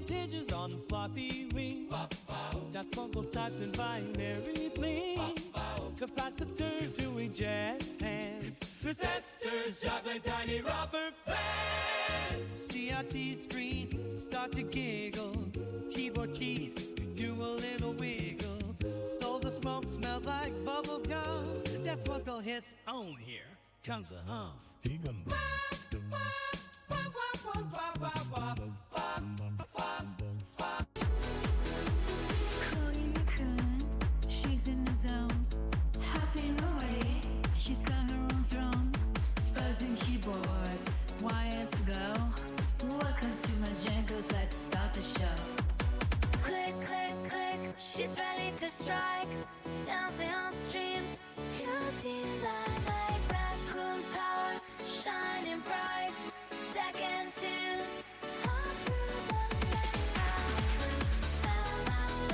Pages on floppy wings. That fungal types in binary bling. Capacitors doing jazz hands. Resistors juggling tiny rubber bands. CRT screen start to giggle. Keyboard keys do a little wiggle. So the smoke smells like bubble gum. That fungal hits on here. Comes a hum. She's in the zone, tapping away. She's got her own throne, buzzing keyboards, wires go. Welcome to my jingles, let's start the show. Click, click, click, she's ready to strike. Dancing on streams, cutie like raccoon power, shining bright. Second tunes, all through the night sound alive.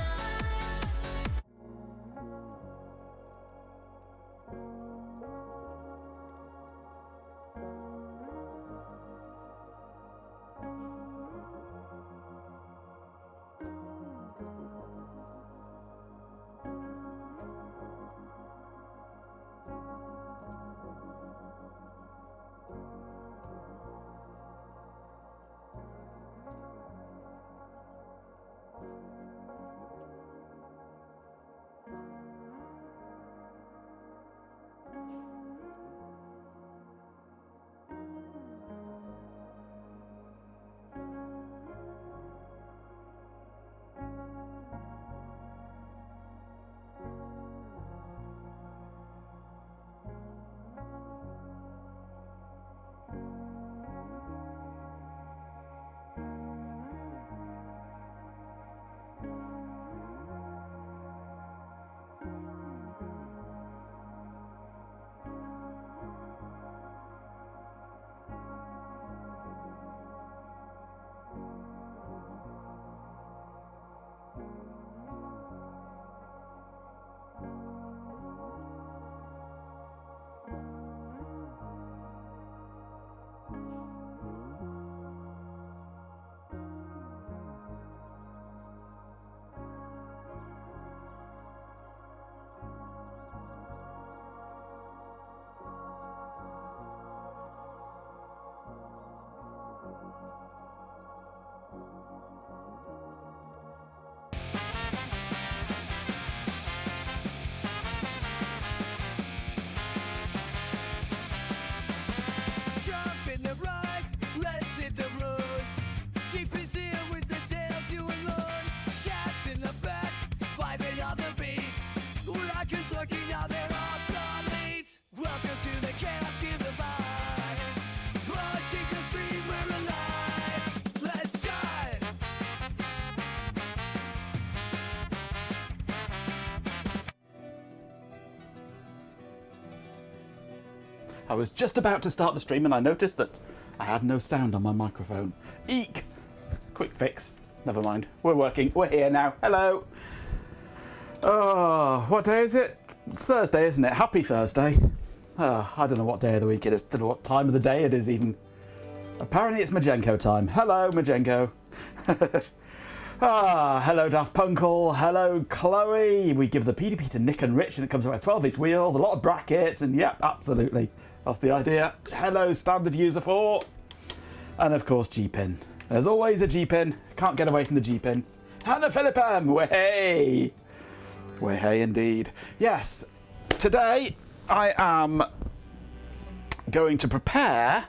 I was just about to start the stream and I noticed that I had no sound on my microphone. Eek! Quick fix. Never mind. We're working. We're here now. Hello! Oh, what day is it? It's Thursday, isn't it? Happy Thursday. Oh, I don't know what day of the week it is. Don't know what time of the day it is even. Apparently it's Majenko time. Hello, Majenko. Hello Daft Punkle, hello Chloe. We give the PDP to Nick and Rich and it comes with 12-inch wheels, a lot of brackets, and yep, absolutely. That's the idea. Hello Standard User 4. And of course G-Pin. There's always a G-Pin. Can't get away from the G-Pin. Hannah Philippem, way! Way hey indeed. Yes, today I am going to prepare...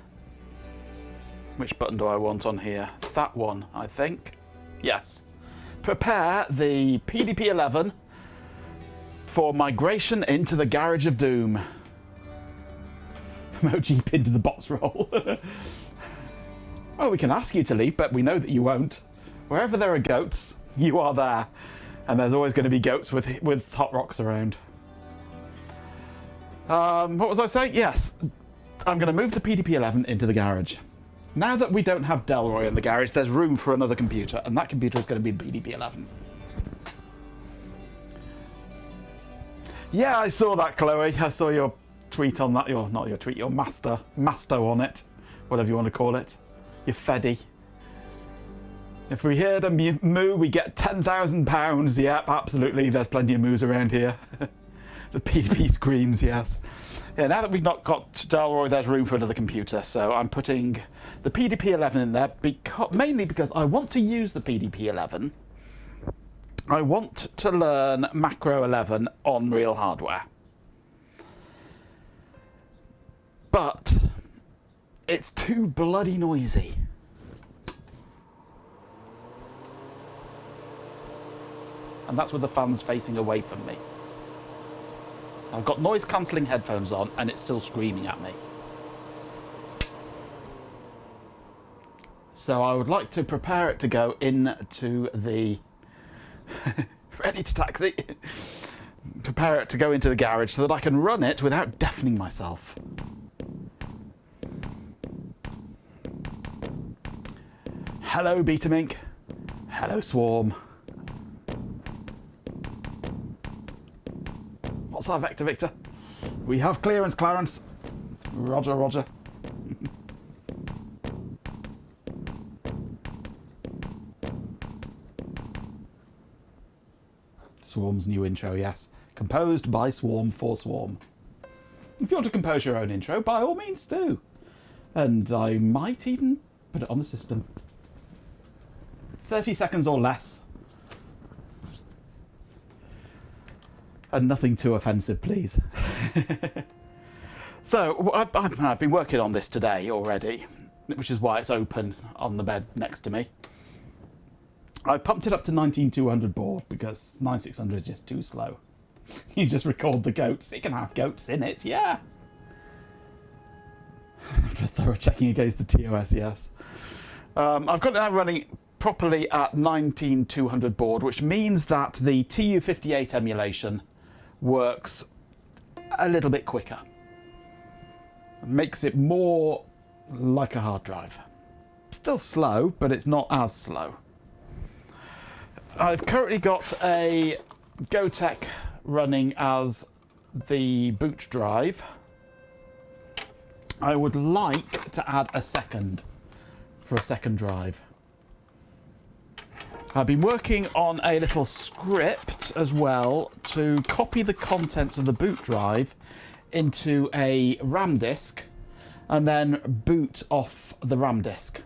Which button do I want on here? That one, I think. Yes. Prepare the PDP-11 for migration into the Garage of Doom. Emoji pinned to the bots roll. Well, we can ask you to leave, but we know that you won't. Wherever there are goats, you are there. And there's always going to be goats with hot rocks around. What was I saying? Yes. I'm going to move the PDP-11 into the garage. Now that we don't have Delroy in the garage, there's room for another computer, and that computer is going to be the PDP-11. Yeah, I saw that, Chloe. I saw your tweet on that. Not your tweet, your masto on it. Whatever you want to call it. Your Feddy. If we hear the moo, we get £10,000. Yep, absolutely. There's plenty of moos around here. The PDP screams, yes. Yeah, now that we've not got Dalroy, there's room for another computer. So I'm putting the PDP-11 in there, mainly because I want to use the PDP-11. I want to learn Macro 11 on real hardware. But it's too bloody noisy. And that's with the fans facing away from me. I've got noise cancelling headphones on and it's still screaming at me. So I would like to prepare it to go into the... ready to taxi. Prepare it to go into the garage so that I can run it without deafening myself. Hello, Beta Mink. Hello, Swarm. What's our Vector Victor? We have clearance, Clarence. Roger, roger. Swarm's new intro, yes. Composed by Swarm for Swarm. If you want to compose your own intro, by all means do. And I might even put it on the system. 30 seconds or less. And nothing too offensive, please. So, I've been working on this today already, which is why it's open on the bed next to me. I pumped it up to 19200 board because 9600 is just too slow. You just record the goats. It can have goats in it, yeah. After thorough checking against the TOS, yes. I've got it now running properly at 19200 board, which means that the TU58 emulation works a little bit quicker. It makes it more like a hard drive. Still slow, but it's not as slow. I've currently got a Gotek running as the boot drive. I would like to add a second for a second drive. I've been working on a little script as well to copy the contents of the boot drive into a RAM disk and then boot off the RAM disk,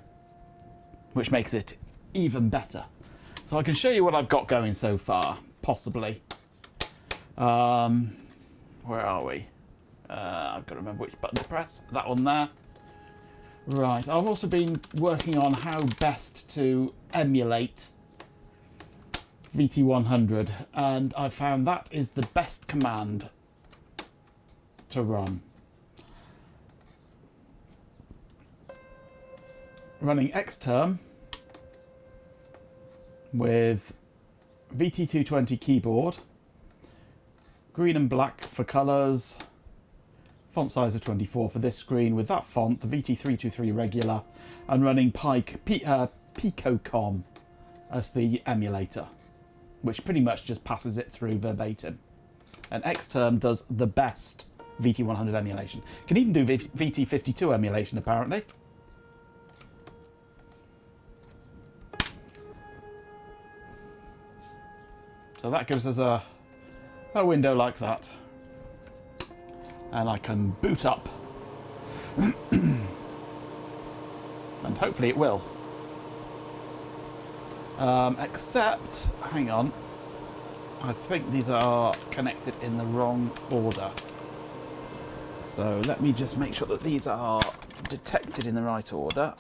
which makes it even better. So I can show you what I've got going so far, possibly. Where are we? I've got to remember which button to press. That one there. Right, I've also been working on how best to emulate VT100, and I found that is the best command to run. Running Xterm with VT220 keyboard, green and black for colours, font size of 24 for this screen with that font, the VT323 regular, and running PicoCom as the emulator, which pretty much just passes it through verbatim. And Xterm does the best VT100 emulation. Can even do VT52 emulation apparently. So that gives us a window like that. And I can boot up. And hopefully it will. Except, hang on, I think these are connected in the wrong order. So let me just make sure that these are detected in the right order.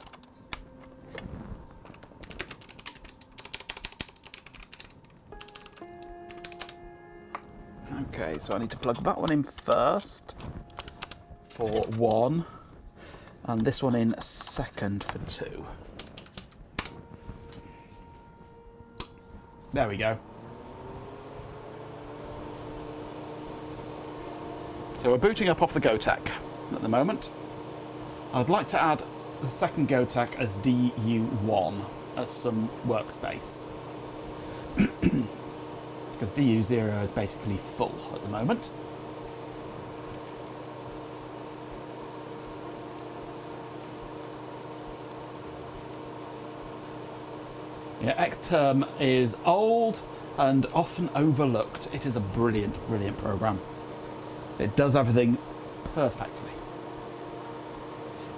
Okay, so I need to plug that one in first for 1, and this one in second for 2. There we go. So we're booting up off the Gotek at the moment. I'd like to add the second Gotek as DU1 as some workspace. Because DU0 is basically full at the moment. Yeah, X-Term is old and often overlooked. It is a brilliant, brilliant program. It does everything perfectly.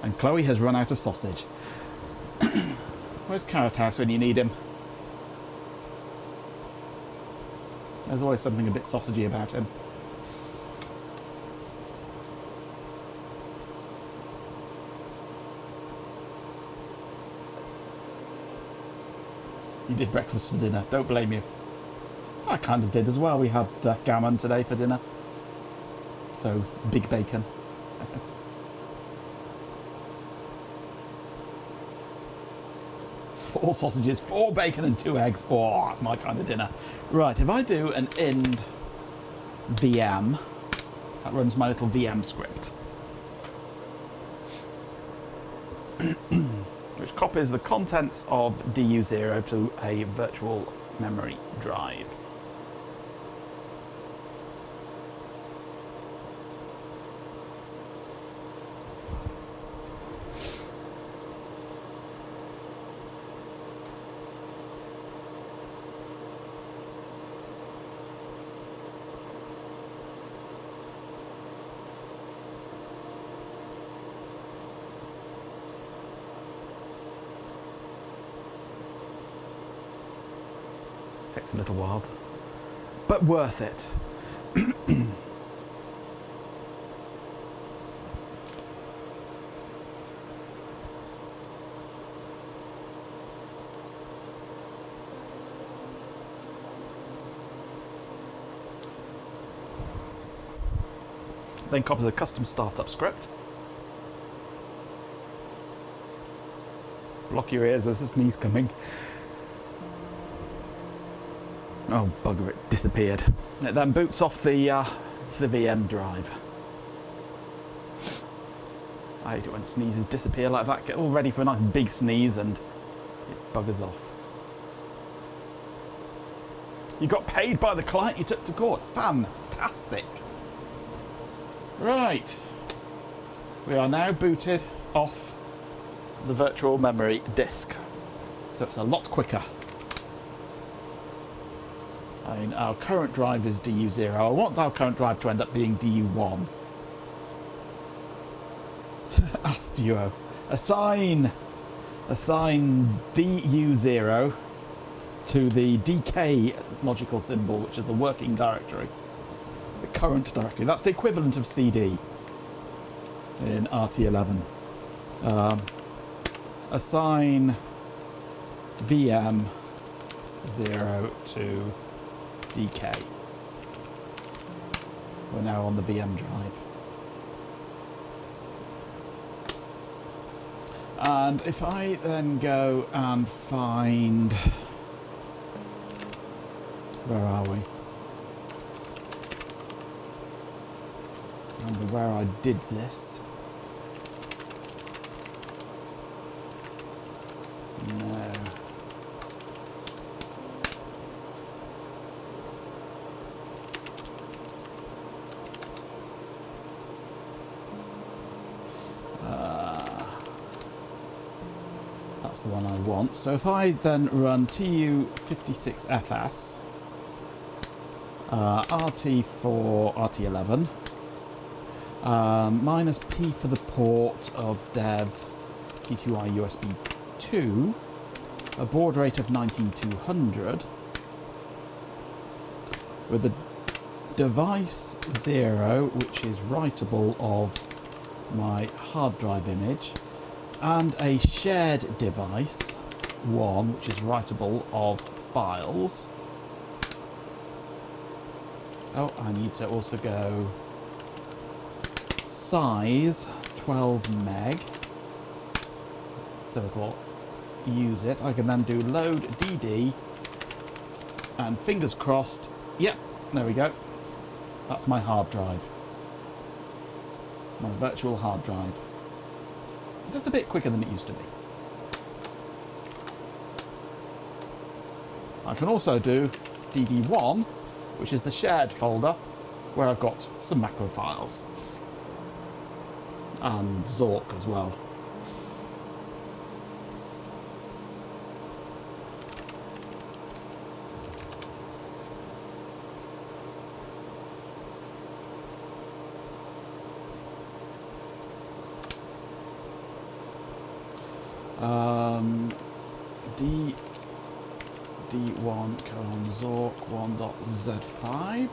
And Chloe has run out of sausage. Where's Carrot House when you need him? There's always something a bit sausagey about him. You did breakfast for dinner, don't blame you. I kind of did as well. We had gammon today for dinner. So, big bacon. 4 sausages, 4 bacon and 2 eggs. Oh, that's my kind of dinner. Right, if I do an end VM, that runs my little VM script. Which copies the contents of DU0 to a virtual memory drive. Takes a little while, but worth it. Then copies a custom startup script. Block your ears, there's a sneeze coming. Oh, bugger, it disappeared. It then boots off the VM drive. I hate it when sneezes disappear like that. Get all ready for a nice big sneeze and it buggers off. You got paid by the client you took to court. Fantastic. Right. We are now booted off the virtual memory disk. So it's a lot quicker. I mean, our current drive is DU0. I want our current drive to end up being DU1. Ask Duo. Assign DU0 to the DK logical symbol, which is the working directory. The current directory. That's the equivalent of CD in RT11. Assign VM 0 to DK. We're now on the VM drive. And if I then go and find... Where are we? Remember where I did this. No. That's the one I want. So if I then run TU56FS, RT for RT11, minus P for the port of dev T2I USB 2, a baud rate of 19200, with a device 0, which is writable of my hard drive image, and a shared device 1, which is writable of files. Oh, I need to also go size 12 meg, so it'll use it. I can then do load DD, and fingers crossed, yep, there we go. That's my hard drive. My virtual hard drive. Just a bit quicker than it used to be. I can also do DD1, which is the shared folder, where I've got some macro files. And Zork as well. D1:Zork 1.Z5.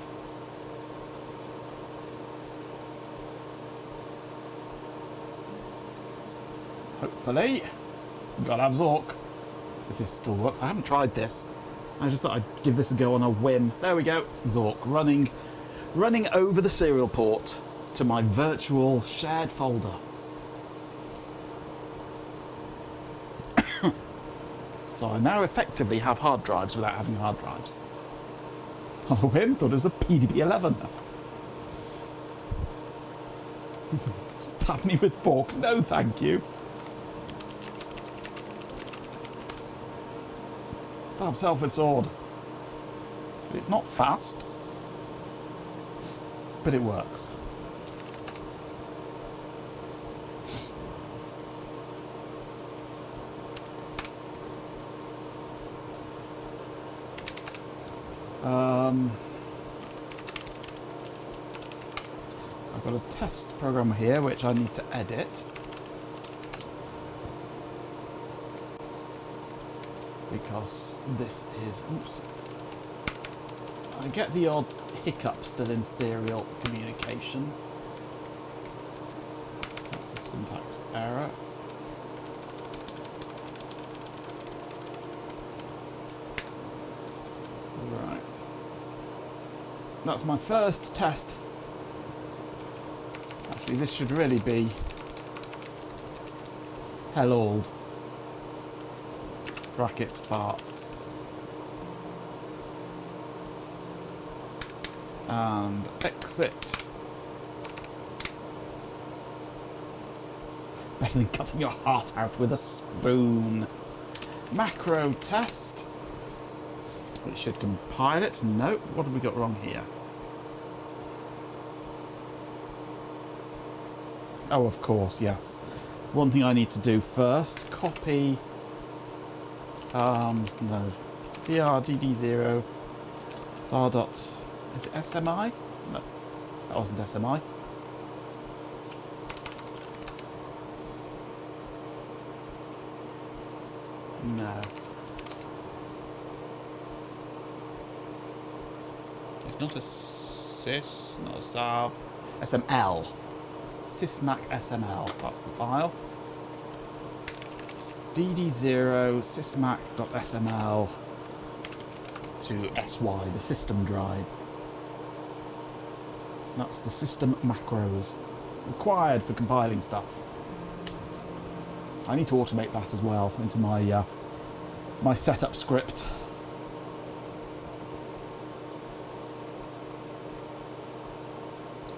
Hopefully. Gotta have Zork. If this still works. I haven't tried this. I just thought I'd give this a go on a whim. There we go. Zork running over the serial port to my virtual shared folder. So I now effectively have hard drives without having hard drives. On a whim, thought it was a PDP-11. Stab me with fork. No, thank you. Stab self with sword. It's not fast, but it works. I've got a test program here which I need to edit because this is, oops, I get the odd hiccup still in serial communication. That's a syntax error. Right. That's my first test. Actually, this should really be hellold. Brackets farts. And exit. Better than cutting your heart out with a spoon. Macro test. It should compile it. Nope. What have we got wrong here? Oh, of course, yes. One thing I need to do first. Copy. No. BRDD0. R dot. Is it SMI? No. That wasn't SMI. No. It's not a sys, not a sab. SML. Sysmac SML. That's the file. DD0 sysmac.sml to SY, the system drive. That's the system macros required for compiling stuff. I need to automate that as well into my my setup script.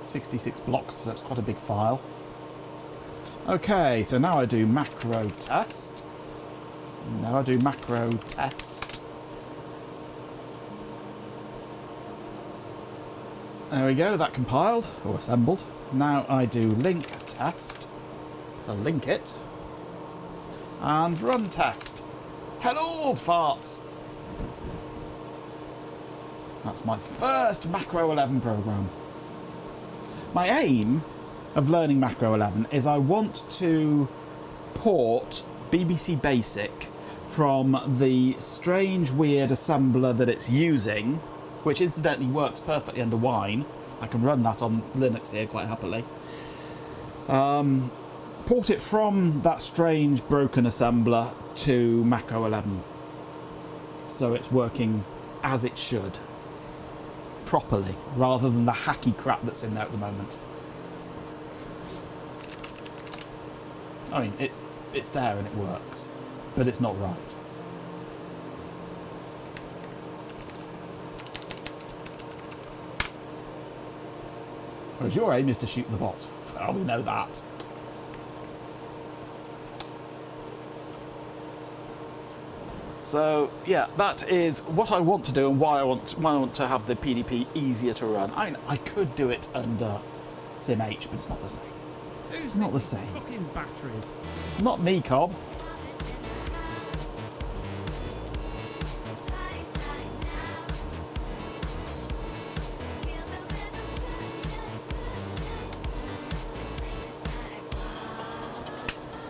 .66 blocks, so it's quite a big file. Okay, so now I do macro test. Now I do macro test. There we go, that compiled, or assembled. Now I do link test, to link it. And run test. Hello, old farts! That's my first Macro 11 program. My aim of learning Macro 11 is I want to port BBC Basic from the strange, weird assembler that it's using, which incidentally works perfectly under Wine. I can run that on Linux here quite happily. Port it from that strange, broken assembler to Macro 11. So it's working as it should. Properly, rather than the hacky crap that's in there at the moment. I mean, it's there and it works, but it's not right. Whereas your aim is to shoot the bot. Well, we know that. So yeah, that is what I want to do and why I want to have the PDP easier to run. I mean, I could do it under SimH, but it's not the same. It's not the same. Fucking batteries. Not me, Cobb.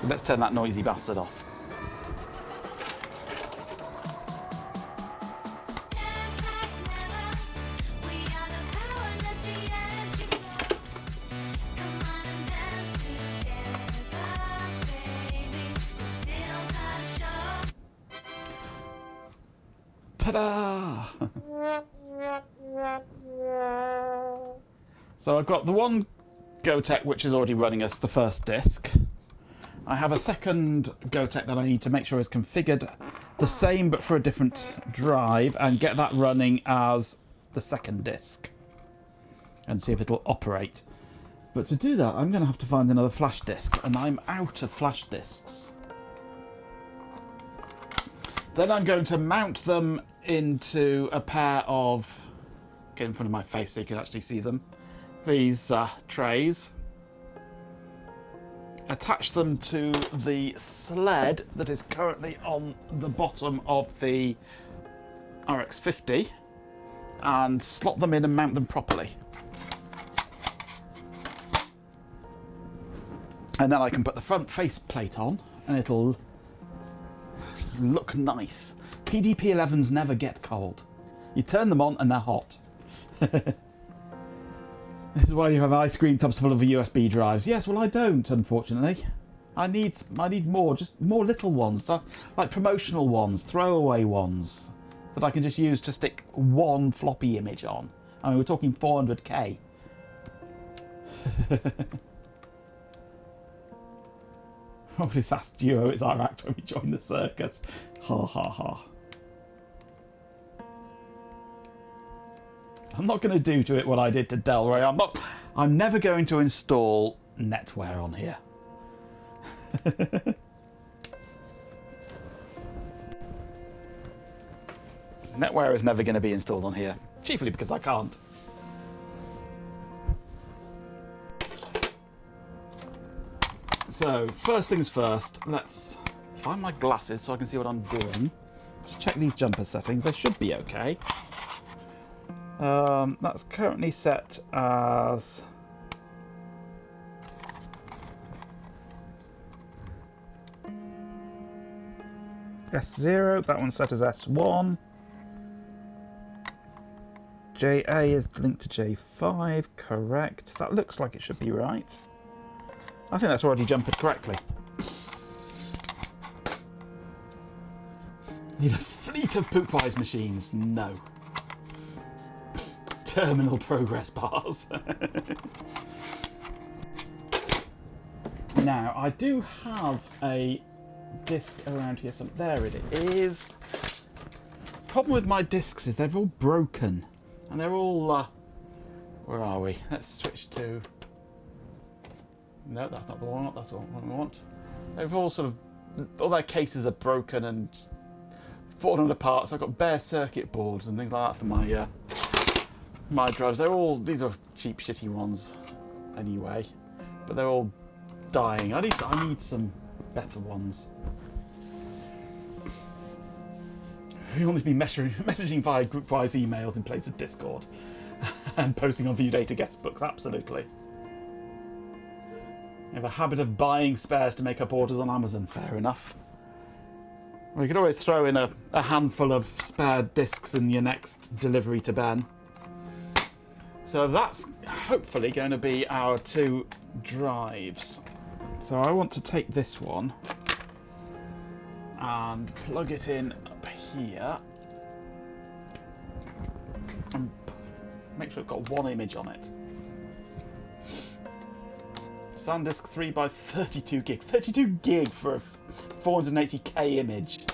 So let's turn that noisy bastard off. Ta-da! So I've got the one GoTech which is already running as the first disk. I have a second GoTech that I need to make sure is configured the same but for a different drive and get that running as the second disk and see if it'll operate. But to do that I'm going to have to find another flash disk, and I'm out of flash disks. Then I'm going to mount them into a pair of, get in front of my face so you can actually see them, these trays. Attach them to the sled that is currently on the bottom of the RX-50 and slot them in and mount them properly. And then I can put the front faceplate on and it'll look nice. PDP-11s never get cold. You turn them on and they're hot. This is why you have ice cream tubs full of USB drives. Yes, well I don't, unfortunately. I need more, just more little ones, like promotional ones, throwaway ones, that I can just use to stick one floppy image on. I mean, we're talking 400k. What is that duo? It's our act when we join the circus. Ha ha ha. I'm not going to do to it what I did to Delray. I'm never going to install NetWare on here. NetWare is never going to be installed on here, chiefly because I can't. So, first things first, let's find my glasses so I can see what I'm doing. Just check these jumper settings, they should be okay. That's currently set as S0, that one's set as S1. JA is linked to J5, correct. That looks like it should be right. I think that's already jumpered correctly. Need a fleet of poop-wise machines? No. Terminal progress bars. Now, I do have a disc around here. So there it is. Problem with my discs is they're all broken. And they're all... where are we? Let's switch to... No, that's not the one. That's the one we want. They've all sort of... all their cases are broken and fallen apart. So I've got bare circuit boards and things like that for my... my drives. These are cheap, shitty ones, anyway, but they're all dying. I need some better ones. We always be messaging via group-wise emails in place of Discord, and posting on ViewData guestbooks. Absolutely. You have a habit of buying spares to make up orders on Amazon. Fair enough. We could always throw in a handful of spare discs in your next delivery to Ben. So that's hopefully going to be our two drives. So I want to take this one and plug it in up here and make sure it's got one image on it. SanDisk 3x32 gig. 32 gig for a 480k image.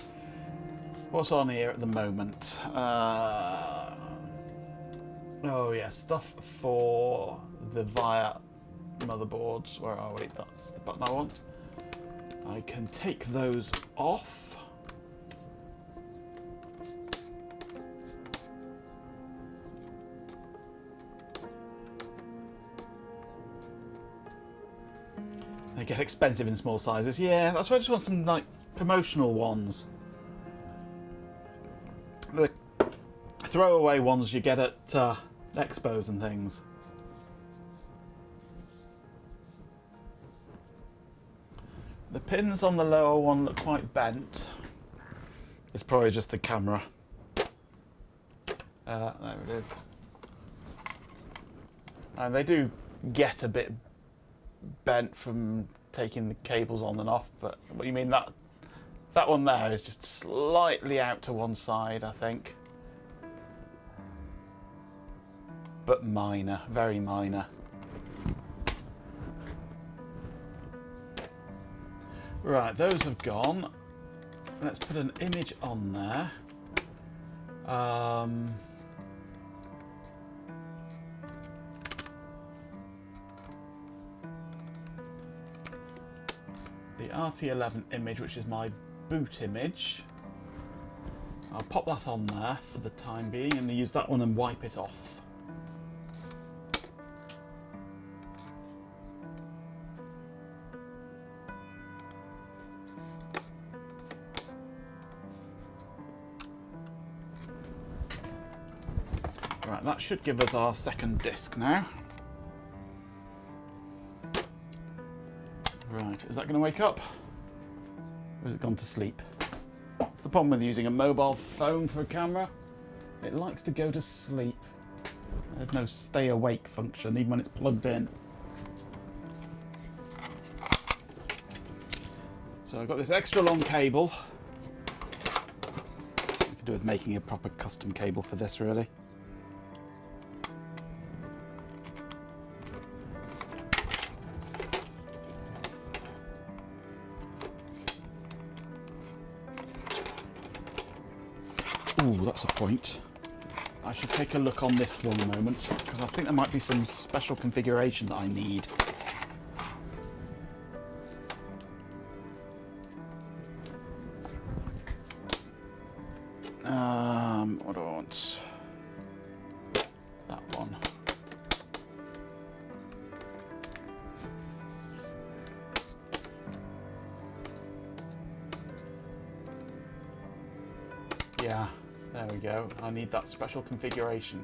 What's on here at the moment? Oh yeah, stuff for the VIA motherboards. Where are we? That's the button I want. I can take those off. They get expensive in small sizes. Yeah, that's why I just want some like promotional ones. The throwaway ones you get at expos and things. The pins on the lower one look quite bent. It's probably just the camera. There it is. And they do get a bit bent from taking the cables on and off, but what you mean that one there is just slightly out to one side, I think. but minor, very minor. Right, those have gone. Let's put an image on there. The RT11 image, which is my boot image. I'll pop that on there for the time being and use that one and wipe it off. Right, that should give us our second disc now. Right, is that going to wake up? Or has it gone to sleep? It's the problem with using a mobile phone for a camera. It likes to go to sleep. There's no stay awake function, even when it's plugged in. So I've got this extra long cable. I could do with making a proper custom cable for this, really. Ooh, that's a point. I should take a look on this for a moment, because I think there might be some special configuration that I need. What do I want? That one. Yeah. There we go. I need that special configuration.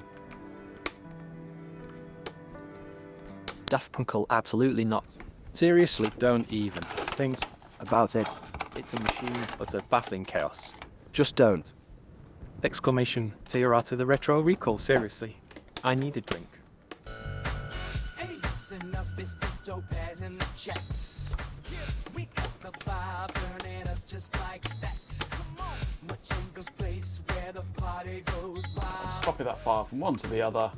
Daft Punkle, absolutely not. Seriously, don't even think about it. It's a machine, utter baffling chaos. Just don't. Exclamation, TRR to the retro recall, seriously. I need a drink. Hey, listen up, it's the Topaz in the chat. We got the fire burning up just like that. Machinko's place where the party goes by. I'll just copy that file from one to the other.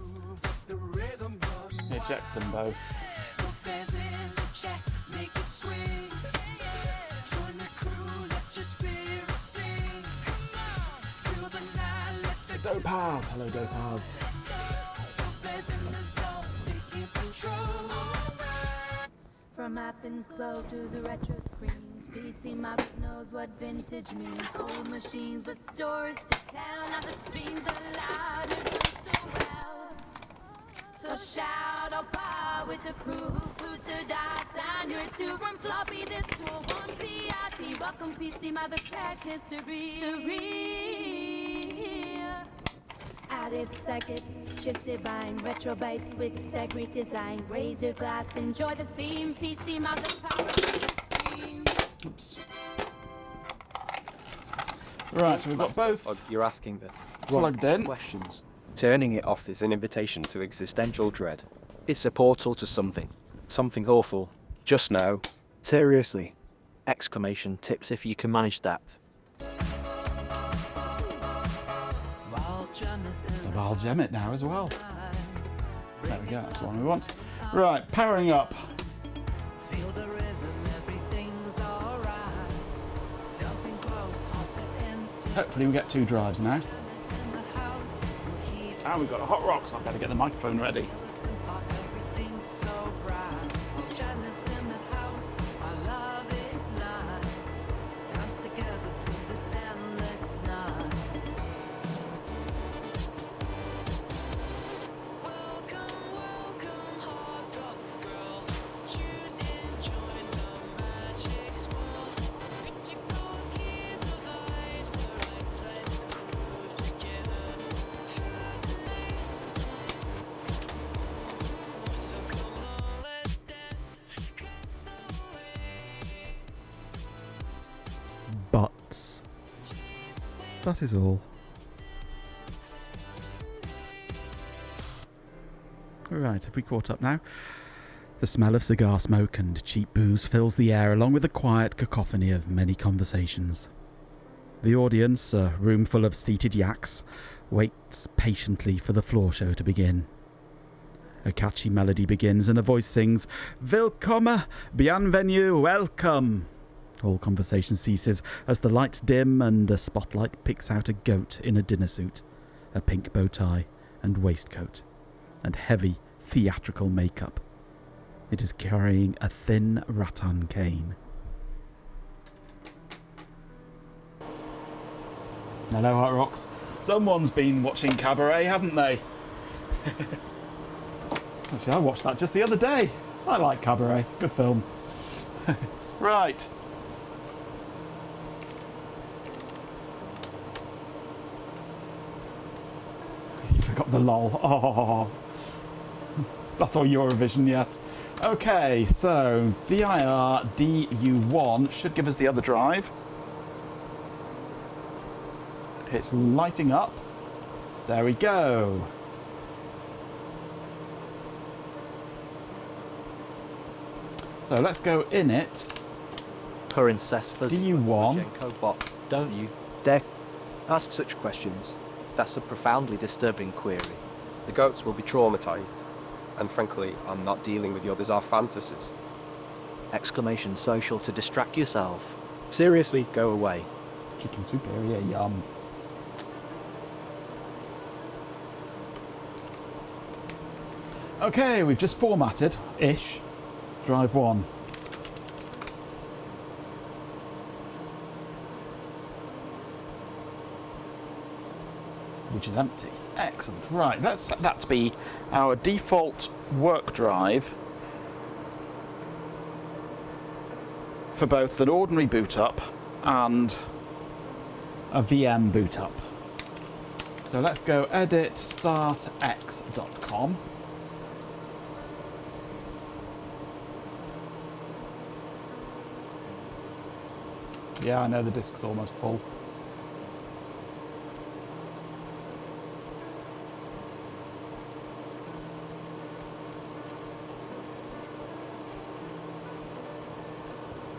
Eject them both. Topaz in the chat, make it swing. Join the crew, let your spirit sing. Feel the night, let the Dopaz, hello Dopaz. Topaz in the zone, taking control. From Athens glow to the retro screens, PC Mouse knows what vintage means. Old machines with stories to tell, now the streams are loud and so well. So shout out power with the crew who put the dice down. You're two from floppy disk to a one CRT. Welcome PC Mother Crack history. Added circuits, chips divine, retro bytes with the Greek design. Raise your glass, enjoy the theme. PC Mother Power stream. Oops. Right, so we've got both You're asking the plugged in. questions. Turning it off is an invitation to existential dread. It's a portal to something. Something awful. Just now. Seriously. Exclamation, tips if you can manage that. So I'll gem it now as well. There we go, that's the one we want. Right, powering up. Feel the rhythm, everything's alright. Dancing close, hot to enter. Hopefully we get 2 drives now. In the house, we'll hear And we've got a hot rock, so I better get the microphone ready. listen, pop, everything's so bright. Shannon's in the house, I love it nice. Dance together through this endless night. Welcome, welcome, hot dogs girl. Tune in, join the magic squad. You go get the vibes, the right plans, groove together through the night. So come on, let's dance, dance away. But that is all. Right, have we caught up now? The smell of cigar smoke and cheap booze fills the air along with the quiet cacophony of many conversations. The audience, a room full of seated yaks, waits patiently for the floor show to begin. A catchy melody begins and a voice sings, Willkommen, bienvenue, welcome. All conversation ceases as the lights dim and a spotlight picks out a goat in a dinner suit, a pink bow tie and waistcoat, and heavy theatrical makeup. It is carrying a thin rattan cane. Hello, Hot Rocks. Someone's been watching Cabaret, haven't they? Actually, I watched that just the other day. I like Cabaret. Good film. Right. You forgot the lol. Oh. That's all Eurovision, yes. Okay, so DIR DU1 should give us the other drive. It's lighting up. There we go. So let's go in it. Princess DU1. Bot, don't you dare ask such questions. That's a profoundly disturbing query. The goats will be traumatized, and frankly, I'm not dealing with your bizarre fantasies. Exclamation social to distract yourself. Seriously, go away. Chicken superior, yum. Okay, we've just formatted-ish drive 1. Which is empty. Excellent. Right, let's set that to be our default work drive for both an ordinary boot up and a VM boot up. So let's go edit startx.com. Yeah, I know the disk's almost full.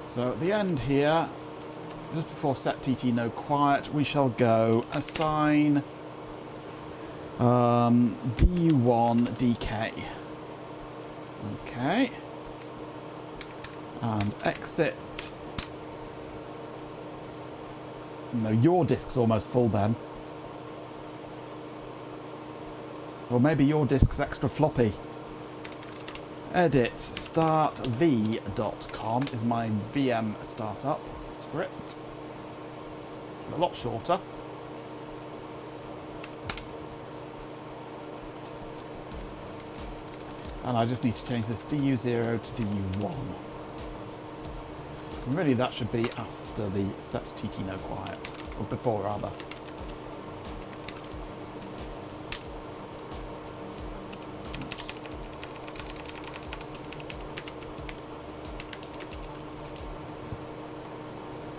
So at the end here, just before set TT no quiet, we shall go assign DU1 DK. Okay. And exit. No, your disk's almost full, Ben. Or maybe your disk's extra floppy. Edit startv.com is my VM startup script. A lot shorter. And I just need to change this DU0 to DU1. And really that should be after the set TT no quiet, or before rather.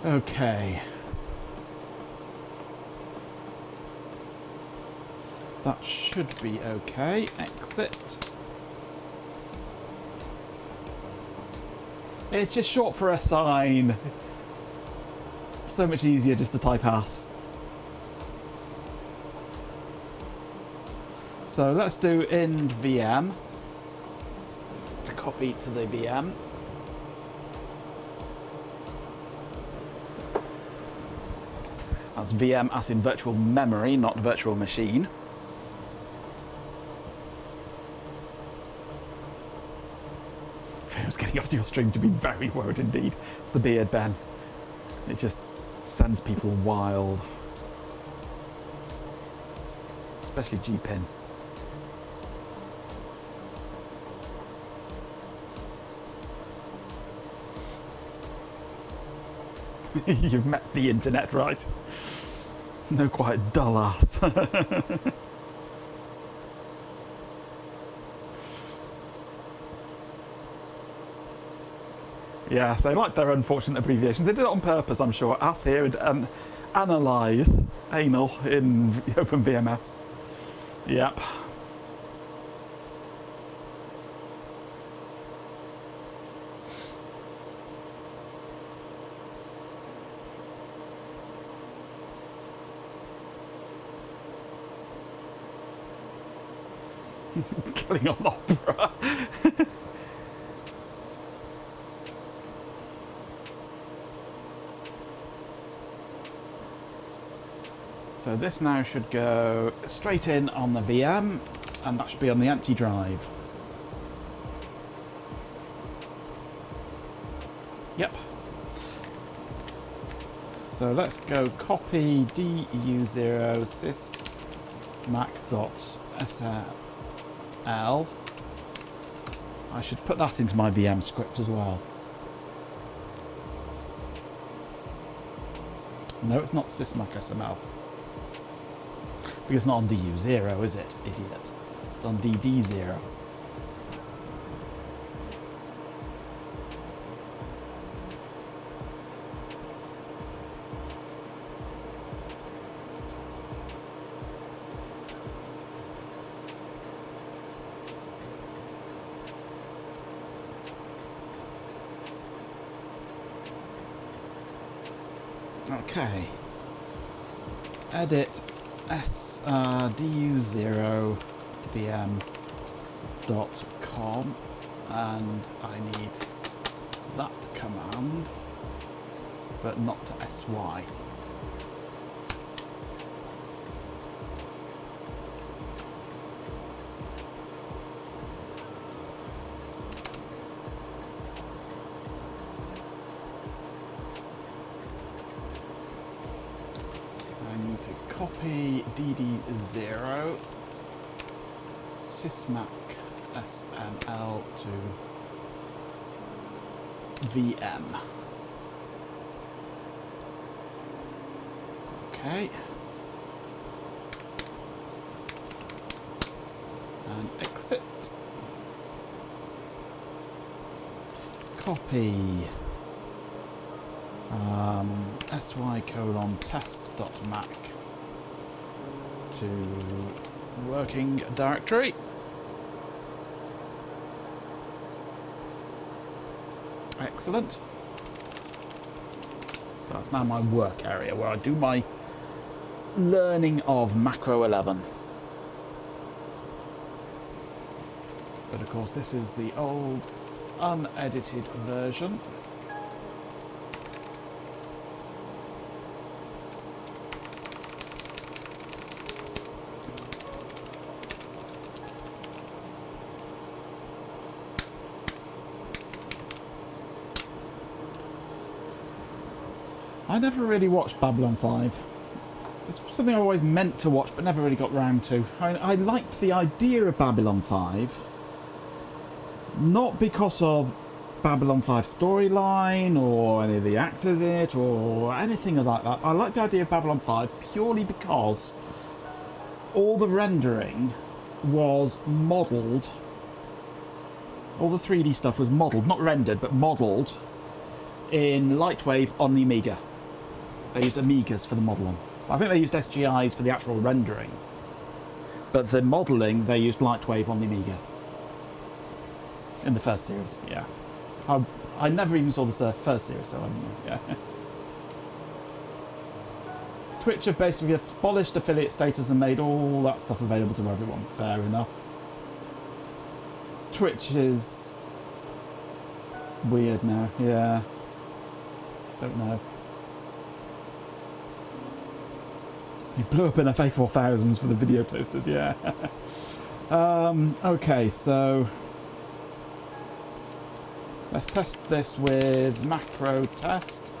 Okay. That should be okay. Exit. It's just short for assign. So much easier just to type AS. So let's do end VM to copy to the VM. That's VM as in virtual memory, not virtual machine. I was getting off to your stream to be very worried indeed. It's the beard, Ben. It just sends people wild. Especially G-Pin. You've met the internet, right? No, quite dull ass. Yes, they like their unfortunate abbreviations. They did it on purpose, I'm sure. As here and analyse anal in OpenBMS. Yep. Killing on Opera. So this now should go straight in on the VM, and that should be on the empty drive. Yep. So let's go copy du0 sysmac.sl. I should put that into my VM script as well. No, it's not sysmac SML. Because it's not on DU0, is it, idiot? It's on DD0. Okay. Edit du0 vm.com, and I need that command, but not to sy. Copy dd0 sysmac sml to VM. Okay. And exit. Copy sy:/test.mac to working directory. Excellent. That's now my work area where I do my learning of Macro 11. But of course this is the old unedited version. I never really watched Babylon 5. It's something I always meant to watch but never really got round to. I liked the idea of Babylon 5, not because of Babylon 5 storyline or any of the actors in it or anything like that. I liked the idea of Babylon 5 purely because all the rendering was modelled. All the 3D stuff was modelled, not rendered, but modelled in Lightwave on the Amiga. They used Amigas for the modelling. I think they used SGIs for the actual rendering. But the modelling, they used Lightwave on the Amiga. In the first series, yeah. I never even saw the first series, so yeah. Twitch have basically abolished affiliate status and made all that stuff available to everyone. Fair enough. Twitch is weird now, yeah. Don't know. He blew up in FA4000s for the video toasters, yeah. Okay, so let's test this with macro test.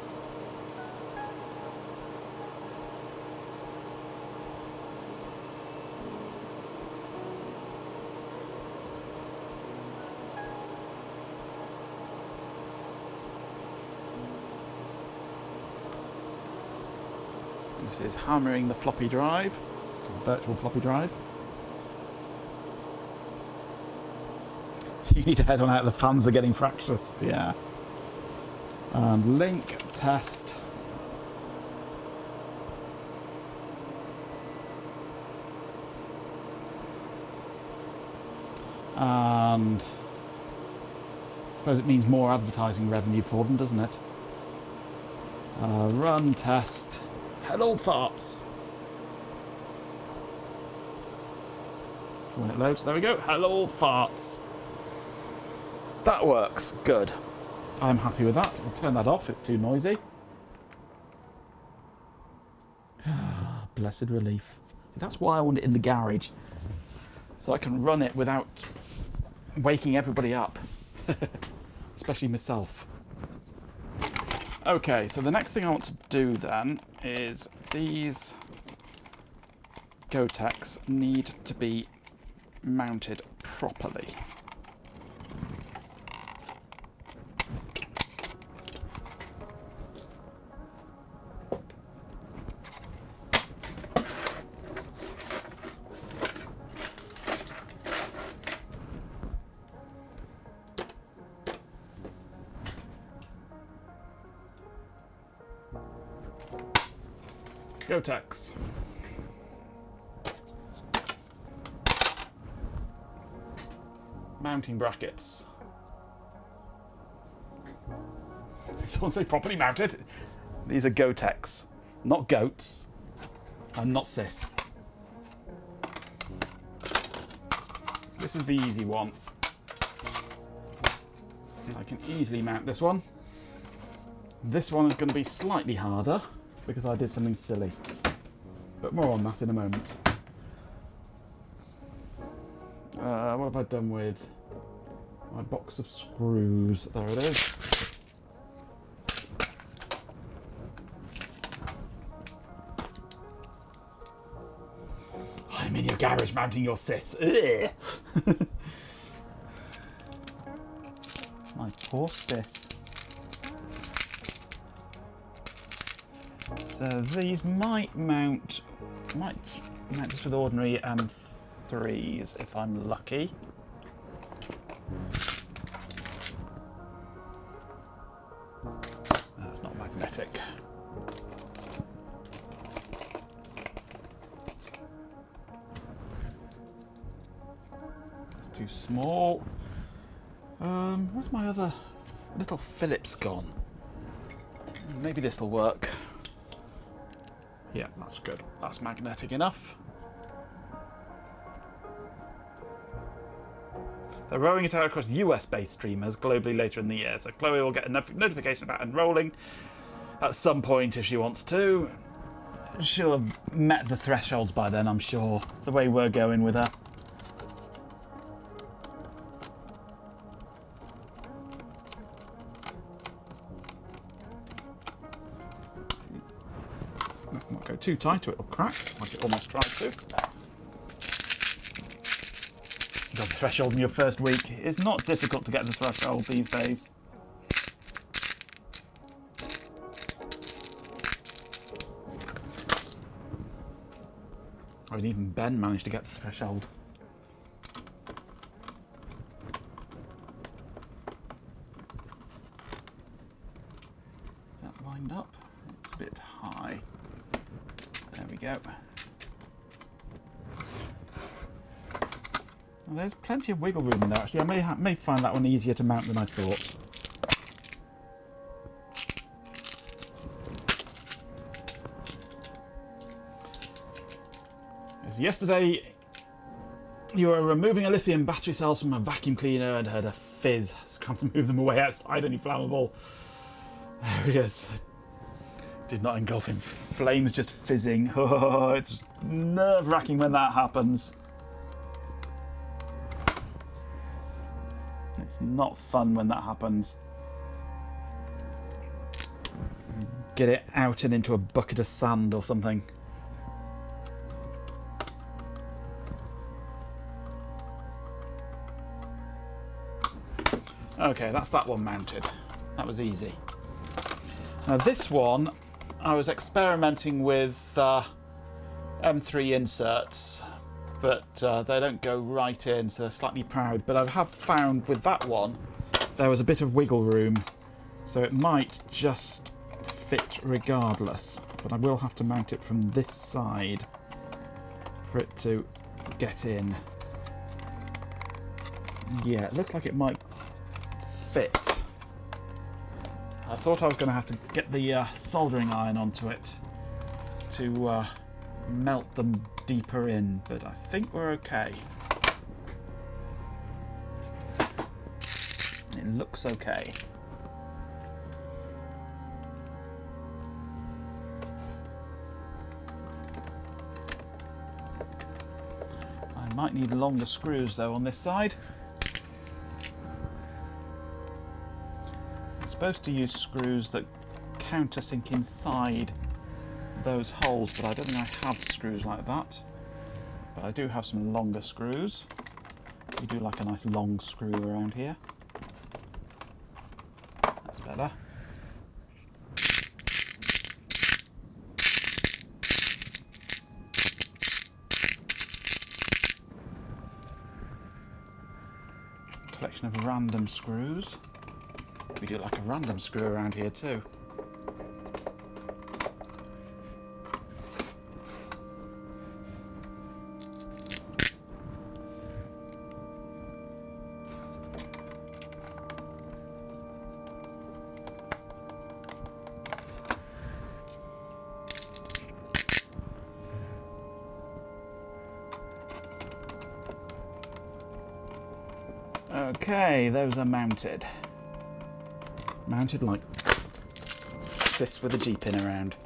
This is hammering the floppy drive, virtual floppy drive. You need to head on out, the fans are getting fractious, yeah. And link, test. And I suppose it means more advertising revenue for them, doesn't it? Run, test. Hello, farts. when it loads. There we go. Hello, old farts. That works. Good. I'm happy with that. We'll turn that off. It's too noisy. Blessed relief. See, that's why I want it in the garage. So I can run it without waking everybody up. Especially myself. Okay, so the next thing I want to do then is these Gotex need to be mounted properly. Gotex. Mounting brackets. Did someone say properly mounted? These are Gotex, not goats. I'm not cis. This is the easy one. I can easily mount this one. This one is going to be slightly harder because I did something silly. But more on that in a moment. What have I done with my box of screws? There it is. I'm in your garage mounting your sis. Ugh. My poor sis. So these might mount just with ordinary M3s if I'm lucky. That's not magnetic. It's too small. Where's my other little Phillips gone? Maybe this will work. Yeah, that's good. That's magnetic enough. They're rolling it out across US-based streamers globally later in the year, so Chloe will get a notification about enrolling at some point if she wants to. She'll have met the thresholds by then, I'm sure, the way we're going with her. Let's not go too tight or it'll crack, like it almost tried to. God, the threshold in your first week. It's not difficult to get the threshold these days. I mean, even Ben managed to get the threshold. Is that lined up? It's a bit high. There we go. Well, there's plenty of wiggle room in there actually. I may find that one easier to mount than I thought. Yes, yesterday you were removing a lithium battery cells from a vacuum cleaner and heard a fizz. It's time to move them away outside, any flammable. There he is. Did not engulf in flames, just fizzing. Oh, it's nerve-wracking when that happens. It's not fun when that happens. Get it out and into a bucket of sand or something. Okay, that's that one mounted. That was easy. Now this one, I was experimenting with M3 inserts, but they don't go right in, so they're slightly proud. But I have found with that one, there was a bit of wiggle room, so it might just fit regardless. But I will have to mount it from this side for it to get in. Yeah, it looked like it might fit. I thought I was going to have to get the soldering iron onto it to melt them deeper in, but I think we're okay. looks okay. I might need longer screws though on this side. I'm supposed to use screws that countersink inside those holes, but I don't think I have screws like that. But I do have some longer screws. We do like a nice long screw around here. That's better. Collection of random screws. We do like a random screw around here too. Okay, those are mounted. Mounted like sis with a G-pin around.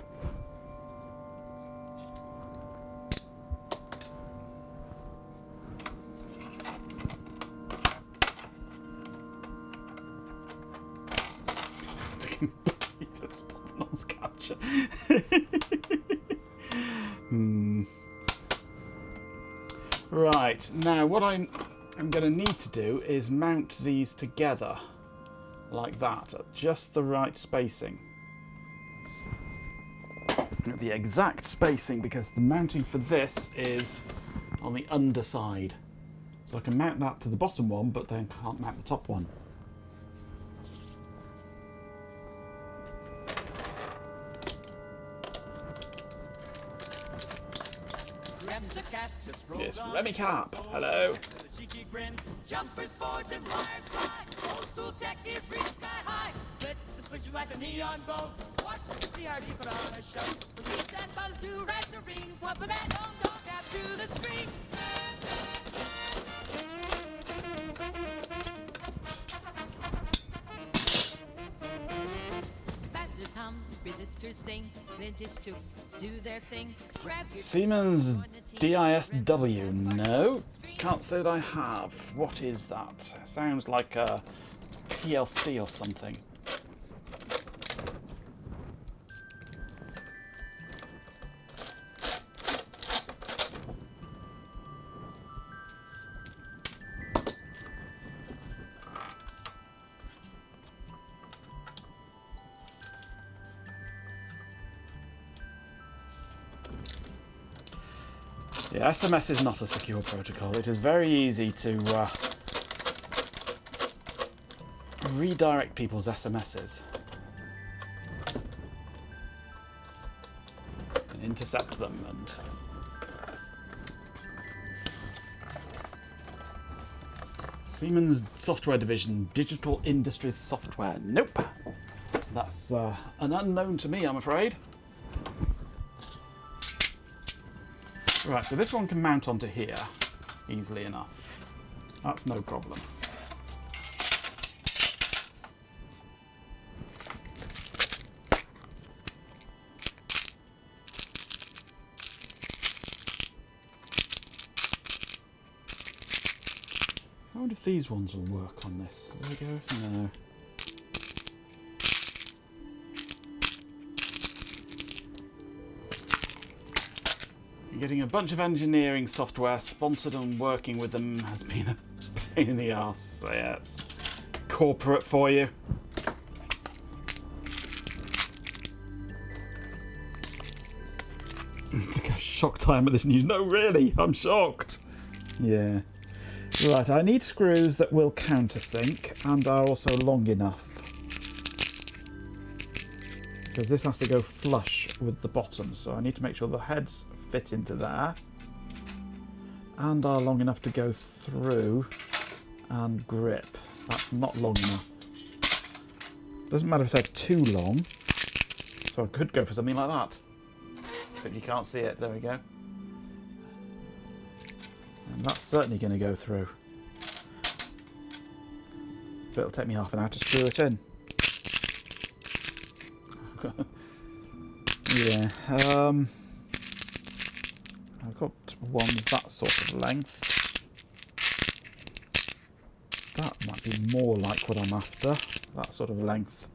Capture. Right, now what I'm going to need to do is mount these together like that at just the right spacing. The exact spacing, because the mounting for this is on the underside. So I can mount that to the bottom one, but then can't mount the top one. Yes, Remy Cap. Hello. Jumpers, boards, and wires fly. Old school tech is reaching sky high. Flit the switches like a neon glow. Watch the CRD put on a show. From beats and buzz to red to ring. Puppet and home dog tap to the screen. Capacitors hum, resistors sing. Vintage tooks do their thing. Grab your Siemens DISW. No, can't say that I have. What is that? Sounds like a PLC or something. Yeah, SMS is not a secure protocol. It is very easy to redirect people's SMSs and intercept them. And Siemens Software Division, Digital Industries Software. Nope, that's an unknown to me, I'm afraid. Right, so this one can mount onto here easily enough. That's no problem. I wonder if these ones will work on this. There we go. No. Getting a bunch of engineering software sponsored and working with them has been a pain in the arse. So yeah, it's corporate for you. Shocked I am at this news. No, really, I'm shocked. Yeah. Right, I need screws that will countersink and are also long enough. Because this has to go flush with the bottom, so I need to make sure the heads fit into there and are long enough to go through and grip. That's not long enough. Doesn't matter if they're too long, so I could go for something like that. But you can't see it. There we go. And that's certainly going to go through. But it'll take me half an hour to screw it in. Yeah. I've got one that sort of length. That might be more like what I'm after. That sort of length.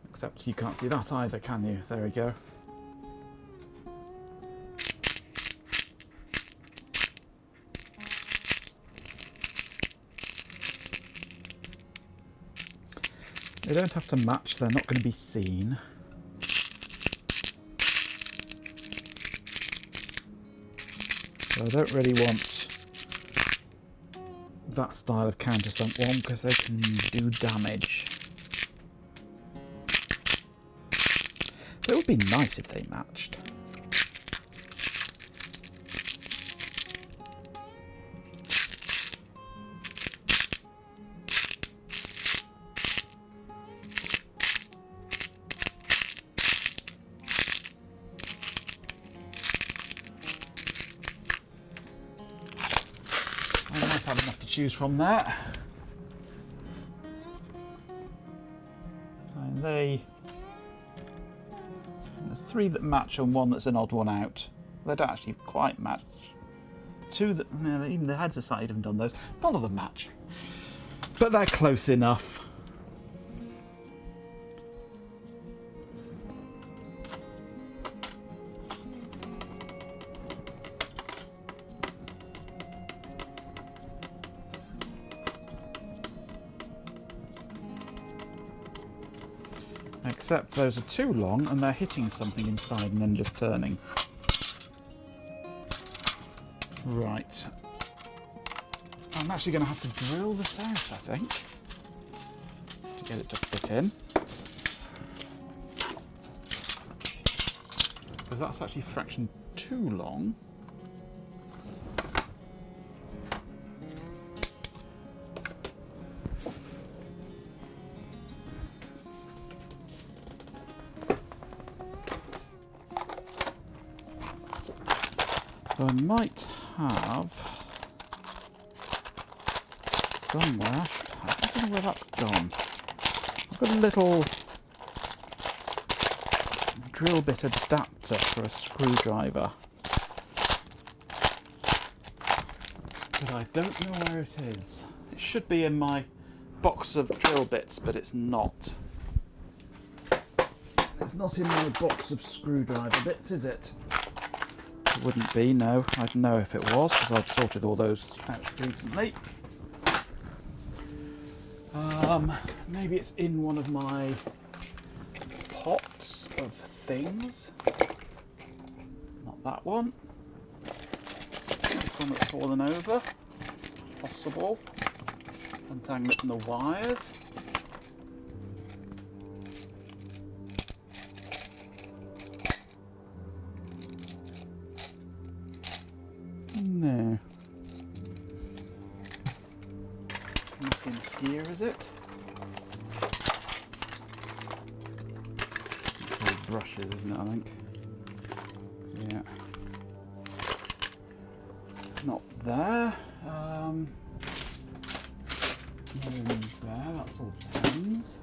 Except you can't see that either, can you? There we go. They don't have to match, they're not going to be seen. So I don't really want that style of countersunk one because they can do damage. But it would be nice if they matched. I might have enough to choose from there. And there's 3 that match and 1 that's an odd one out. They don't actually quite match. 2 that, no, even the heads aside haven't done those. None of them match. But they're close enough. Except those are too long and they're hitting something inside and then just turning. Right. I'm actually going to have to drill this out, I think, to get it to fit in. Because that's actually a fraction too long. So I might have somewhere, I don't know where that's gone. I've got a little drill bit adapter for a screwdriver. But I don't know where it is. It should be in my box of drill bits, but it's not. It's not in my box of screwdriver bits, is it? It wouldn't be, no. I'd know if it was, because I've sorted all those out recently. Maybe it's in one of my pots of things. Not that one. This one that's fallen over. Possible. Untangle it from the wires. No. Nothing here, is it? It's all brushes, isn't it, I think? Yeah. Not there. Nothing there, that's all pens.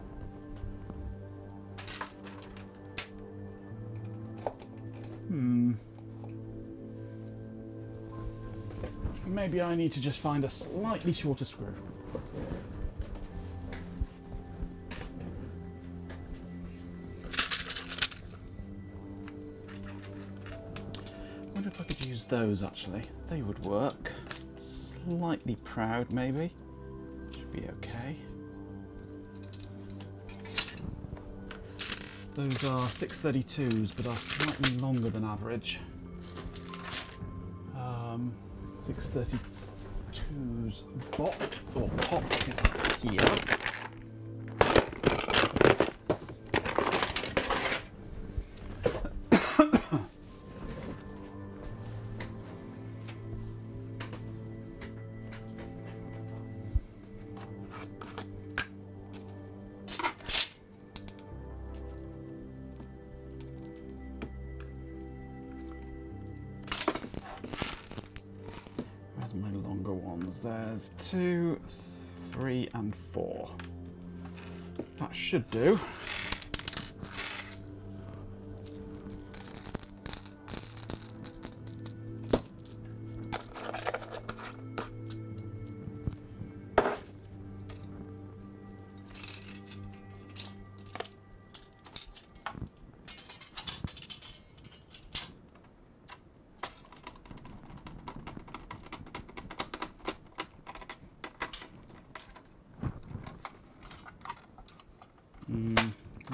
Maybe I need to just find a slightly shorter screw. I wonder if I could use those actually. They would work. Slightly proud maybe. Should be okay. Those are 632s but are slightly longer than average. 632's top is here. My longer ones. There's 2, 3. 3 and 4. That should do.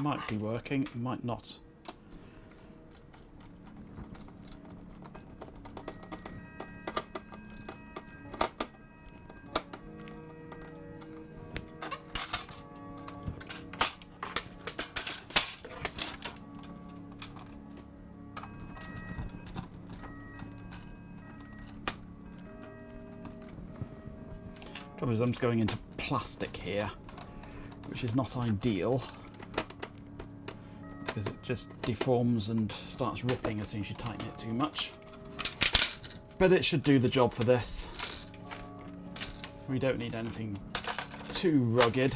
Might be working, might not. Trouble is I'm just going into plastic here, which is not ideal, because it just deforms and starts ripping as soon as you tighten it too much. But it should do the job for this. We don't need anything too rugged.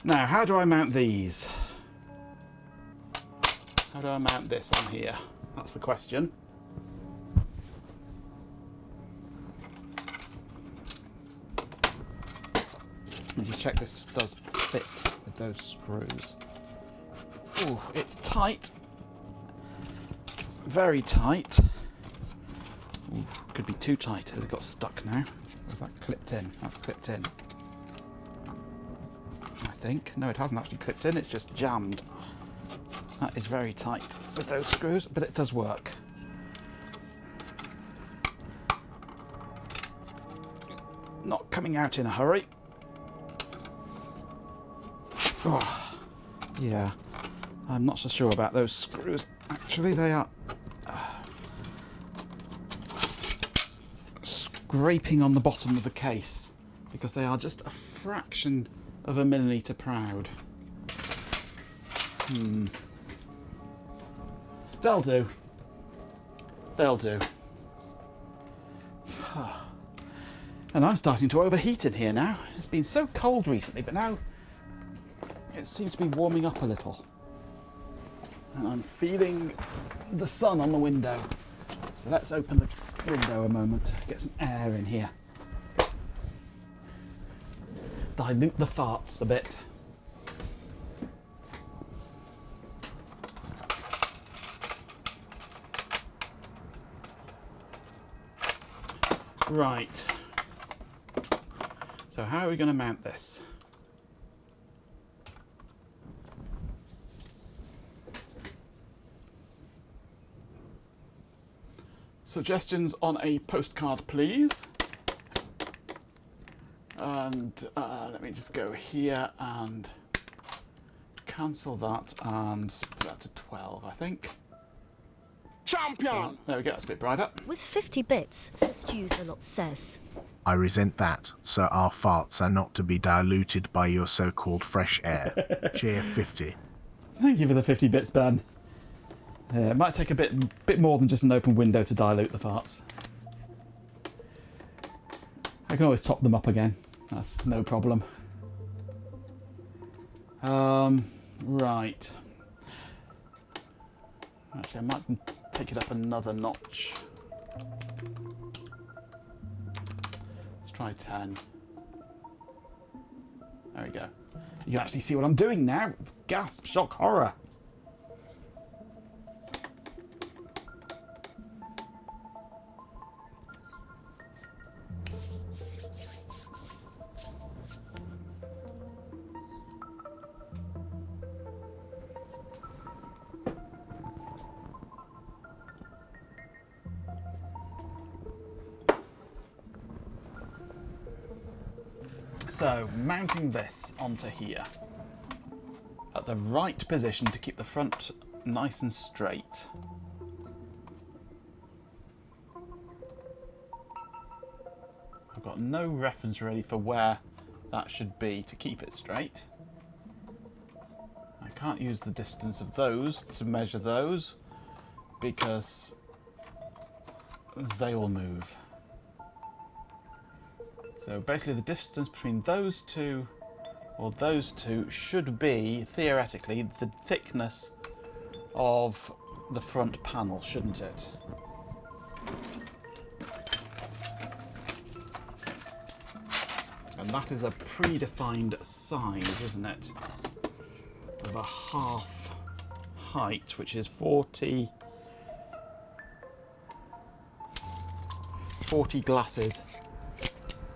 Now, how do I mount these? How do I mount this on here? That's the question. Let me just check this does fit with those screws. Ooh, it's tight. Very tight. Ooh, could be too tight. Has it got stuck now? Or is that clipped in? That's clipped in. I think. No, it hasn't actually clipped in. It's just jammed. That is very tight with those screws, but it does work. Not coming out in a hurry. Oh, yeah. I'm not so sure about those screws. Actually, they are scraping on the bottom of the case because they are just a fraction of a millimetre proud. They'll do. They'll do. And I'm starting to overheat in here now. It's been so cold recently, but now it seems to be warming up a little. And I'm feeling the sun on the window. So let's open the window a moment, get some air in here. Dilute the farts a bit. Right. So how are we going to mount this? Suggestions on a postcard, please. And let me just go here and cancel that and put that to 12, I think. Champion! There we go, that's a bit brighter. With 50 bits, Sister User-Lot says. I resent that, so our farts are not to be diluted by your so-called fresh air. Cheer 50. Thank you for the 50 bits, Ben. It might take a bit more than just an open window to dilute the farts. I can always top them up again. That's no problem. Right. Actually, I might take it up another notch. Let's try 10. There we go. You can actually see what I'm doing now. Gasp, shock, horror. So, mounting this onto here at the right position to keep the front nice and straight. I've got no reference really for where that should be to keep it straight. I can't use the distance of those to measure those because they will move. So basically the distance between those two, or those two, should be, theoretically, the thickness of the front panel, shouldn't it? And that is a predefined size, isn't it? Of a half height, which is 40 glasses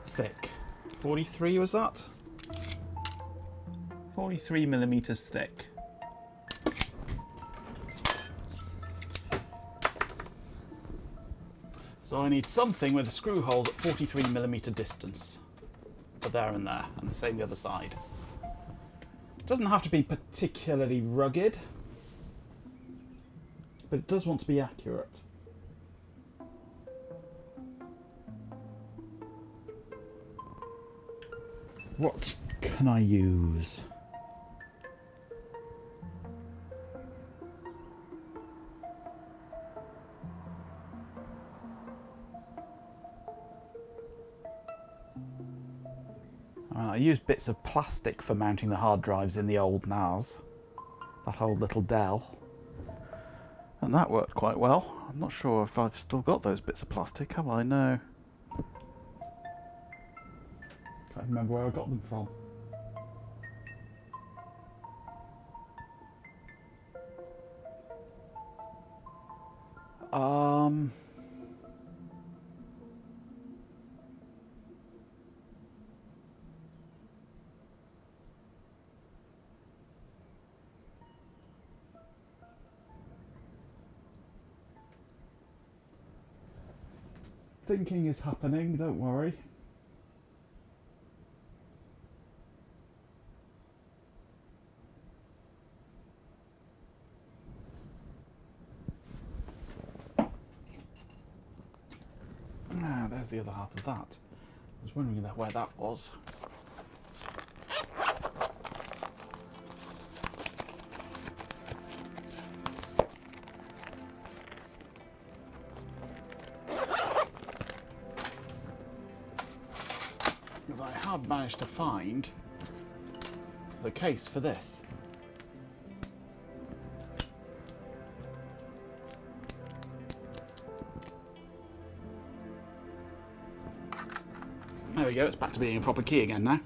thick. 43 was that? 43 millimeters thick. So I need something with screw holes at 43 millimeter distance for there and there, and the same the other side. It doesn't have to be particularly rugged, but it does want to be accurate. What can I use? I used bits of plastic for mounting the hard drives in the old NAS, that old little Dell, and that worked quite well. I'm not sure if I've still got those bits of plastic, have I? No. Can't remember where I got them from. Thinking is happening, don't worry. Ah, there's the other half of that. I was wondering where that was. Because I have managed to find the case for this. There we go, it's back to being a proper key again now.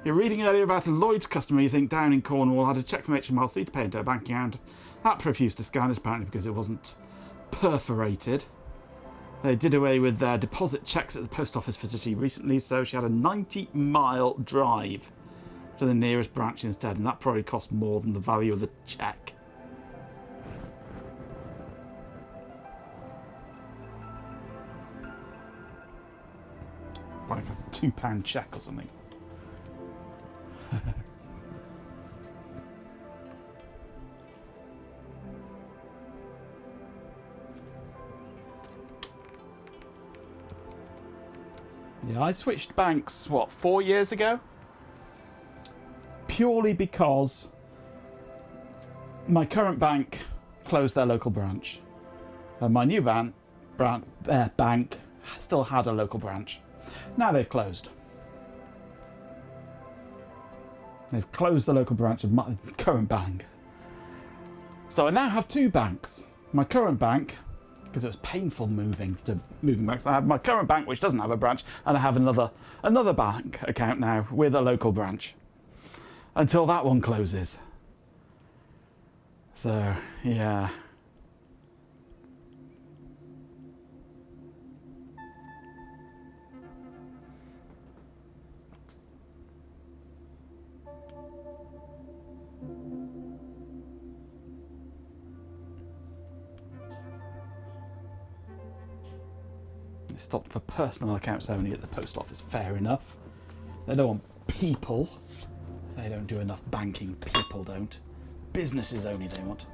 You're reading earlier about a Lloyd's customer you think down in Cornwall had a cheque from HMRC to pay into her bank account. That refused to scan it, apparently because it wasn't perforated. They did away with their deposit checks at the post office facility recently, so she had a 90-mile drive to the nearest branch instead, and that probably cost more than the value of the cheque. Like a £2 cheque or something. Yeah, I switched banks, what, 4 years ago? Purely because my current bank closed their local branch. And my new bank still had a local branch. Now they've closed. They've closed the local branch of my current bank. So I now have two banks. My current bank, because it was painful moving banks. I have my current bank, which doesn't have a branch, and I have another bank account now with a local branch. Until that one closes. So, yeah. It stopped for personal accounts only at the post office. Fair enough. They don't want people. They don't do enough banking. People don't. Businesses only they want.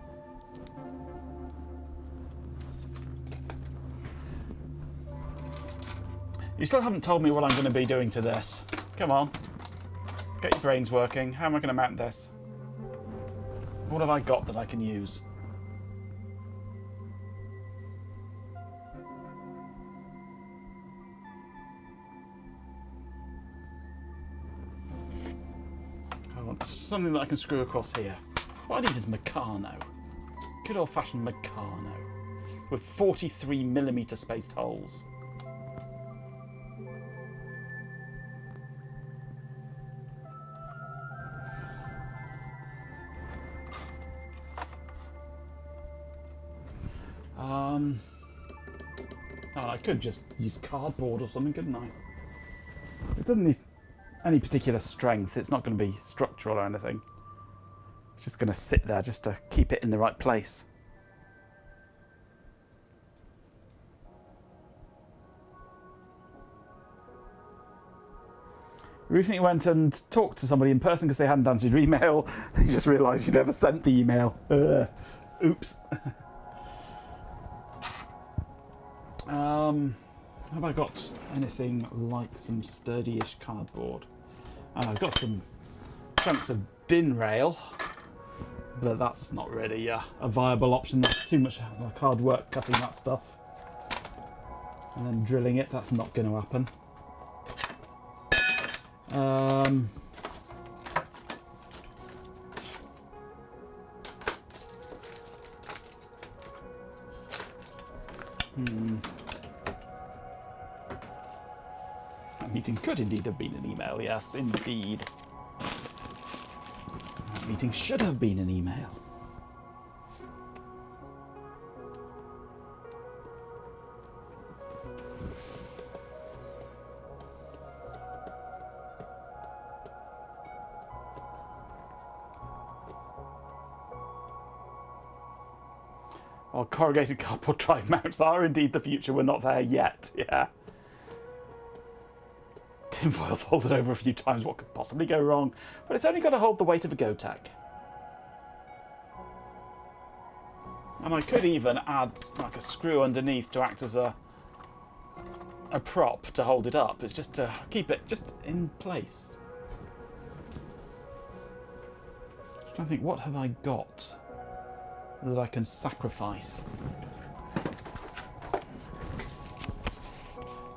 You still haven't told me what I'm going to be doing to this. Come on. Get your brains working. How am I going to mount this? What have I got that I can use? want something that I can screw across here. What I need is Meccano. Good old-fashioned Meccano. With 43mm spaced holes. Oh, I could just use cardboard or something, couldn't I? It doesn't need any particular strength. It's not going to be structural or anything. It's just going to sit there just to keep it in the right place. Recently went and talked to somebody in person because they hadn't answered your email. You just realised you never sent the email. Oops. Have I got anything like some sturdy-ish cardboard? I've got some chunks of din rail, but that's not really a viable option. That's too much like hard work cutting that stuff. And then drilling it, that's not going to happen. That meeting could indeed have been an email, yes, indeed. That meeting should have been an email. While corrugated cardboard drive mounts are indeed the future, we're not there yet, yeah. Tinfoil folded over a few times, what could possibly go wrong? But it's only got to hold the weight of a Gotek. And I could even add like a screw underneath to act as a prop to hold it up. It's just to keep it just in place. Just trying to think, what have I got that I can sacrifice?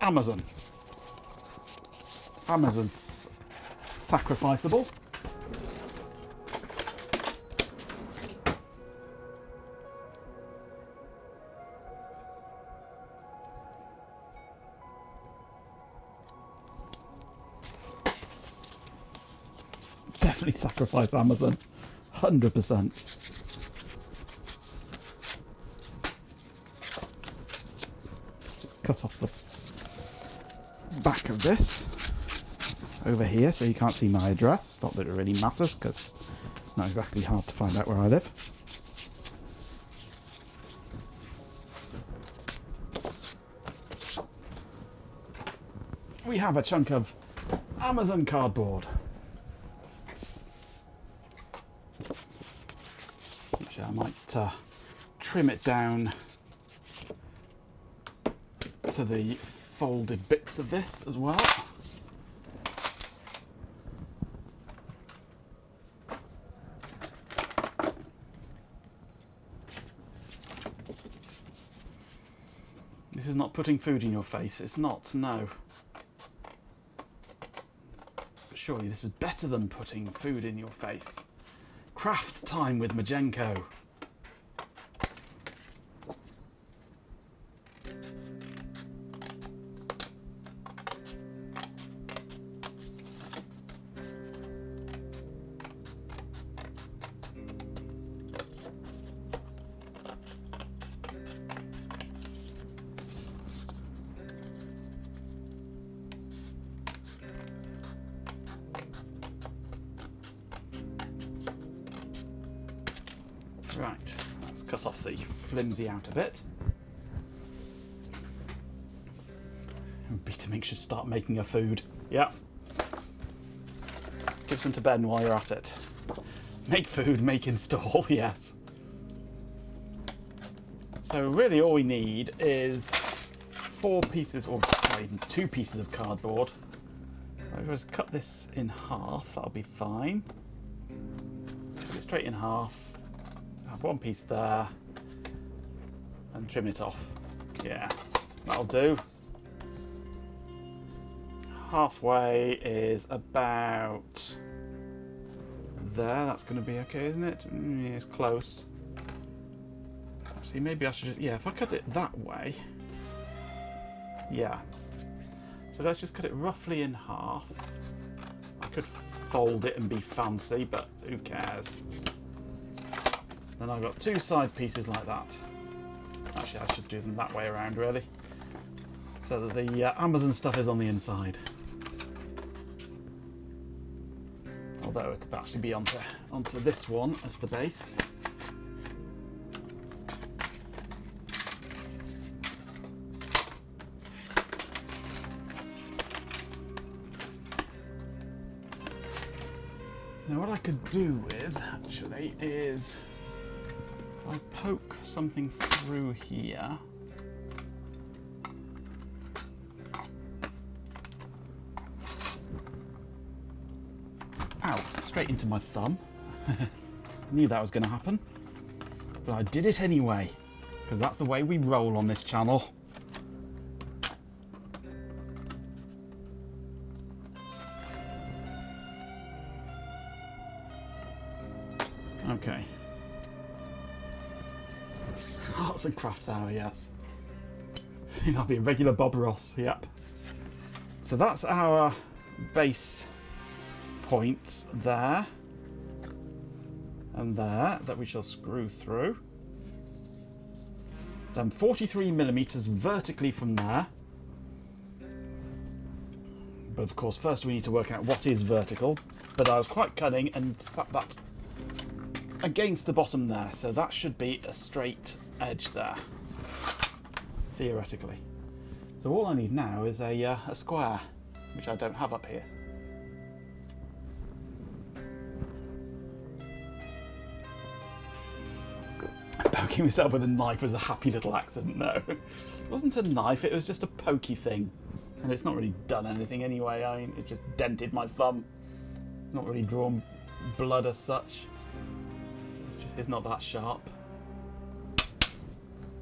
Amazon. Amazon's sacrificable. Definitely sacrifice Amazon. 100%. Just cut off the back of this over here so you can't see my address. Not that it really matters because it's not exactly hard to find out where I live. We have a chunk of Amazon cardboard. Actually, I might trim it down to the folded bits of this as well. This is not putting food in your face, it's not, no. But surely this is better than putting food in your face. Craft time with Majenko. Right, let's cut off the flimsy outer bit. Beta should start making her food. Yeah. Give some to Ben while you're at it. Make food, make install, yes. So really all we need is 4 pieces, or even 2 pieces of cardboard. I'll just cut this in half, that'll be fine. Cut it straight in half. Have 1 piece there. And trim it off. Yeah, that'll do. Halfway is about there. That's going to be okay, isn't it? It's close. Actually, maybe I should just... Yeah, if I cut it that way... Yeah. So let's just cut it roughly in half. I could fold it and be fancy, but who cares? Then I've got two side pieces like that. Actually, I should do them that way around, really. So that the Amazon stuff is on the inside. Although it could actually be onto this one as the base. Now what I could do with, actually, is if I poke something through here, ow, straight into my thumb. Knew that was going to happen, but I did it anyway, because that's the way we roll on this channel. Okay. Arts and crafts hour, yes. That'll be a regular Bob Ross, yep. So that's our base points there and there that we shall screw through. Then 43mm vertically from there. But of course, first we need to work out what is vertical. But I was quite cunning and sat that against the bottom there, so that should be a straight edge there, theoretically. So all I need now is a square, which I don't have up here. Poking myself with a knife was a happy little accident. No, it wasn't a knife, it was just a pokey thing. And it's not really done anything anyway. I mean, it just dented my thumb. Not really drawn blood as such. It's not that sharp.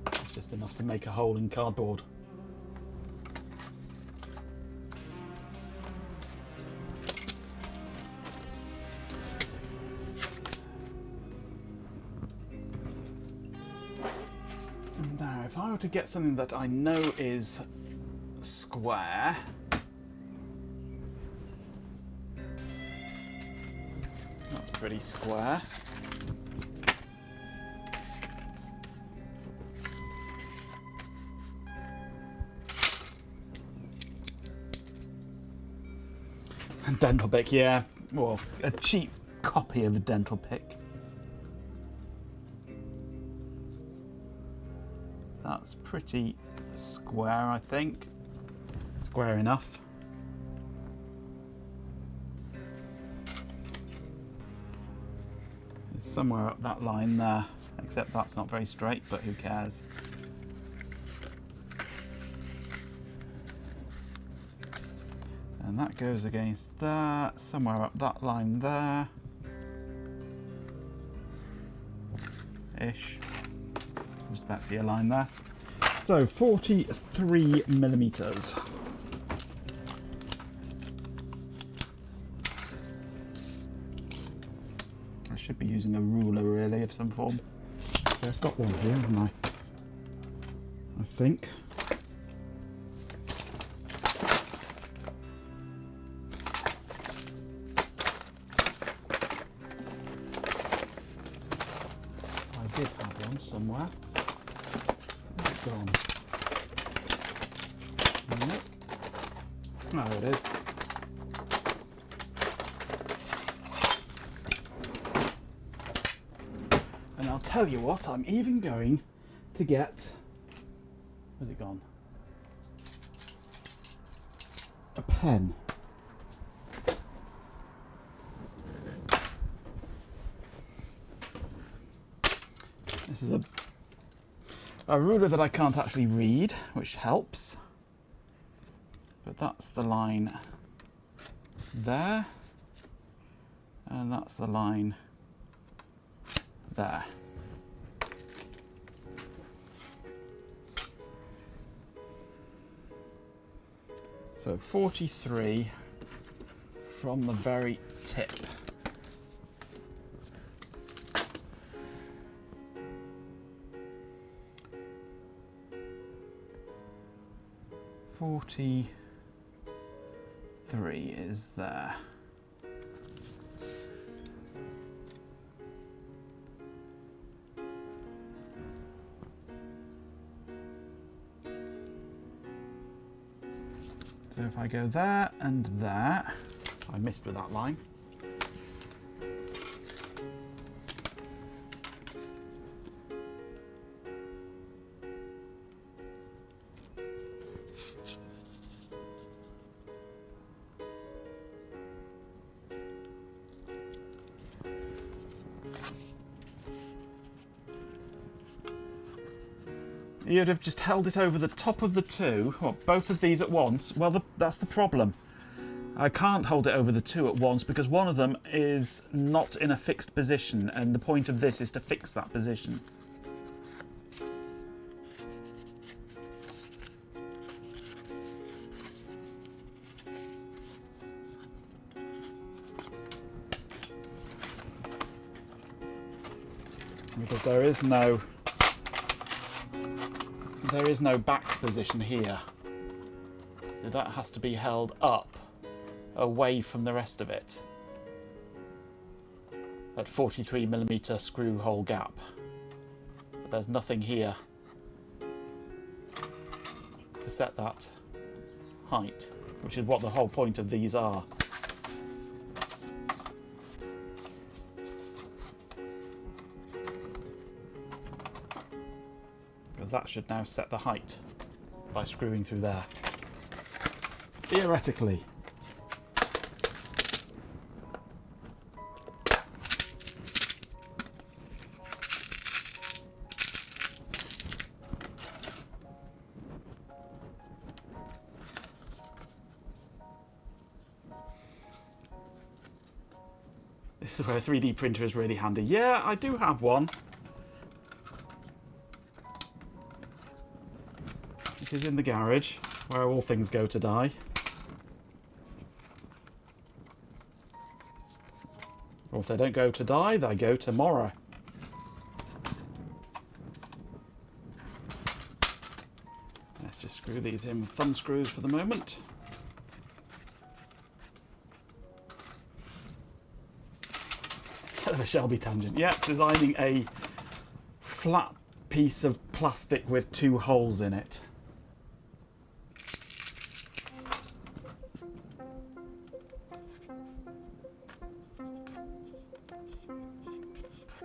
It's just enough to make a hole in cardboard. Now, if I were to get something that I know is square, that's pretty square. Dental pick, yeah. Well, a cheap copy of a dental pick. That's pretty square, I think. Square enough. It's somewhere up that line there, except that's not very straight, but who cares? And that goes against that, somewhere up that line there. Ish. Just about see a line there. So 43mm. I should be using a ruler really of some form. So I've got one here, haven't I? I think. Somewhere. Where's it gone? Nope. Oh, there it is. And I'll tell you what, I'm even going to get... Where's it gone? A pen. This is a ruler that I can't actually read, which helps. But that's the line there, and that's the line there. So 43 from the very tip. 43 is there. So if I go there and there, I missed with that line. You'd have just held it over the top of the two, both of these at once. Well, that's the problem. I can't hold it over the two at once because one of them is not in a fixed position, and the point of this is to fix that position. Because there is no back position here. So that has to be held up away from the rest of it at 43mm screw hole gap. But there's nothing here to set that height, which is what the whole point of these are. Because that should now set the height by screwing through there. Theoretically. This is where a 3D printer is really handy. Yeah, I do have one. It is in the garage, where all things go to die. Or if they don't go to die, they go tomorrow. Let's just screw these in with thumb screws for the moment. A Shelby tangent. Yeah, designing a flat piece of plastic with two holes in it.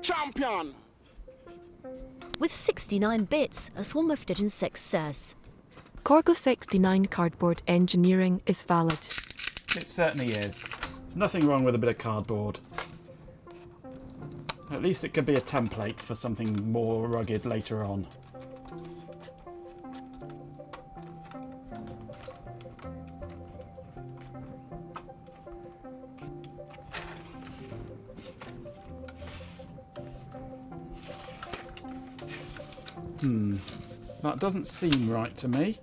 Champion! With 69 bits, a swarm of did in success. Corgo 69 cardboard engineering is valid. It certainly is. There's nothing wrong with a bit of cardboard. At least it could be a template for something more rugged later on. That doesn't seem right to me.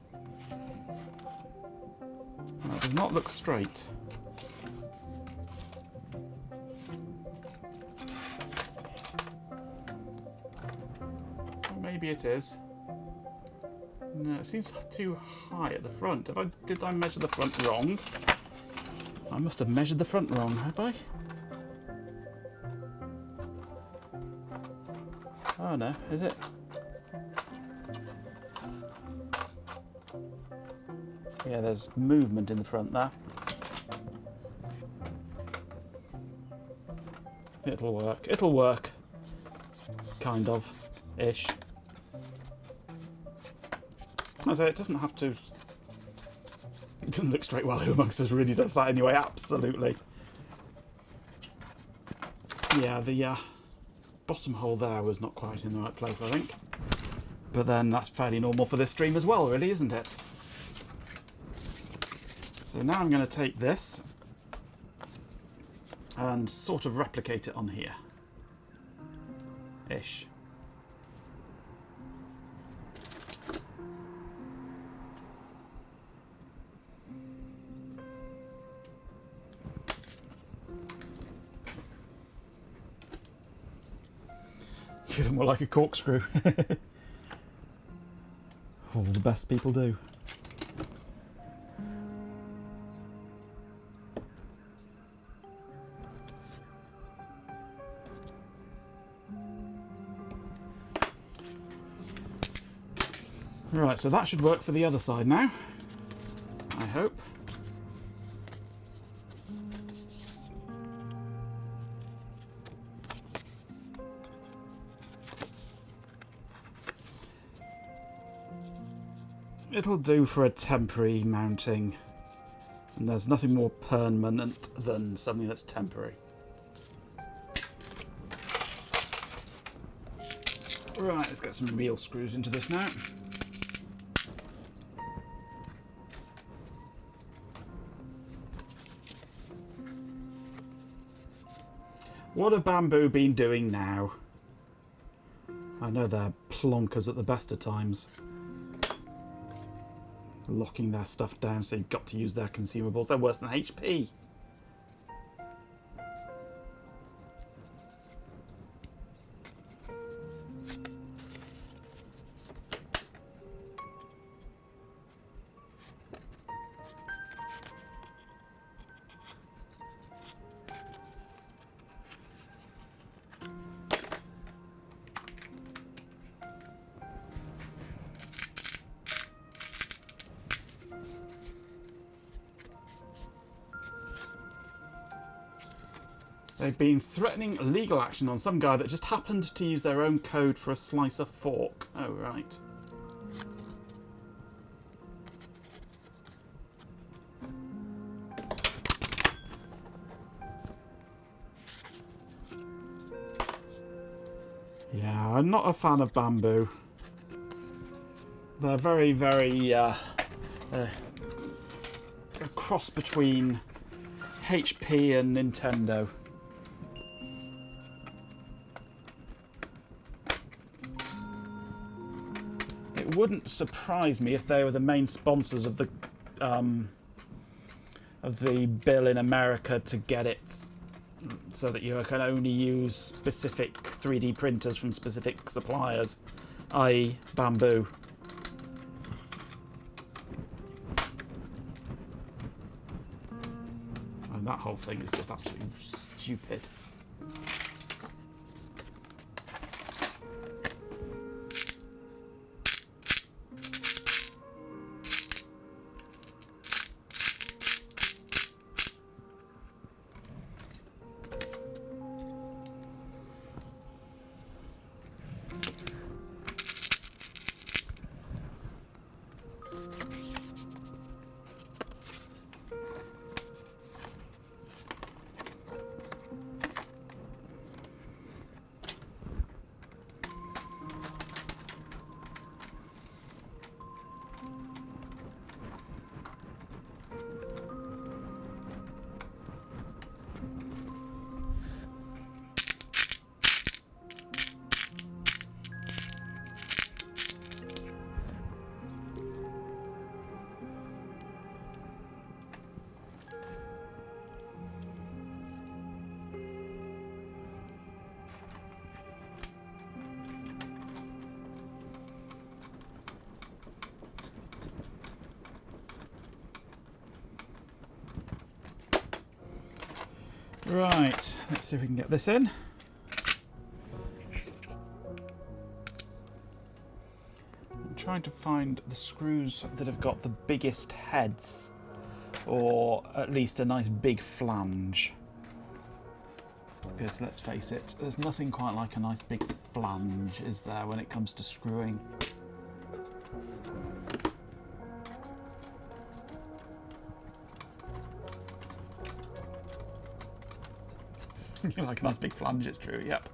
That does not look straight. Maybe it is. No, it seems too high at the front. Did I measure the front wrong? I must have measured the front wrong, have I? Oh no, is it? Yeah, there's movement in the front there. It'll work. It'll work. Kind of. Ish. I say it doesn't have to. It doesn't look straight well. Who amongst us really does that anyway? Absolutely. Yeah, the bottom hole there was not quite in the right place, I think. But then that's fairly normal for this stream as well, really, isn't it? So now I'm going to take this and sort of replicate it on here. Ish. You look more like a corkscrew. All the best people do. Right, so that should work for the other side now. I hope. It'll do for a temporary mounting. And there's nothing more permanent than something that's temporary. Right, let's get some real screws into this now. What have Bamboo been doing now? I know they're plonkers at the best of times. Locking their stuff down so you've got to use their consumables. They're worse than HP. They've been threatening legal action on some guy that just happened to use their own code for a slicer fork. Oh, right. Yeah, I'm not a fan of Bamboo. They're very, very a cross between HP and Nintendo. It wouldn't surprise me if they were the main sponsors of the bill in America to get it so that you can only use specific 3D printers from specific suppliers, i.e. Bamboo. And that whole thing is just absolutely stupid. Right, let's see if we can get this in. I'm trying to find the screws that have got the biggest heads, or at least a nice big flange. Because let's face it, there's nothing quite like a nice big flange, is there, when it comes to screwing? You like a nice big flange, it's true, yep.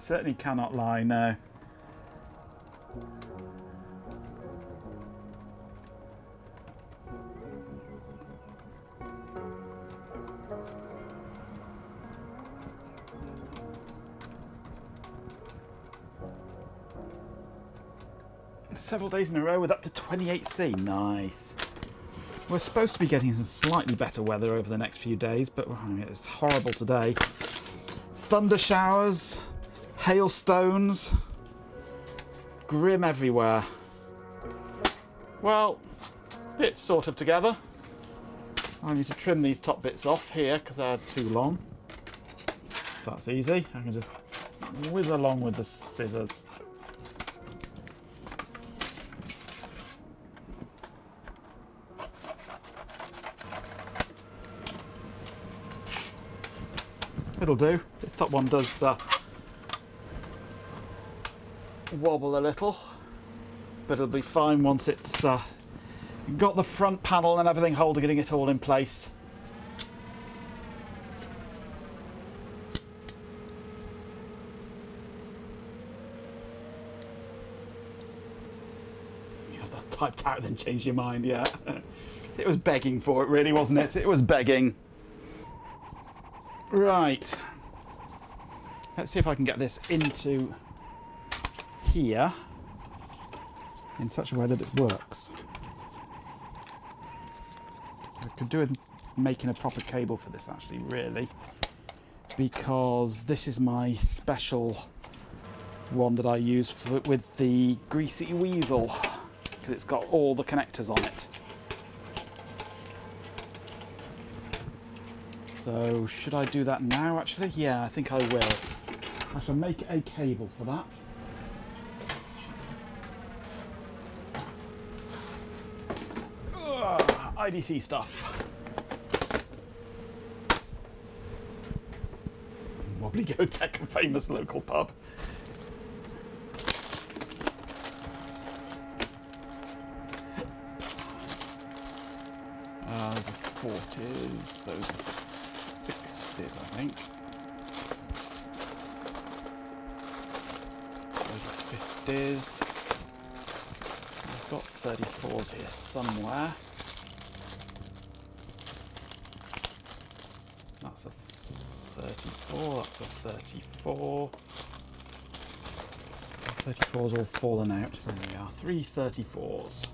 certainly cannot lie, no. Several days in a row with up to 28C. Nice. We're supposed to be getting some slightly better weather over the next few days, but I mean, it's horrible today. Thunder showers, hailstones, grim everywhere. Well, it's sort of together. I need to trim these top bits off here because they're too long. That's easy. I can just whiz along with the scissors. It'll do. This top one does wobble a little, but it'll be fine once it's got the front panel and everything holding it all in place. You have that typed out then change your mind, yeah. It was begging for it really, wasn't it? It was begging. Right, let's see if I can get this into here in such a way that it works. I could do with making a proper cable for this actually, really, because this is my special one that I use with the Greasy Weasel, because it's got all the connectors on it. So, should I do that now, actually? Yeah, I think I will. I shall make a cable for that. Ugh, IDC stuff. Wobbly Go Tech, a famous local pub. Those are 40s, those are 60s, I think. Those are 50s. I've got 34s here somewhere. That's a 34, that's a 34. The 34's all fallen out. There we are, 3 34s.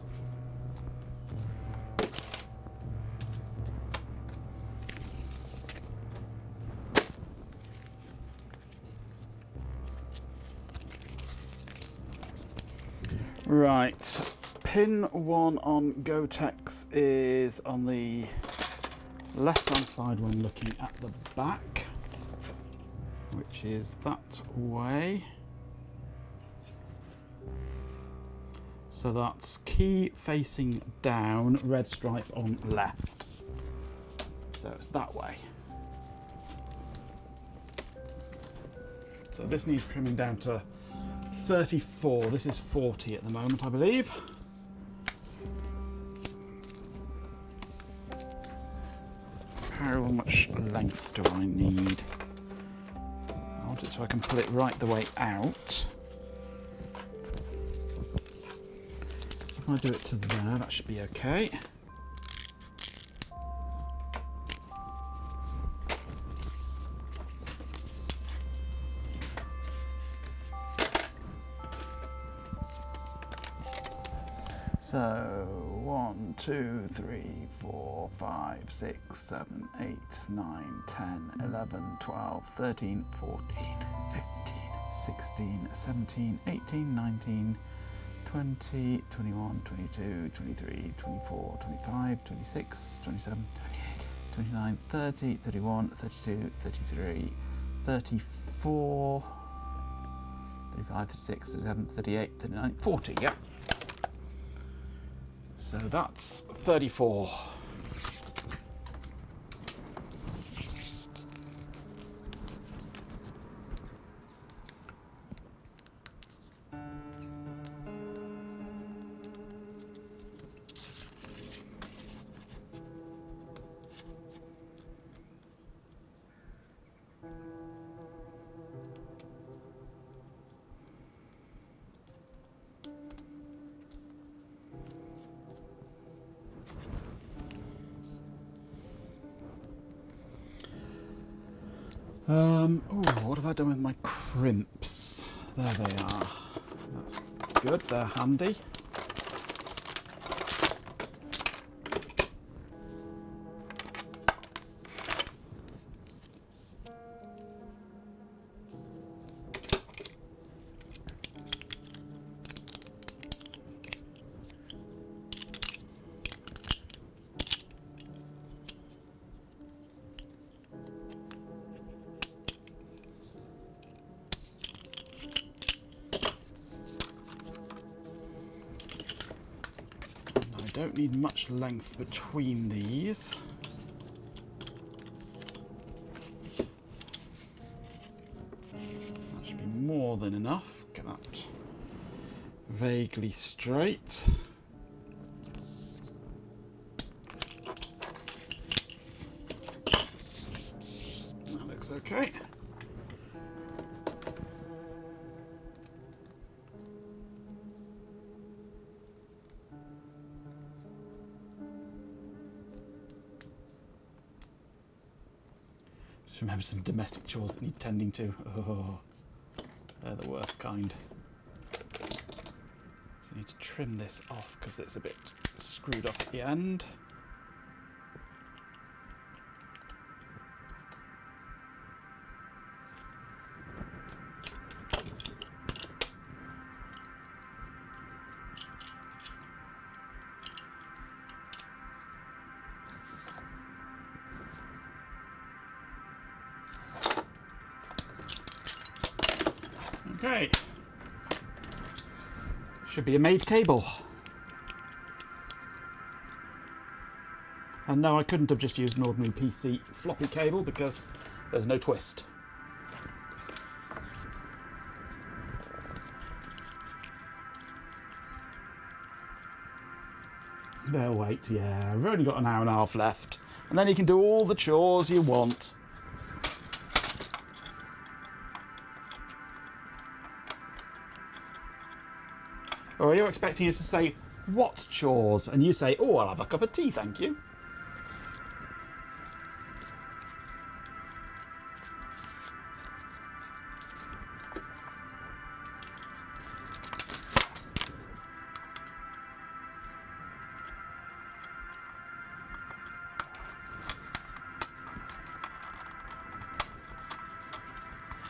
Right, pin 1 on Gotex is on the left hand side when looking at the back, which is that way. So that's key facing down, red stripe on left. So it's that way. So this needs trimming down to 34. This is 40 at the moment, I believe. How much length do I need? I want it so I can pull it right the way out. If I do it to there, that should be okay. So 1, 2, 3, 4, 5, 6, 7, 8, 9, 10, 11, 12, 13, 14, 15, 16, 17, 18, 19, 20, 21, 22, 23, 24, 25, 26, 27, 28, 29, 30, 31, 32, 33, 34, 35, 36, 37, 38, 39, 40, yeah. So that's 34. What have I done with my crimps? There they are. That's good, they're handy. I don't need much length between these. That should be more than enough. Get that vaguely straight. That looks okay. Just remember some domestic chores that need tending to. Oh, they're the worst kind. I need to trim this off because it's a bit screwed up at the end. Okay, should be a made cable. And no, I couldn't have just used an ordinary PC floppy cable because there's no twist. They'll wait, yeah, we've only got an hour and a half left. And then you can do all the chores you want. Or are you expecting us to say, what chores? And you say, oh, I'll have a cup of tea, thank you.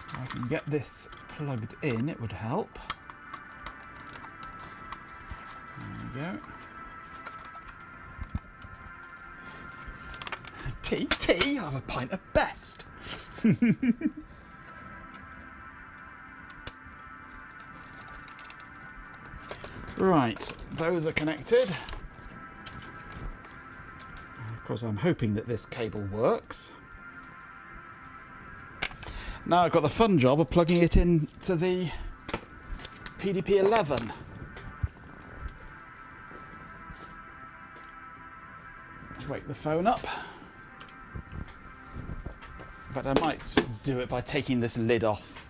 If I can get this plugged in, it would help. There we go. Tea? I'll have a pint of best. Right, those are connected. Of course, I'm hoping that this cable works. Now I've got the fun job of plugging it into the PDP-11. Wake the phone up. But I might do it by taking this lid off.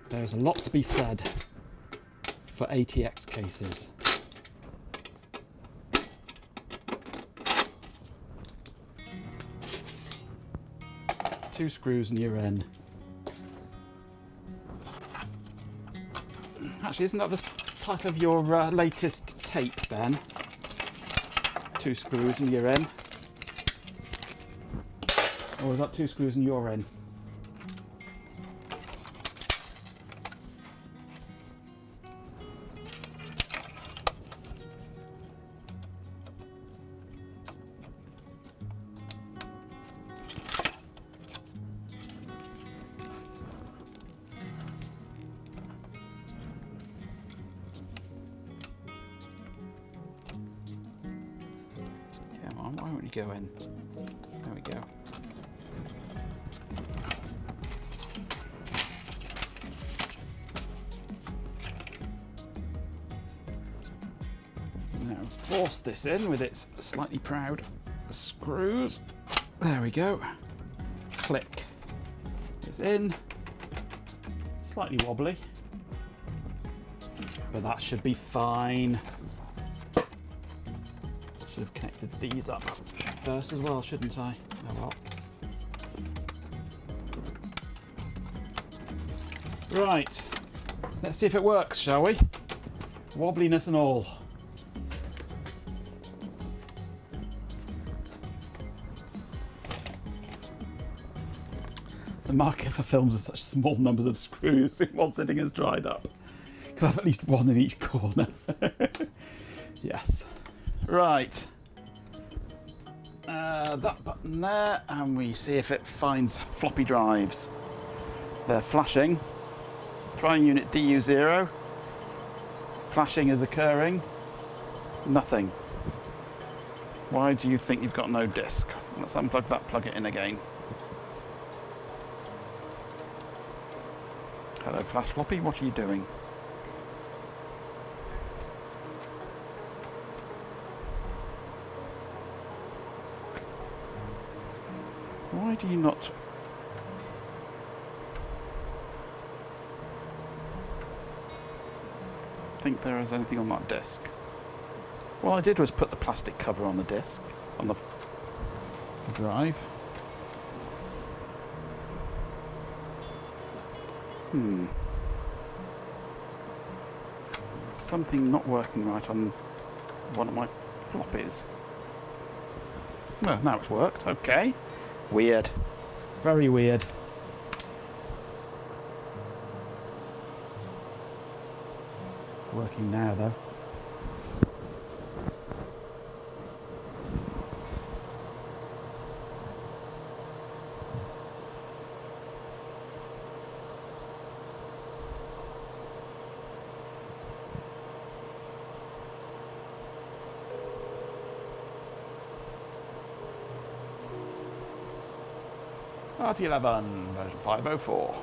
There's a lot to be said for ATX cases. Two screws and you're in. Actually, isn't that the type of your latest tape, Ben? Two screws and you're in. Or is that two screws and you're in? Why won't you go in? There we go. There and force this in with its slightly proud screws. There we go. Click. It's in. Slightly wobbly, but that should be fine. Should have connected these up first as well, shouldn't I? Oh well. Right, let's see if it works, shall we? Wobbliness and all. The market for films with such small numbers of screws while sitting has dried up. Could have at least one in each corner. Yes. Right. That button there, and we see if it finds floppy drives. They're flashing. Trying unit DU0. Flashing is occurring. Nothing. Why do you think you've got no disk? Let's unplug that, plug it in again. Hello, Flash Floppy, what are you doing? Why do you not... think there is anything on that disk? What I did was put the plastic cover on the disk, on the drive. There's something not working right on one of my floppies. Well, now it's worked. Okay. Weird. Very weird. Working now, though. RT11 version 504.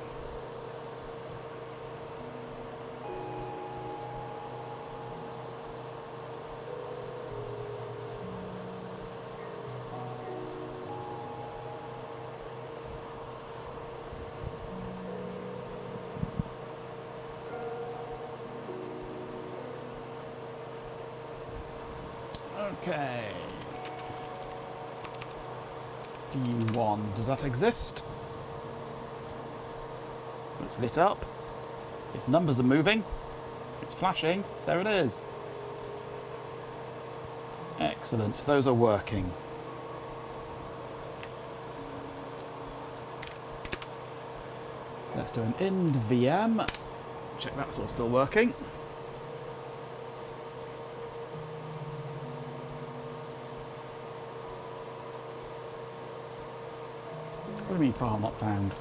Okay. D1, does that exist? So it's lit up. Its numbers are moving. It's flashing. There it is. Excellent. Those are working. Let's do an end VM. Check that's all still working. What do you mean file not found?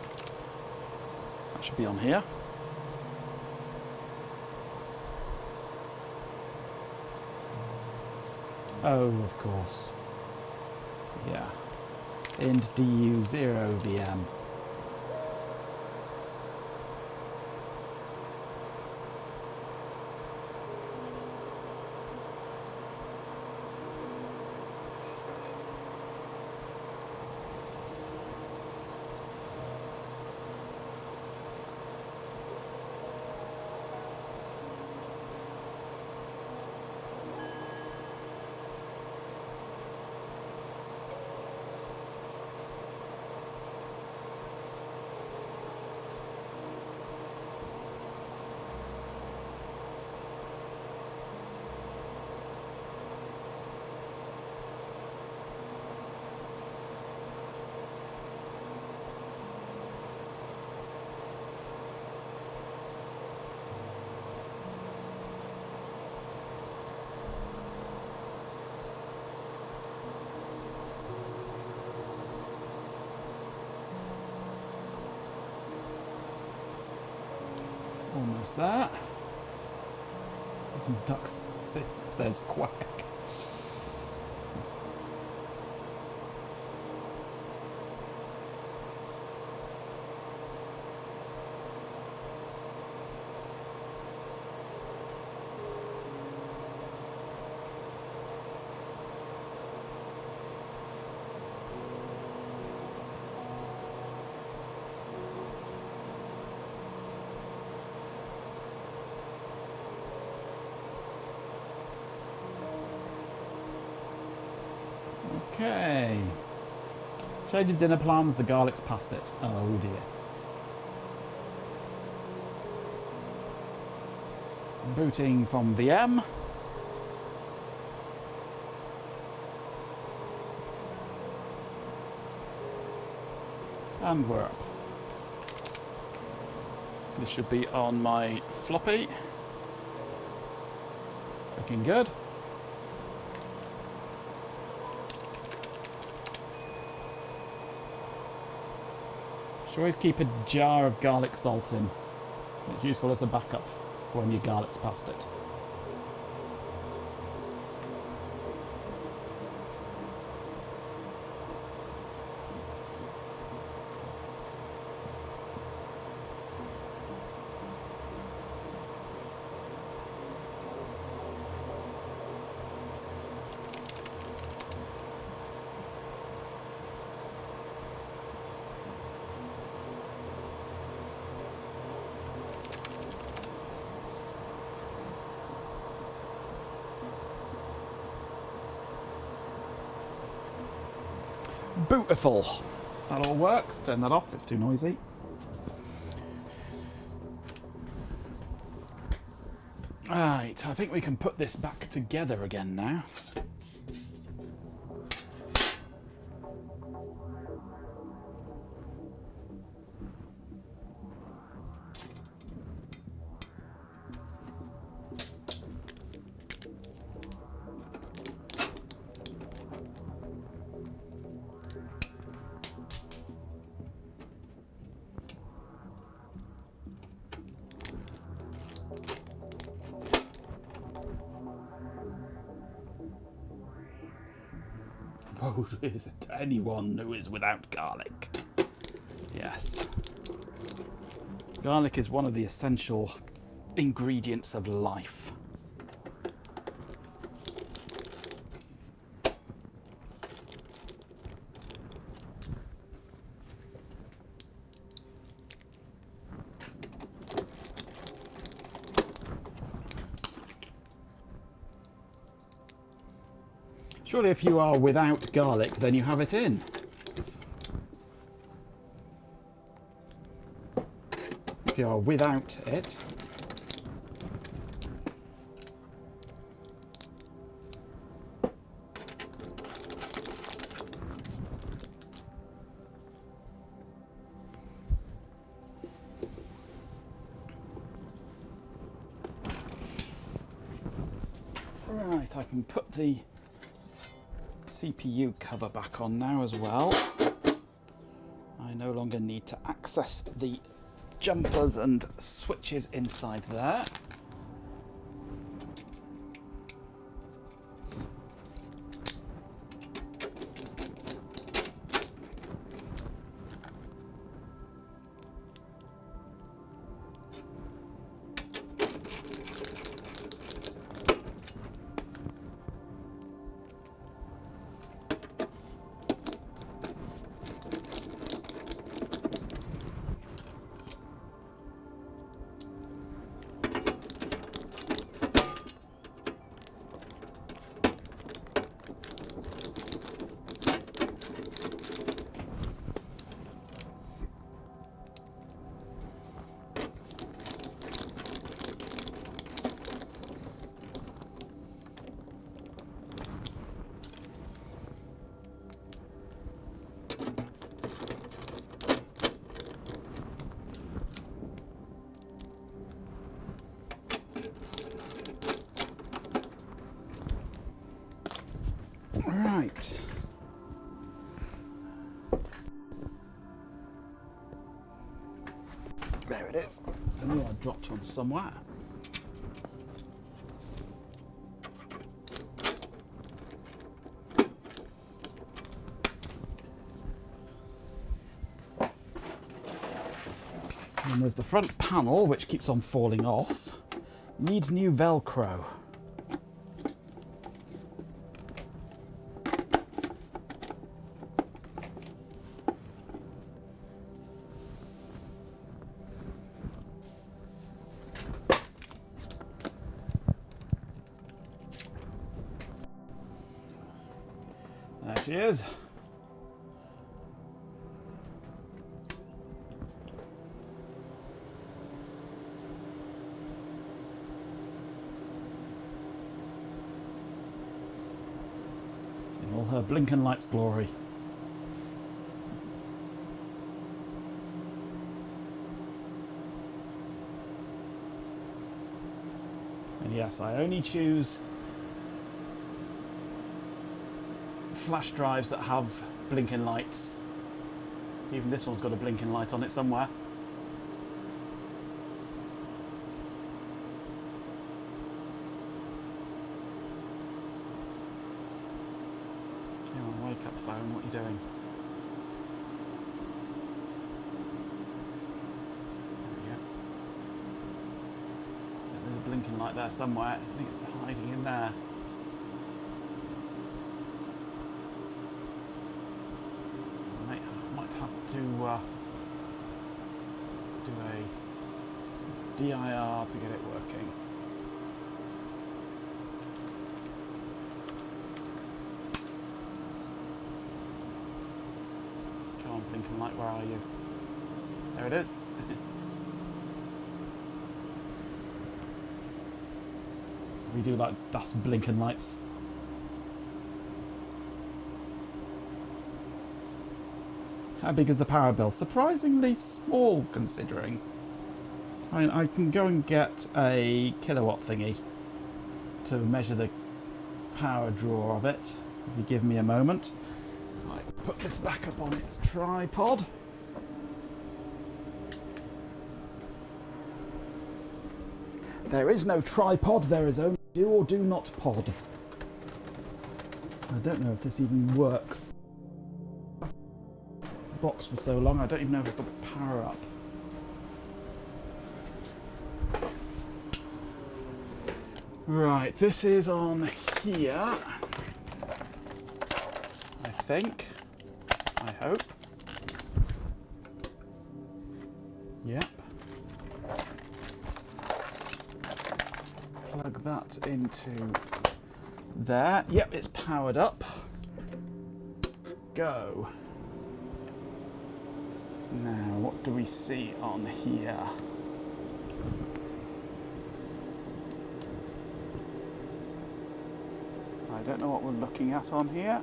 That should be on here. Oh, of course. Yeah. End DU0 VM. Almost there. Duck says quack. Okay. Change of dinner plans, the garlic's past it. Oh dear. Booting from VM. And we're up. This should be on my floppy. Looking good. Should always keep a jar of garlic salt in. It's useful as a backup when your garlic's past it. Beautiful. That all works. Turn that off, it's too noisy. Right, I think we can put this back together again now. Oh, is it anyone who is without garlic? Yes. Garlic is one of the essential ingredients of life. Surely if you are without garlic, then you have it in. If you are without it. Right, I can put the CPU cover back on now as well. I no longer need to access the jumpers and switches inside there. Right. There it is. I knew I dropped one somewhere. And there's the front panel, which keeps on falling off. Needs new Velcro. she is. In all her blinking lights glory. And yes, I only choose flash drives that have blinking lights. Even this one's got a blinking light on it somewhere. Come on, wake up phone, what are you doing? There we go. There's a blinking light there somewhere. I think it's hiding in there. To do a DIR to get it working. Come on, blinking light, where are you? There it is. We do like dust blinking lights. How big is the power bill? Surprisingly small, considering. I mean, I can go and get a kilowatt thingy to measure the power draw of it. If you give me a moment. Right, put this back up on its tripod. There is no tripod, there is only do or do not pod. I don't know if this even works. Box for so long, I don't even know if it's the power up. Right, this is on here. I think. I hope. Yep. Plug that into there. Yep, it's powered up. Go. Now, what do we see on here? I don't know what we're looking at on here.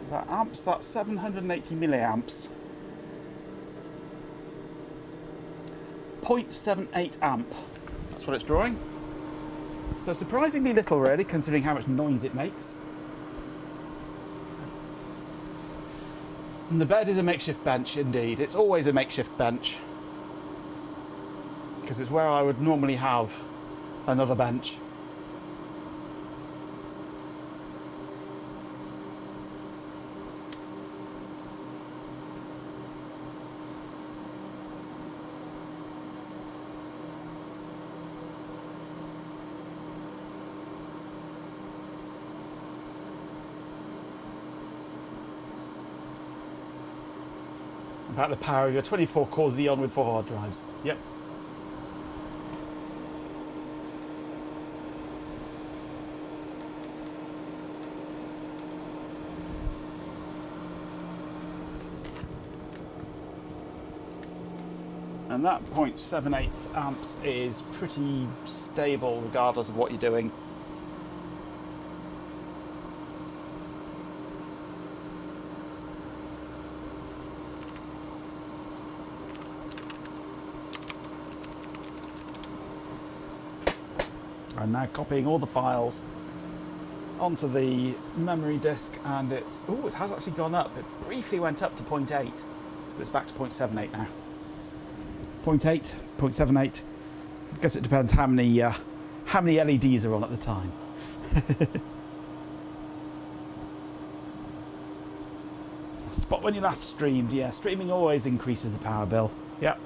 Is that amps? That's 780 milliamps. 0.78 amp. That's what it's drawing. So surprisingly little, really, considering how much noise it makes. And the bed is a makeshift bench, indeed. It's always a makeshift bench. Because it's where I would normally have another bench. About the power of your 24-core Xeon with 4 hard drives. Yep. And that 0.78 amps is pretty stable regardless of what you're doing. I'm now copying all the files onto the memory disk, and it's... oh, it has actually gone up. It briefly went up to 0.8, but it's back to 0.78 now. 0.8, 0.78. I guess it depends how many LEDs are on at the time. Spot when you last streamed. Yeah, streaming always increases the power bill. Yep.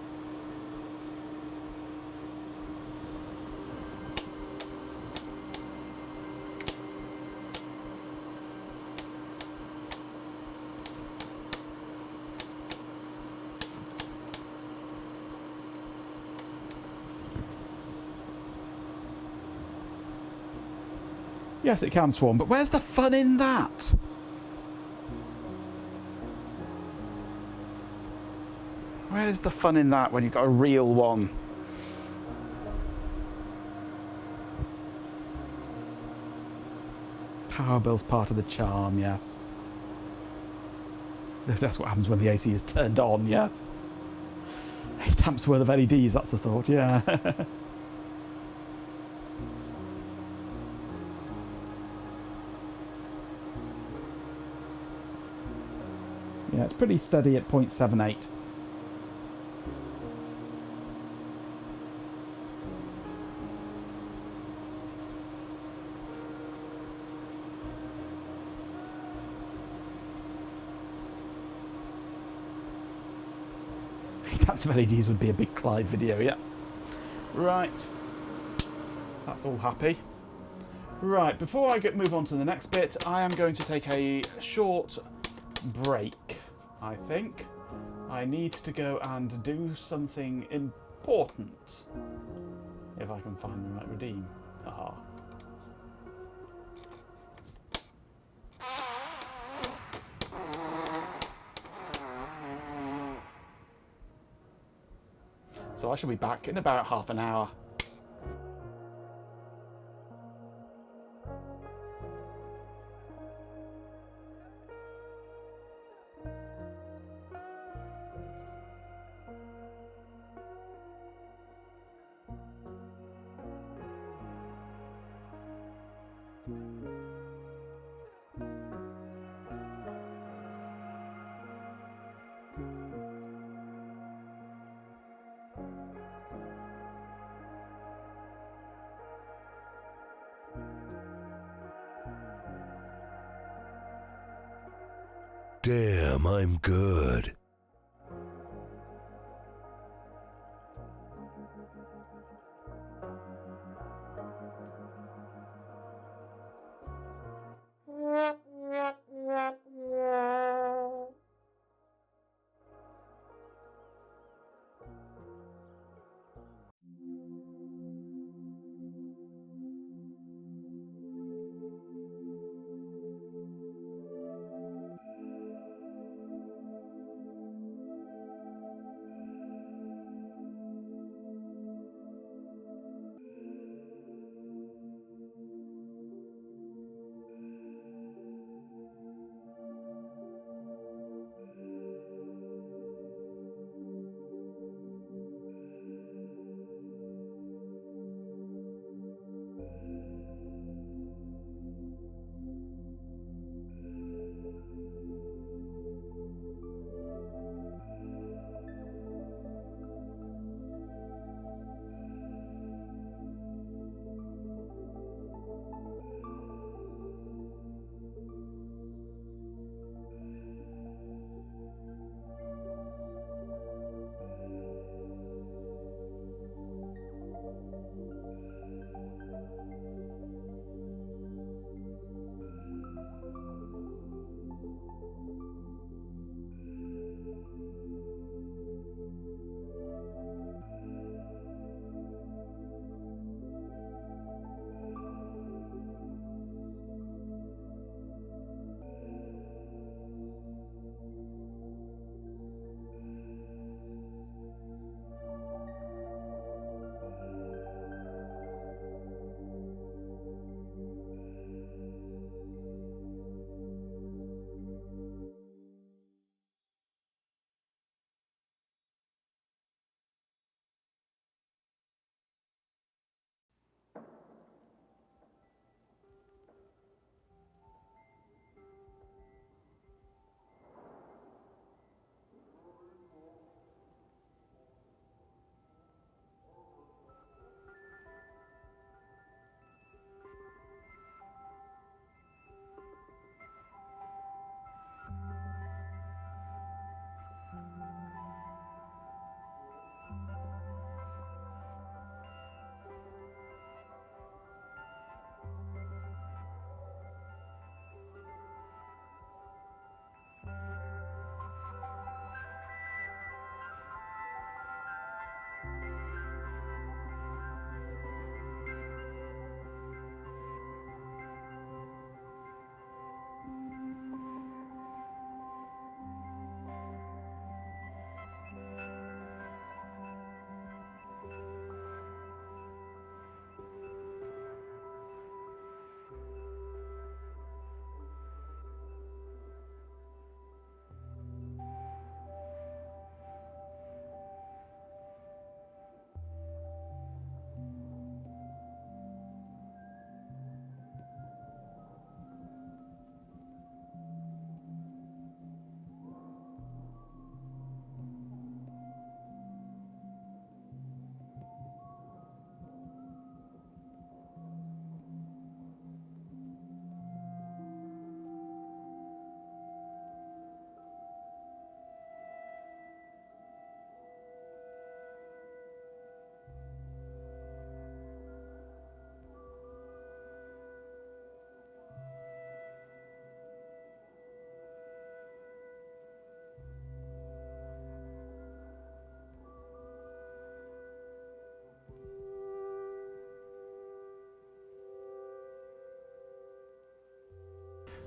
Yes, it can swarm, but where's the fun in that? Where's the fun in that when you've got a real one? Power bill's part of the charm, yes. That's what happens when the AC is turned on, yes. 8 amps worth of LEDs, that's the thought, yeah. Yeah, it's pretty steady at 0.78. Types of LEDs would be a big Clive video, yeah. Right. That's all happy. Right, before I move on to the next bit, I am going to take a short break, I think. I need to go and do something important. If I can find the right redeem. Aha. So I shall be back in about half an hour. Damn, I'm good.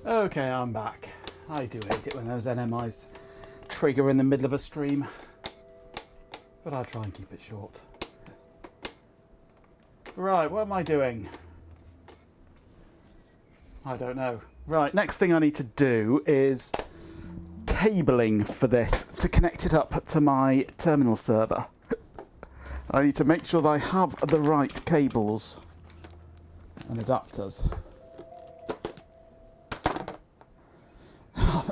Okay, I'm back. I do hate it when those NMIs trigger in the middle of a stream, but I'll try and keep it short. Right, what am I doing? I don't know. Right, next thing I need to do is cabling for this to connect it up to my terminal server. I need to make sure that I have the right cables and adapters.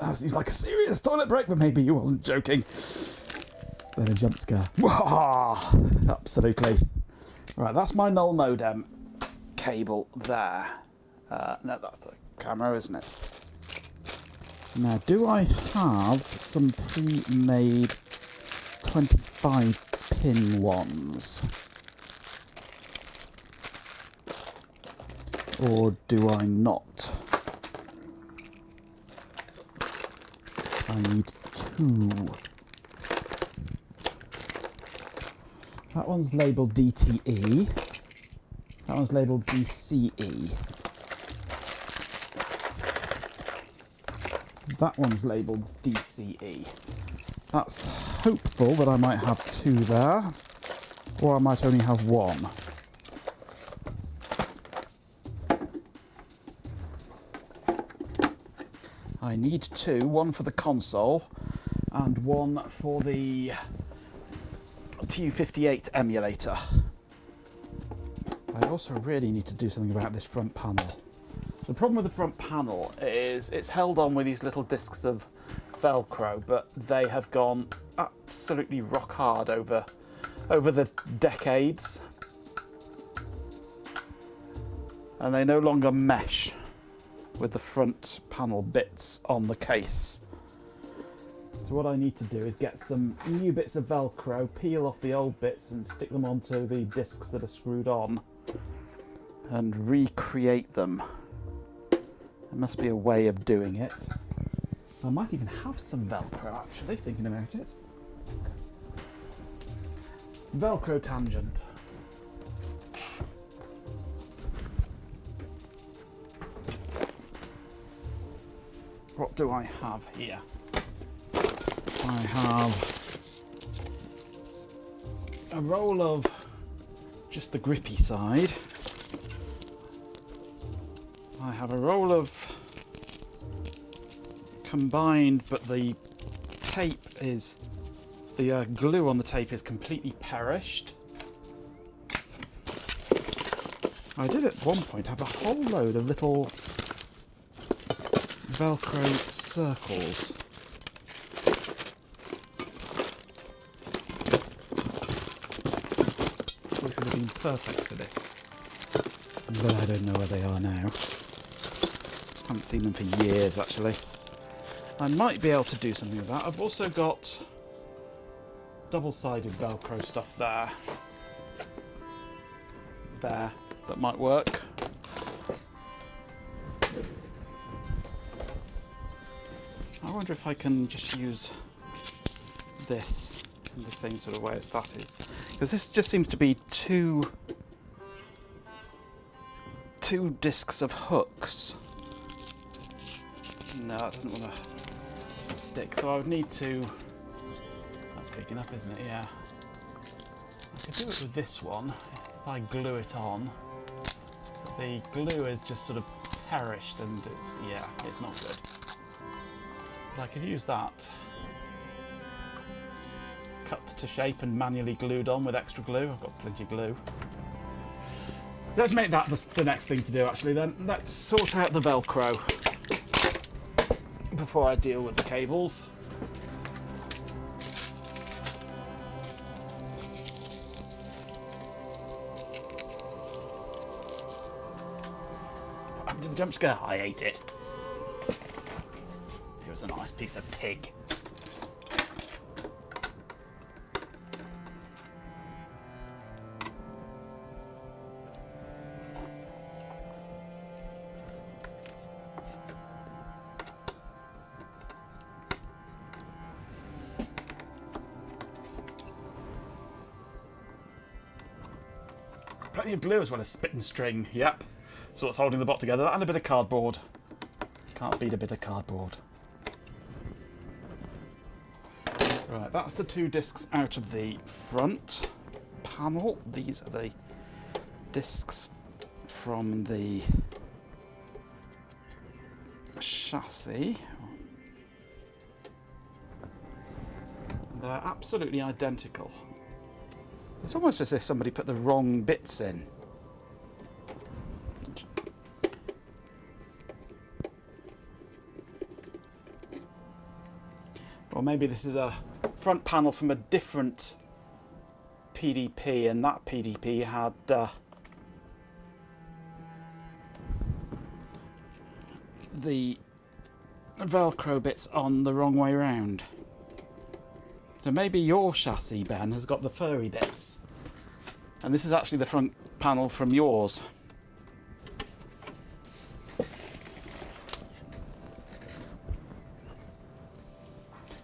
That seems like a serious toilet break, but maybe you wasn't joking. Then a jump scare. Absolutely. Right, that's my null modem cable there. No, that's the camera, isn't it? Now, do I have some pre-made 25-pin ones? Or do I not? I need 2. That one's labelled DTE. That one's labelled DCE. That one's labelled DCE. That's hopeful that I might have 2 there, or I might only have 1. I need 2, one for the console and one for the TU58 emulator. I also really need to do something about this front panel. The problem with the front panel is it's held on with these little discs of Velcro, but they have gone absolutely rock hard over the decades, and they no longer mesh with the front panel bits on the case. So what I need to do is get some new bits of Velcro, peel off the old bits and stick them onto the discs that are screwed on and recreate them. There must be a way of doing it. I might even have some Velcro actually, thinking about it. Velcro tangent. What do I have here? I have a roll of just the grippy side. I have a roll of combined, but the tape is, the glue on the tape is completely perished. I did at one point have a whole load of little Velcro circles. Which would have been perfect for this. But I don't know where they are now. Haven't seen them for years actually. I might be able to do something with that. I've also got double-sided Velcro stuff there. There, that might work. I wonder if I can just use this in the same sort of way as that is. Because this just seems to be two discs of hooks. No, that doesn't want to stick. So I would need to... That's big enough, isn't it? Yeah. I could do it with this one if I glue it on. But the glue is just sort of perished and it's not good. But I could use that. Cut to shape and manually glued on with extra glue. I've got plenty of glue. Let's make that the next thing to do actually then. Let's sort out the Velcro before I deal with the cables. What happened to the jump scare? I ate it. It was a nice piece of pig. Plenty of glue as well as spit and string, yep. So what's holding the bot together, and a bit of cardboard. Can't beat a bit of cardboard. Right, that's the 2 discs out of the front panel. These are the discs from the chassis. They're absolutely identical. It's almost as if somebody put the wrong bits in. Or maybe this is a front panel from a different PDP, and that PDP had the Velcro bits on the wrong way round. So maybe your chassis, Ben, has got the furry bits. And this is actually the front panel from yours.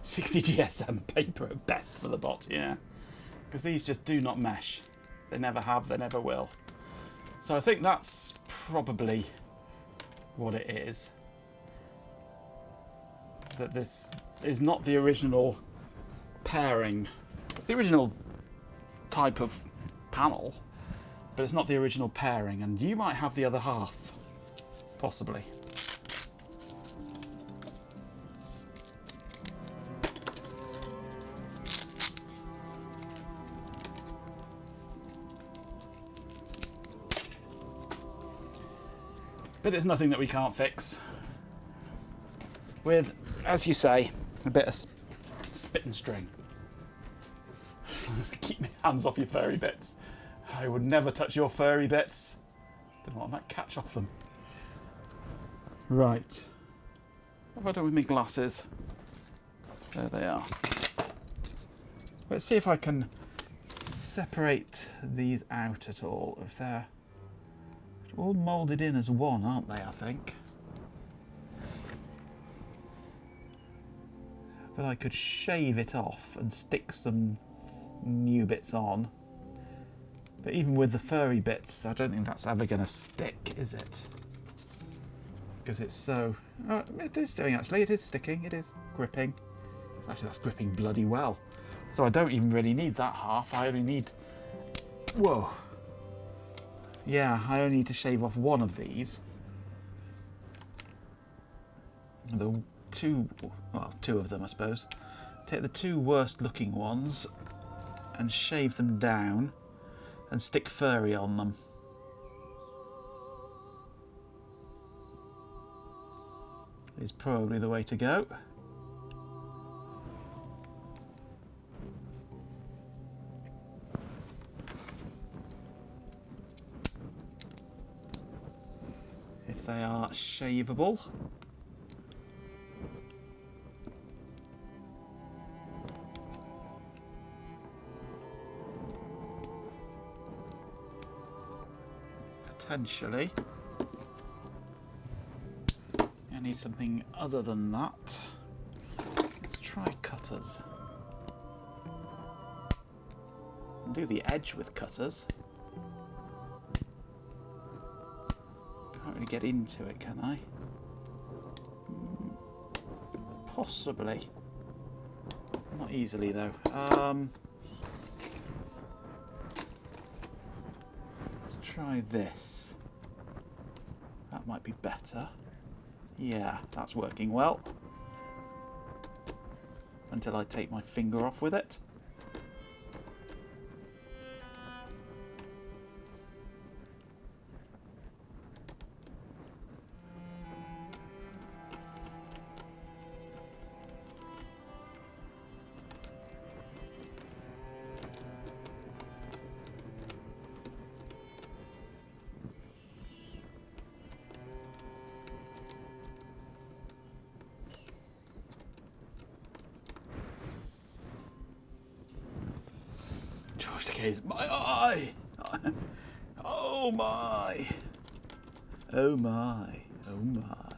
$60 GSM paper at best for the bot, yeah. Because these just do not mesh. They never have, they never will. So I think that's probably what it is. That this is not the original pairing. It's the original type of panel, but it's not the original pairing, and you might have the other half, possibly. But it's nothing that we can't fix with, as you say, a bit of spit and string. As long as I keep my hands off your furry bits. I would never touch your furry bits. Don't know what I might catch off them. Right. What have I done with my glasses? There they are. Let's see if I can separate these out at all. If they're all moulded in as one, aren't they, I think? But I could shave it off and stick some new bits on. But even with the furry bits, I don't think that's ever going to stick, is it? Because it's so... Oh, it is doing, actually. It is sticking. It is gripping. Actually, that's gripping bloody well. So I don't even really need that half. I only need... Whoa. Yeah, I only need to shave off one of these. The two... Well, 2 of them, I suppose. Take the 2 worst looking ones and shave them down and stick furry on them. Is probably the way to go. If they are shaveable. Potentially. I need something other than that. Let's try cutters. I'll do the edge with cutters. Can't really get into it, can I? Possibly. Not easily though. Let's try this. That might be better. Yeah, that's working well. Until I take my finger off with it. My eye! Oh my! Oh my! Oh my!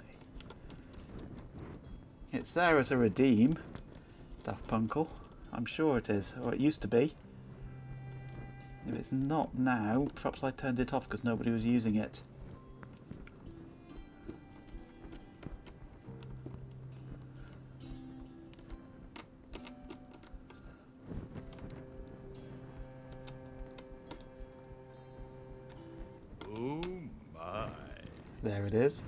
It's there as a redeem, Daft Punkle. I'm sure it is, or it used to be. If it's not now, perhaps I turned it off because nobody was using it. There it is.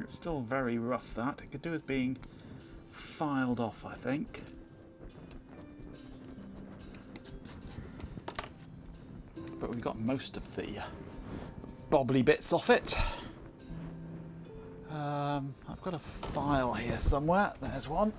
It's still very rough, that. It could do with being filed off, I think. But we've got most of the bobbly bits off it. I've got a file here somewhere. There's one.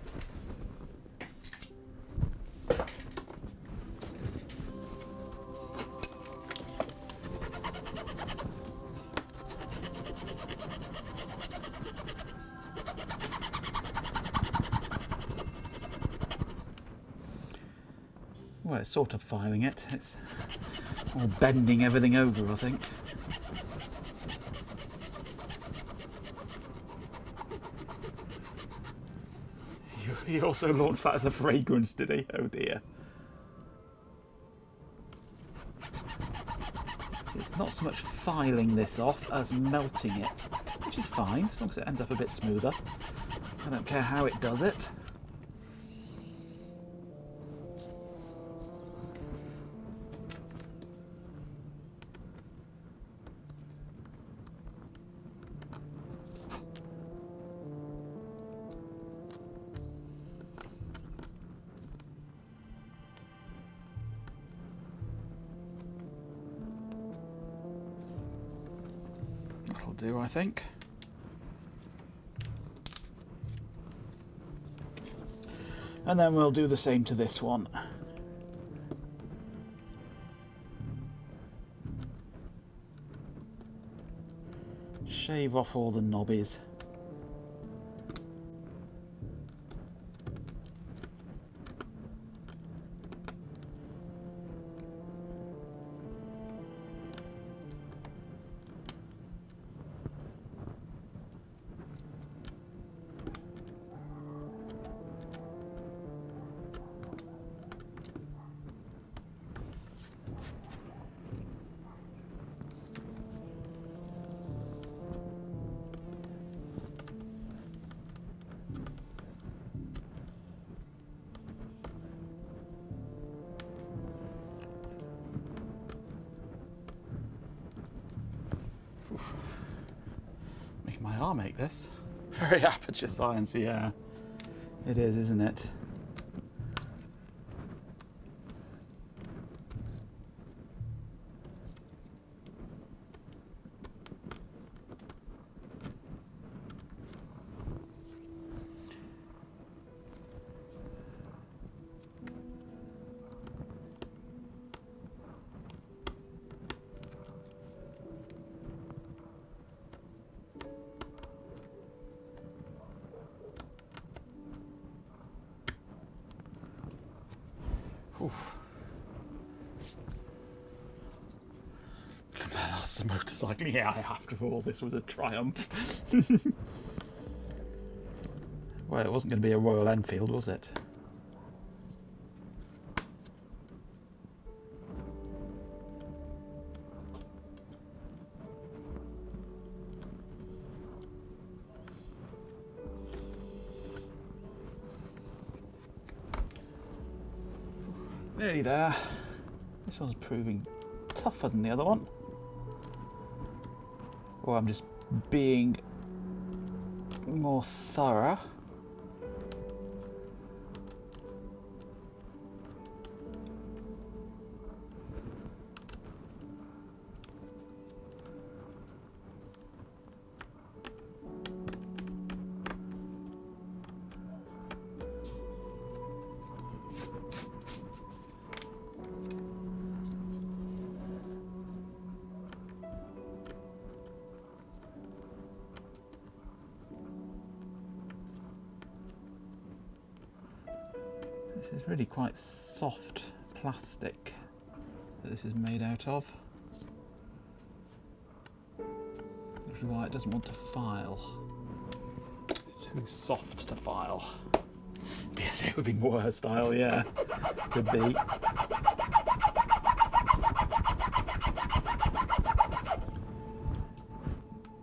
Well, it's sort of filing it. It's all bending everything over, I think. He also launched that as a fragrance, did he? Oh dear. It's not so much filing this off as melting it, which is fine, as long as it ends up a bit smoother. I don't care how it does it. That'll do, I think. And then we'll do the same to this one. Shave off all the knobbies. Make my arm make this. Very aperture science, yeah. It is, isn't it? Oof. That's the motorcycling AI after all. This was a triumph. Well, it wasn't going to be a Royal Enfield, was it? Nearly there. This one's proving tougher than the other one. Or I'm just being more thorough. This is really quite soft plastic that this is made out of. Which is why it doesn't want to file. It's too soft to file. BSA would be more her style, yeah. Could be.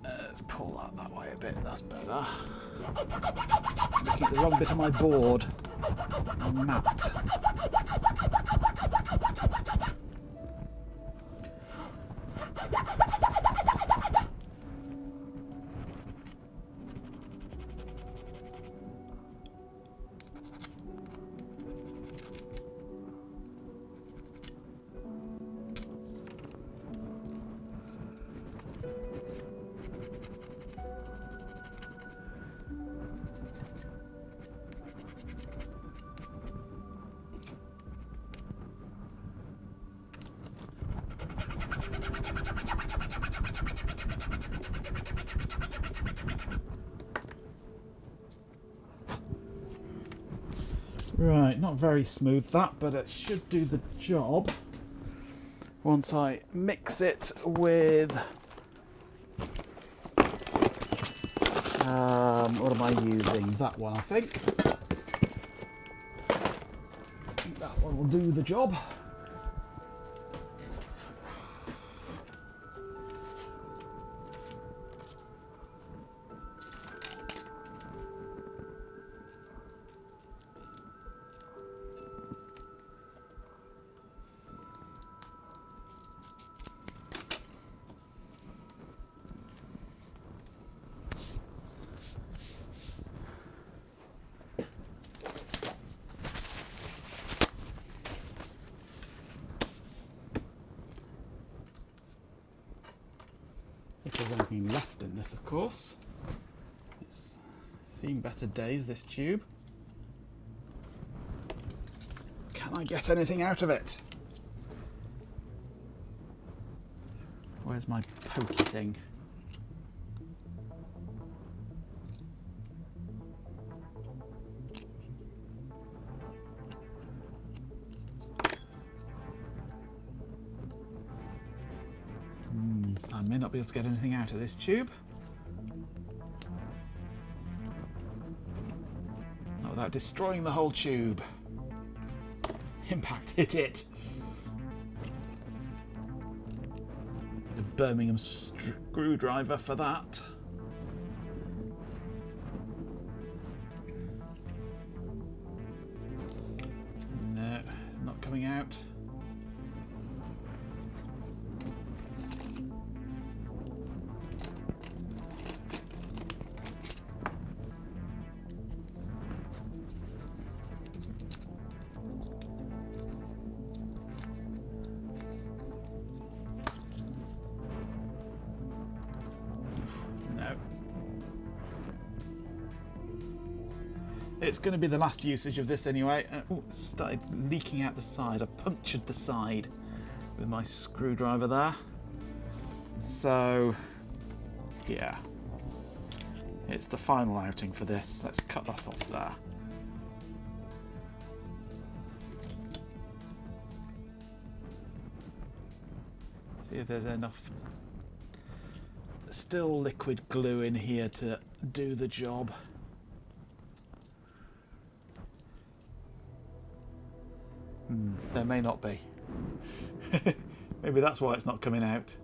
Let's pull that way a bit, that's better. Looking at the wrong bit of my board. My mat. Right, not very smooth that, but it should do the job once I mix it with what am I using? That one, I think. That one will do the job. If there's anything left in this, of course. It's seen better days, this tube. Can I get anything out of it? Where's my pokey thing? I may not be able to get anything out of this tube. Not without destroying the whole tube. Impact hit it. Need a Birmingham screwdriver for that. No, it's not coming out. It's going to be the last usage of this anyway. Ooh, it started leaking out the side. I punctured the side with my screwdriver there. So, yeah. It's the final outing for this. Let's cut that off there. See if there's enough still liquid glue in here to do the job. There may not be. Maybe that's why it's not coming out.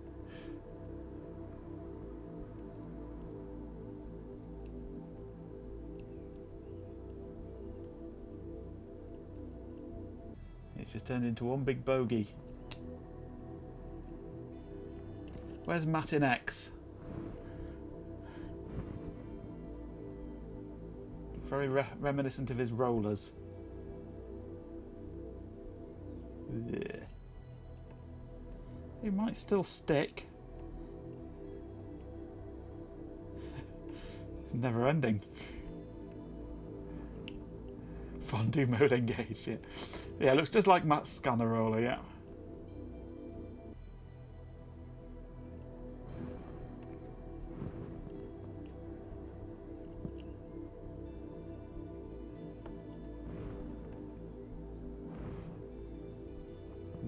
It's just turned into one big bogey. Where's Martin X? Very reminiscent of his rollers. Yeah. It might still stick. It's never ending. Fondue mode engaged, yeah. Yeah, it looks just like Matt's scanner roller, yeah.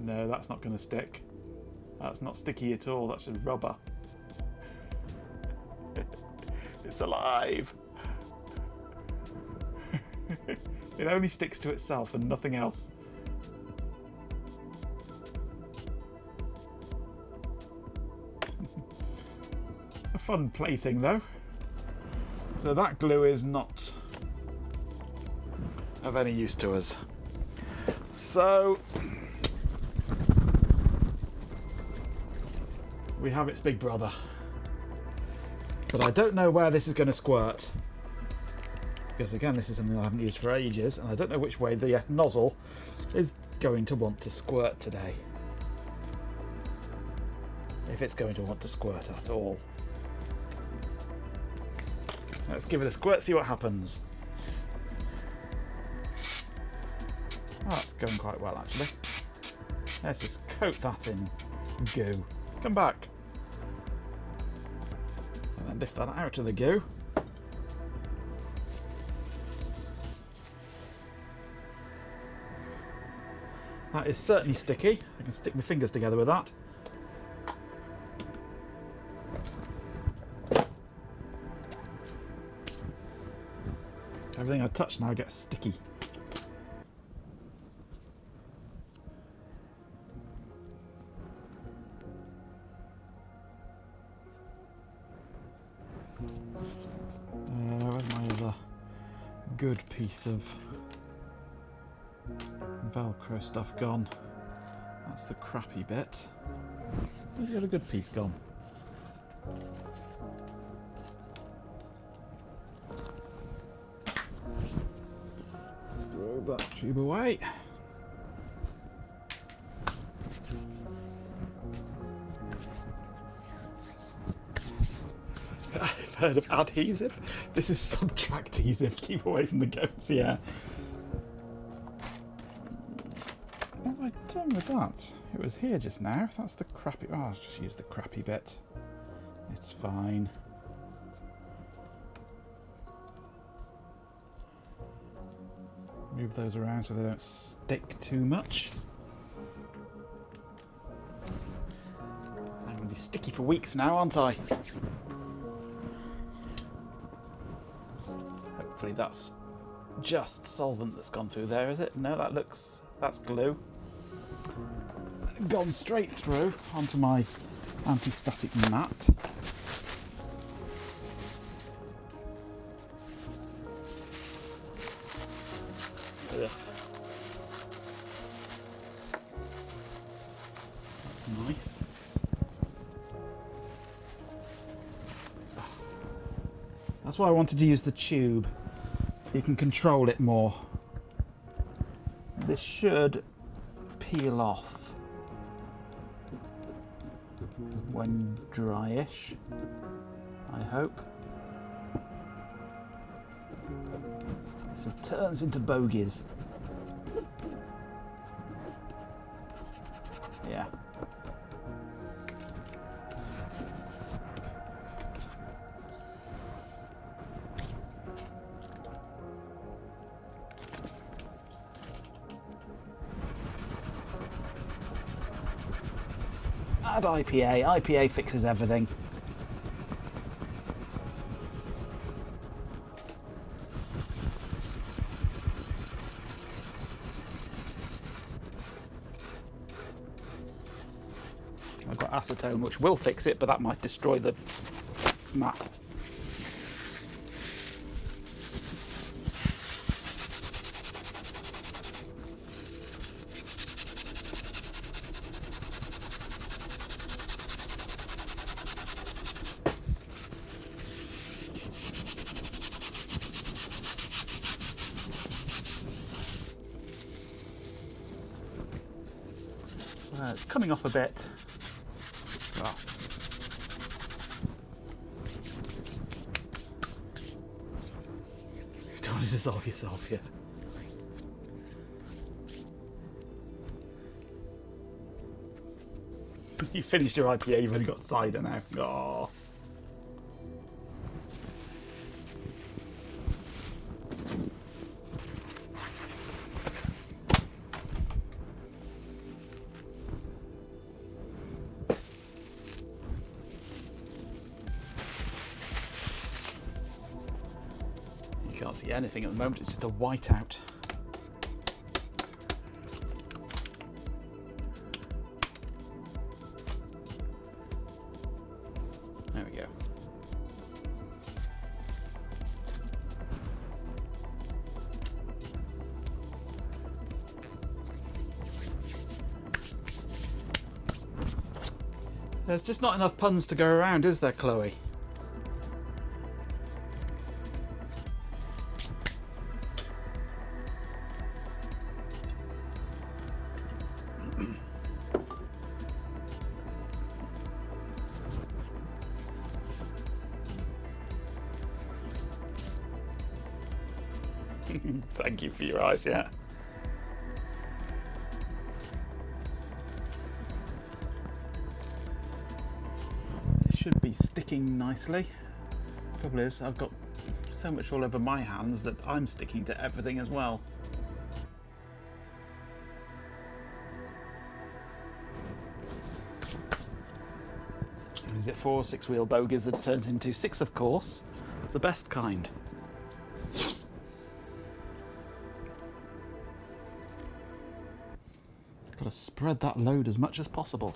No, that's not going to stick. That's not sticky at all. That's just rubber. It's alive. It only sticks to itself and nothing else. A fun plaything though. So that glue is not of any use to us. So we have its big brother. But I don't know where this is going to squirt. Because again, this is something I haven't used for ages, and I don't know which way the nozzle is going to want to squirt today. If it's going to want to squirt at all. Let's give it a squirt, see what happens. Oh, that's going quite well actually. Let's just coat that in goo. Come back. And then lift that out of the goo. That is certainly sticky. I can stick my fingers together with that. Everything I touch now gets sticky. Where's my other good piece of Velcro stuff gone? That's the crappy bit. Where's the other good piece gone? Throw that tube away. I've heard of adhesive. This is subtractesive. Keep away from the goats, yeah. What have I done with that? It was here just now. That's the crappy... Oh, I'll just use the crappy bit. It's fine. Move those around so they don't stick too much. I'm going to be sticky for weeks now, aren't I? Hopefully that's just solvent that's gone through there, is it? No, that's glue. Gone straight through onto my anti-static mat. Ugh. That's nice. That's why I wanted to use the tube. You can control it more. This should peel off when dryish, I hope. So it turns into bogies. Yeah. Add IPA. IPA fixes everything. I've got acetone, which will fix it, but that might destroy the mat. It's coming off a bit. Oh. You don't want to dissolve yourself here. You finished your IPA, you've only got cider now. Oh. can't see anything at the moment, it's just a whiteout. There we go. There's just not enough puns to go around, is there, Chloe? Thank you for your eyes, yeah. Should be sticking nicely. Trouble is, I've got so much all over my hands that I'm sticking to everything as well. Is it 4 or 6 wheel bogies that it turns into? 6, of course. The best kind. Got to spread that load as much as possible.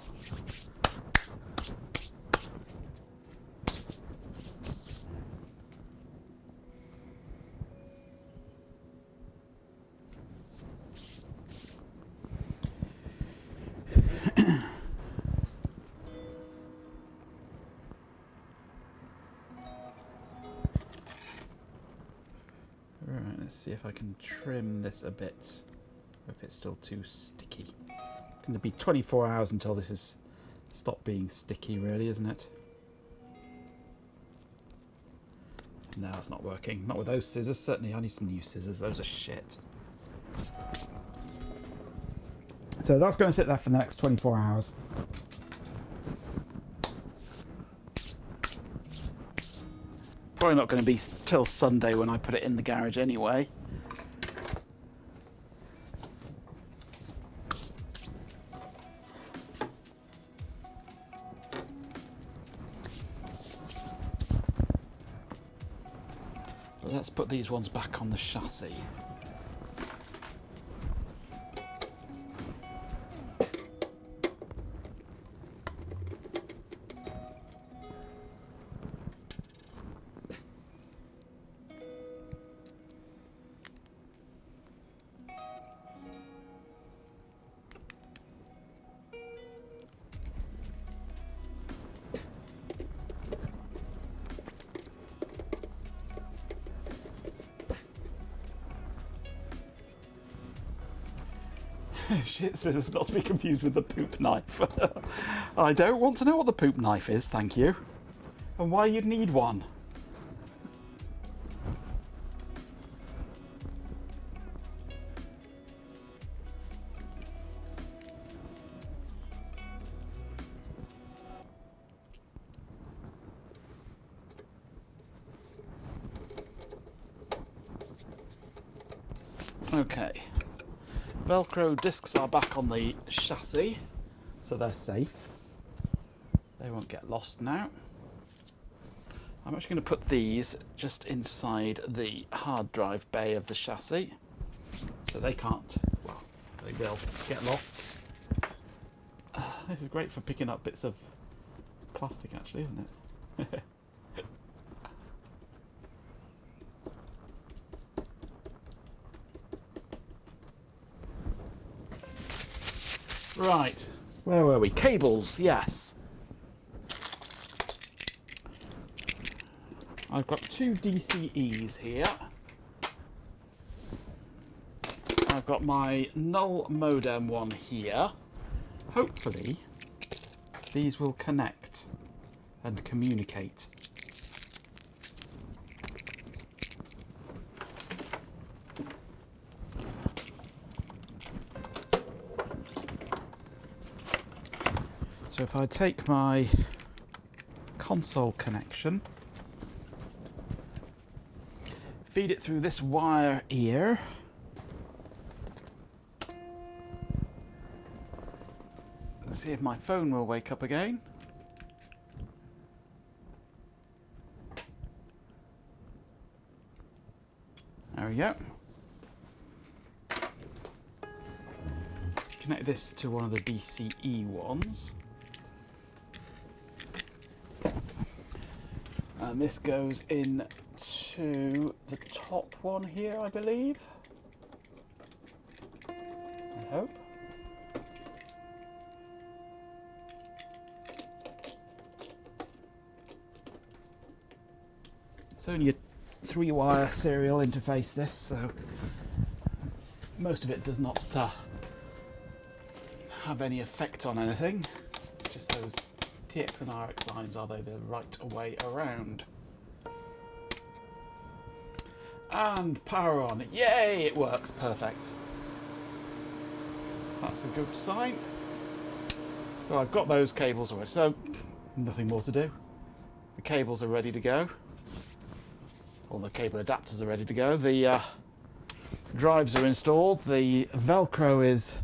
Right, let's see if I can trim this a bit, if it's still too sticky. It's going to be 24 hours until this is stopped being sticky, really, isn't it? No, it's not working. Not with those scissors, certainly. I need some new scissors. Those are shit. So that's going to sit there for the next 24 hours. Probably not going to be till Sunday when I put it in the garage anyway. But let's put these ones back on the chassis. Shit scissors, not to be confused with the poop knife. I don't want to know what the poop knife is, thank you. And why you'd need one. Okay. Velcro discs are back on the chassis, so they're safe. They won't get lost now. I'm actually going to put these just inside the hard drive bay of the chassis, so they can't, well, they will get lost. This is great for picking up bits of plastic, actually, isn't it? Right, where were we? Cables, yes. I've got 2 DCEs here. I've got my null modem one here. Hopefully, these will connect and communicate. So if I take my console connection, feed it through this wire here, let's see if my phone will wake up again. we go. Connect this to one of the DCE ones. And this goes in to the top one here, I believe. I hope. It's only a 3-wire serial interface, this, so most of it does not have any effect on anything. Just those TX and RX lines, are they the right way around? And power on. Yay, it works. Perfect. That's a good sign. So I've got those cables already, so nothing more to do. The cables are ready to go. All the cable adapters are ready to go. The drives are installed. The Velcro is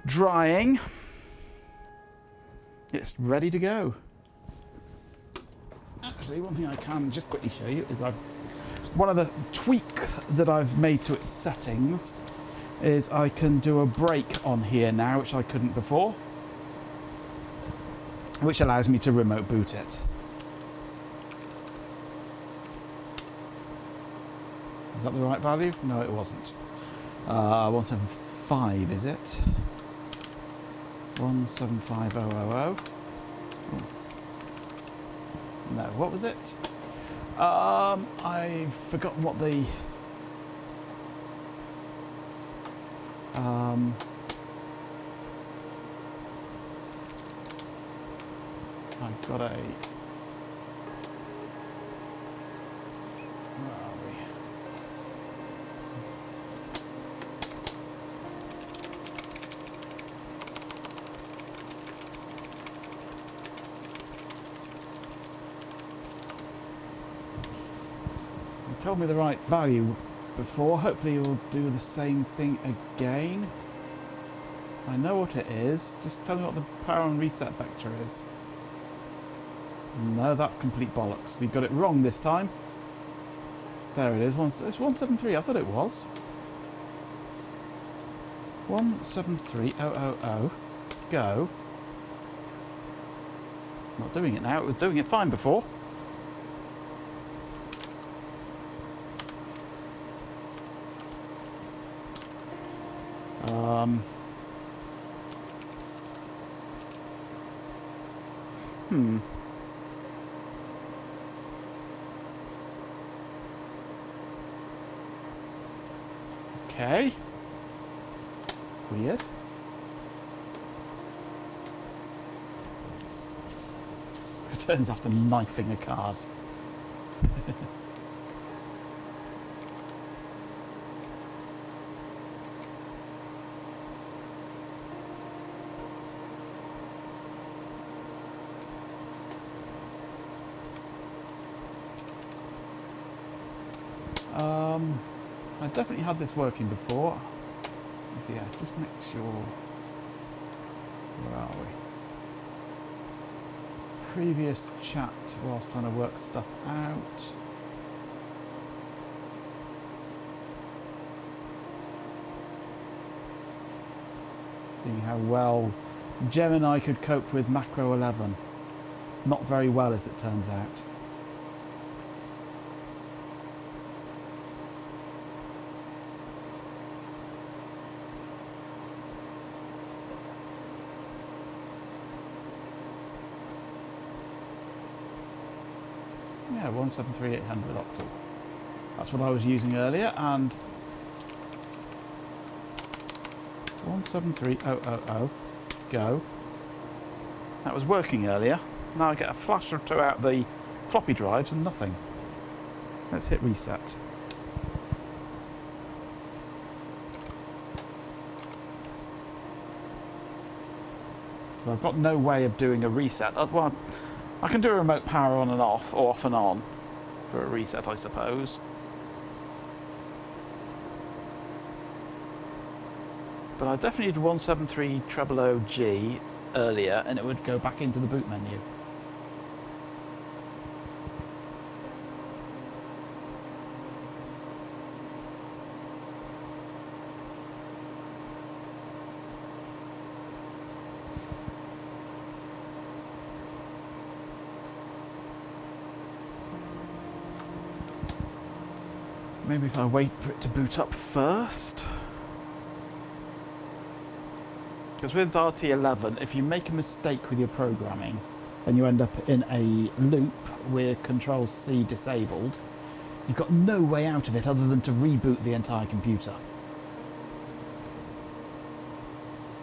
drying. It's ready to go. Actually, one thing I can just quickly show you is one of the tweaks that I've made to its settings is I can do a brake on here now, which I couldn't before, which allows me to remote boot it. Is that the right value? No, it wasn't. 175, is it? 175000. No, what was it? I've forgotten what the I've got a where are we? Told me the right value before. Hopefully you'll do the same thing again. I know what it is. Just tell me what the power on reset vector is. No, that's complete bollocks. You got it wrong this time. There it is. It's 173. I thought it was 173000. Go. It's not doing it now. It was doing it fine before. Okay. Weird. Returns after knifing a card. I definitely had this working before. So yeah, just make sure. Where are we? Previous chat whilst trying to work stuff out. Seeing how well Gemini could cope with macro 11. Not very well, as it turns out. Yeah, 173800 octal. That's what I was using earlier, and 173000. Go. That was working earlier. Now I get a flash or two out the floppy drives and nothing. Let's hit reset. So I've got no way of doing a reset. Well, I can do a remote power on and off, or off and on, for a reset, I suppose. But I definitely did 17300G earlier, and it would go back into the boot menu. Maybe if I wait for it to boot up first. Because with RT11, if you make a mistake with your programming, then you end up in a loop with Control-C disabled. You've got no way out of it other than to reboot the entire computer.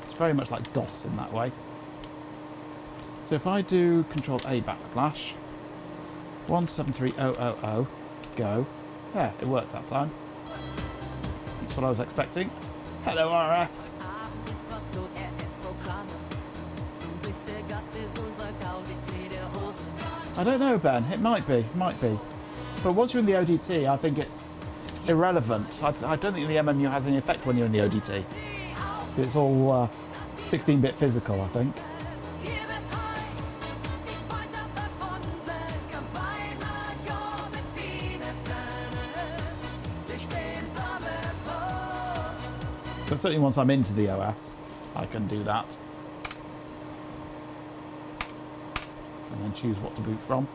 It's very much like DOS in that way. So if I do Control-A / 173000, go. Yeah, it worked that time. That's what I was expecting. Hello, RF. I don't know, Ben. It might be. But once you're in the ODT, I think it's irrelevant. I don't think the MMU has any effect when you're in the ODT. It's all 16-bit physical, I think. But certainly once I'm into the OS, I can do that. And then choose what to boot from.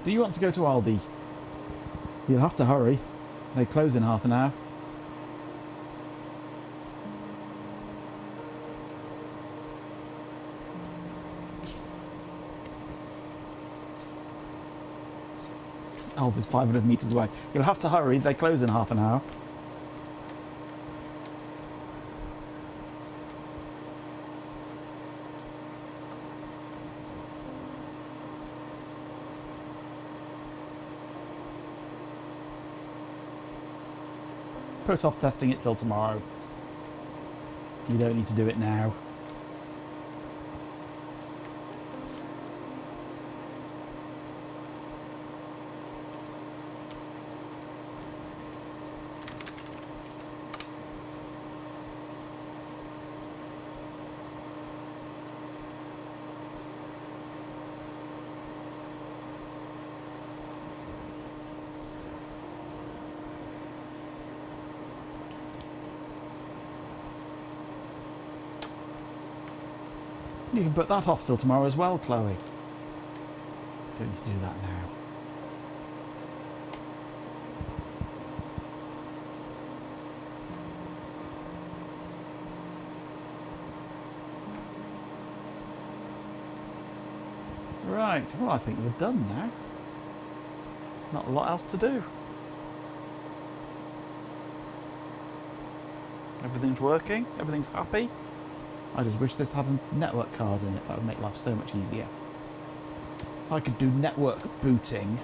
Do you want to go to Aldi? You'll have to hurry. They close in half an hour. Aldi's 500 metres away. You'll have to hurry. They close in half an hour. Put off testing it till tomorrow. You don't need to do it now. You can put that off till tomorrow as well, Chloe. Don't need to do that now. Right, well I think we're done now. Not a lot else to do. Everything's working, everything's happy. I just wish this had a network card in it. That would make life so much easier. If I could do network booting,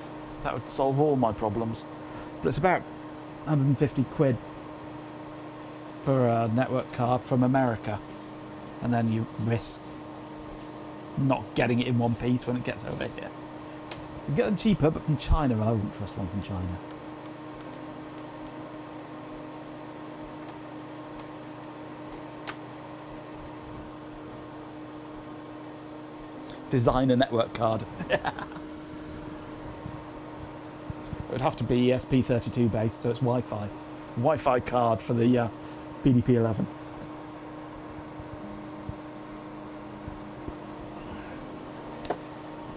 that would solve all my problems. But it's about 150 quid for a network card from America. And then you risk not getting it in one piece when it gets over here. You get them cheaper, but from China, I wouldn't trust one from China. Design a network card. It would have to be ESP32 based, so it's Wi-Fi. Wi-Fi card for the PDP-11.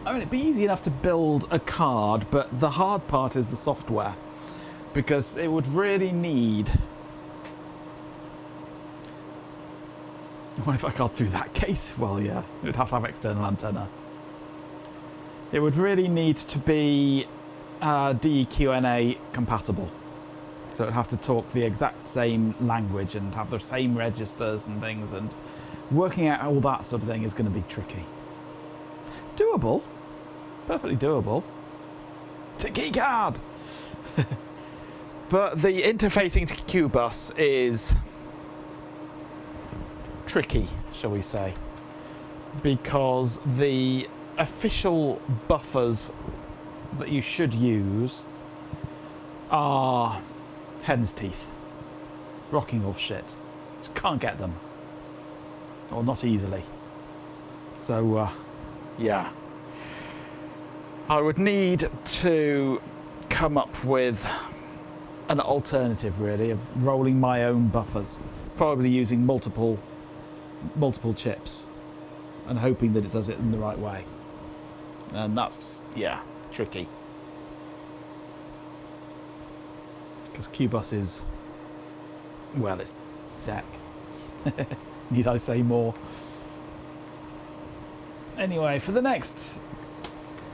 I mean, it'd be easy enough to build a card, but the hard part is the software, because it would really need Wi-Fi card through that gate. Well, yeah, it would have to have external antenna. It would really need to be DEQNA compatible, so it would have to talk the exact same language and have the same registers and things, and working out all that sort of thing is going to be tricky. Doable, perfectly doable. It's a key card. But the interfacing to Q-Bus is tricky, shall we say, because the official buffers that you should use are hen's teeth, rocking horse shit. Just can't get them, or not easily. So yeah, I would need to come up with an alternative, really, of rolling my own buffers, probably using multiple chips and hoping that it does it in the right way. And that's, yeah, tricky. Because Q-Bus is, well, it's deck. Need I say more? Anyway, for the next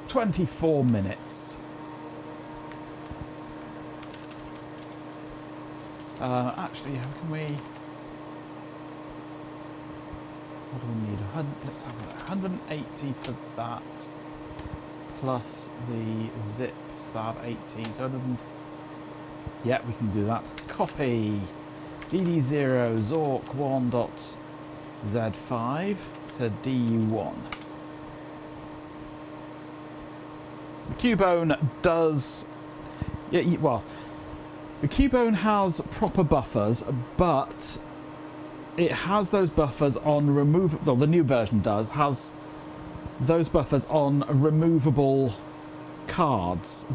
24 minutes, actually, how can we? What do we need? Let's have that. 180 for that, plus the zip. So I have 18. So 100. Yeah, we can do that. Copy. DD0 Zork 1.Z5 to D1. The Cubone does, yeah, well, the Cubone has proper buffers, but it has those buffers on removable. Well, the new version has those buffers on removable cards,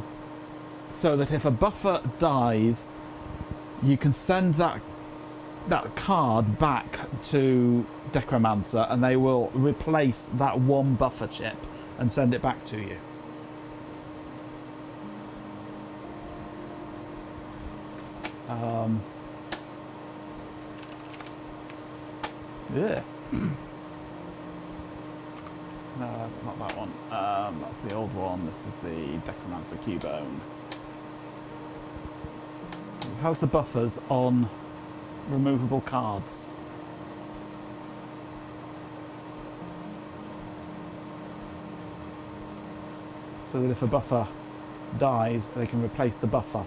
so that if a buffer dies, you can send that card back to Decromancer, and they will replace that one buffer chip and send it back to you. Yeah. No, not that one. That's the old one. This is the Decromancer Cubone. It has the buffers on removable cards. So that if a buffer dies, they can replace the buffer.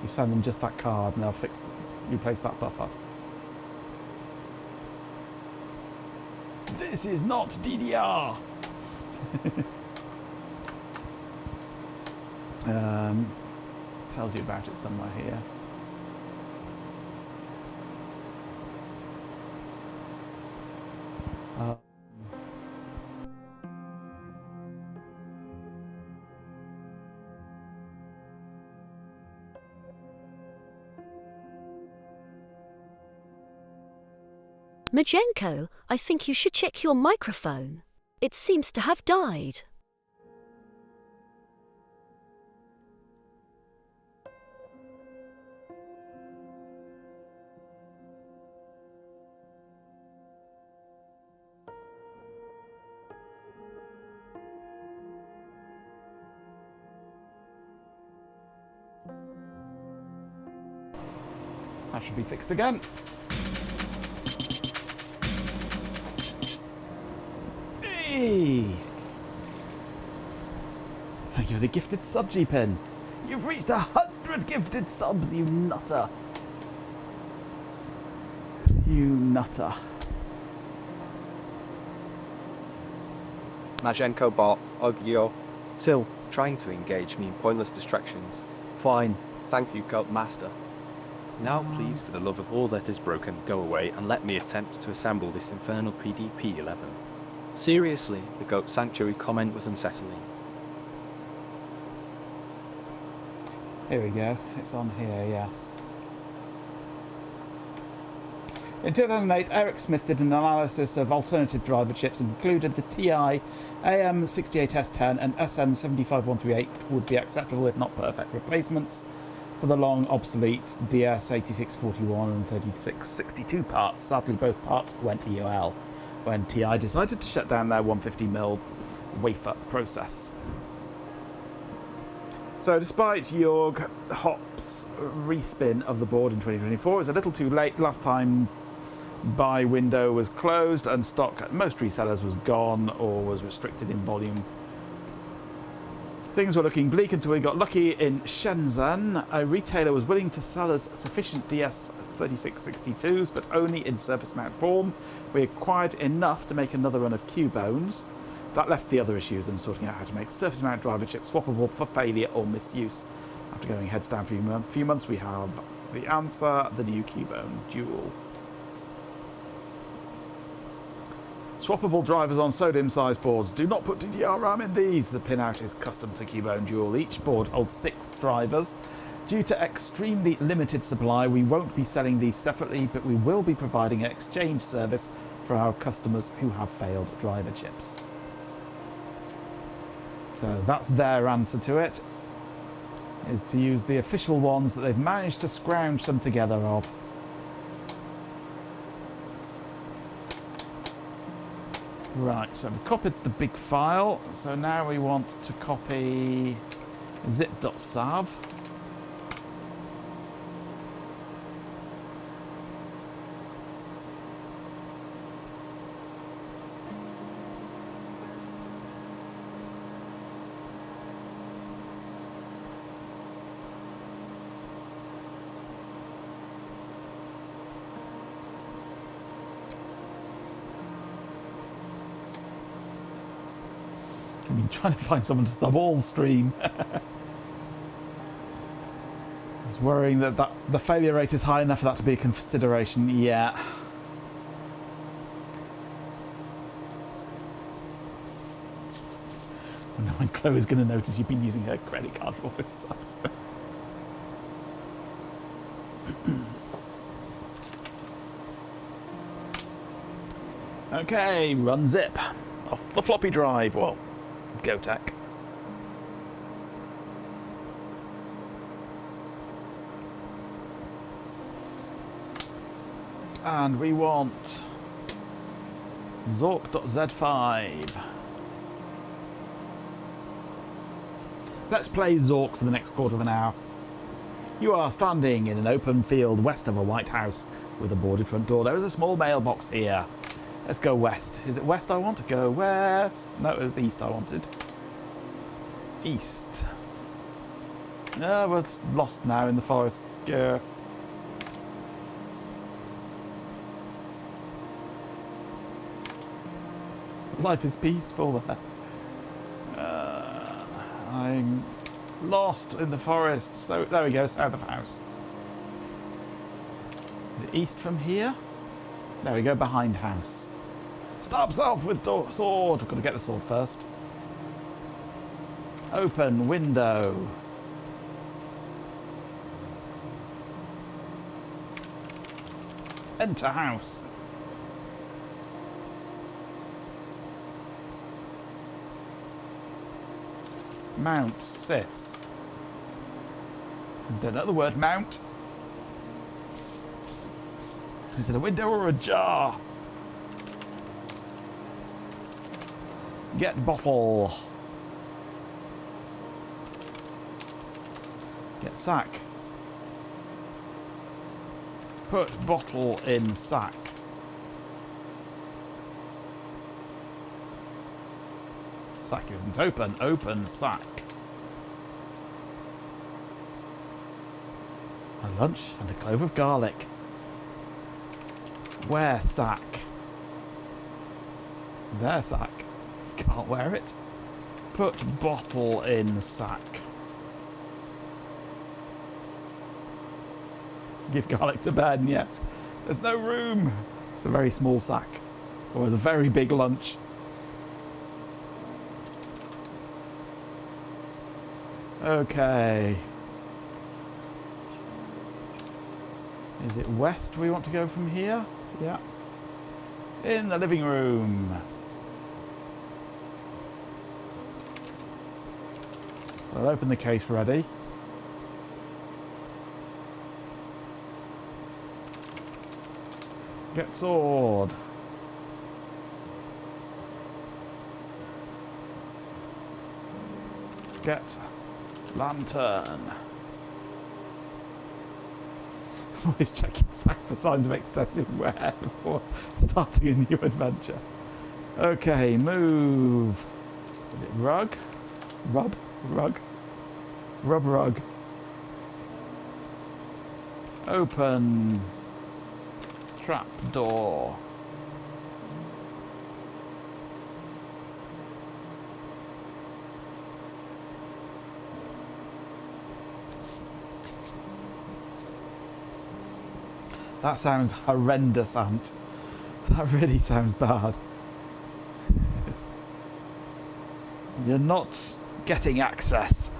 You send them just that card and they'll replace that buffer. This is not DDR! Tells you about it somewhere here. Majenko, I think you should check your microphone. It seems to have died. That should be fixed again. Hey! Thank you for the gifted sub, G-Pen. You've reached 100 gifted subs, you nutter. You nutter. Majenko bot, Ogyo. Till, trying to engage me in pointless distractions. Fine. Thank you, Goat Master. Now, please, for the love of all that is broken, go away and let me attempt to assemble this infernal PDP-11. Seriously, the Goat Sanctuary comment was unsettling. Here we go. It's on here, yes. In 2008, Eric Smith did an analysis of alternative driver chips and concluded the TI AM68S10 and SN75138 would be acceptable, if not perfect, replacements for the long obsolete DS8641 and 3662 parts. Sadly, both parts went EOL when TI decided to shut down their 150mm wafer process. So despite Jörg Hopp's respin of the board in 2024, it was a little too late. Last time buy window was closed and stock at most resellers was gone or was restricted in volume. Things were looking bleak until we got lucky in Shenzhen. A retailer was willing to sell us sufficient DS3662s, but only in surface mount form. We acquired enough to make another run of Cubones. That left the other issues and sorting out how to make surface mount driver chips swappable for failure or misuse. After going heads down for a few months, we have the answer, the new Cubone Dual. Swappable drivers on sodium size boards. Do not put DDR RAM in these. The pinout is custom to Cubone Dual. Each board holds 6 drivers. Due to extremely limited supply, we won't be selling these separately, but we will be providing an exchange service for our customers who have failed driver chips. So that's their answer to it, is to use the official ones that they've managed to scrounge some together of. Right, so we've copied the big file, so now we want to copy zip.sav. I've been trying to find someone to sub all stream. I was worrying that the failure rate is high enough for that to be a consideration. Yeah. I know when Chloe's going to notice you've been using her credit card for all those subs. Okay, run zip. Off the floppy drive. Well, GoTech. And we want Zork.z5. Let's play Zork for the next quarter of an hour. You are standing in an open field west of a white house with a boarded front door. There is a small mailbox here. Let's go west. Is it west I want to go? West? No, it was east I wanted. East. Oh, well, it's lost now in the forest. Grr. Life is peaceful there. I'm lost in the forest. So there we go, south of house. Is it east from here? There we go, behind house. Stab self with sword. I've got to get the sword first. Open window. Enter house. Mount sis. Don't know the word mount. Is it a window or a jar? Get bottle. Get sack. Put bottle in sack. Sack isn't open. Open sack. A lunch and a clove of garlic. Wear sack. Their sack. You can't wear it. Put bottle in sack. Give garlic to Ben, yes. There's no room. It's a very small sack. Or it's a very big lunch. Okay. Is it west we want to go from here? Yeah. In the living room. I'll open the case ready. Get sword. Get lantern. Always check your sack for signs of excessive wear before starting a new adventure. Okay, move. Is it rug? Rub? Rug? Rub rug. Open. Trap door. That sounds horrendous, Ant. That really sounds bad. You're not getting access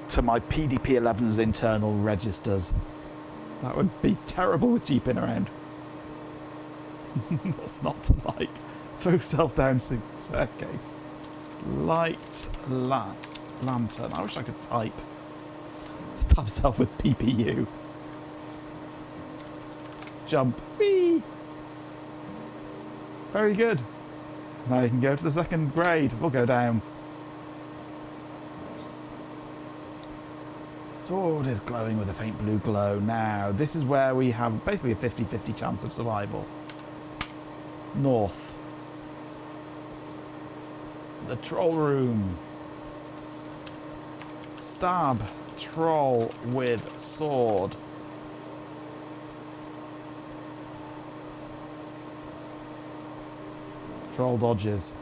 to my PDP-11's internal registers. That would be terrible with jeeping around. What's not to like? Throw self down staircase. Light lantern. I wish I could type. Stab self with PPU. Jump. Whee! Very good. Now you can go to the second grade. We'll go down. Sword is glowing with a faint blue glow. Now, this is where we have basically a 50-50 chance of survival. North. The troll room. Stab troll with sword. Troll dodges.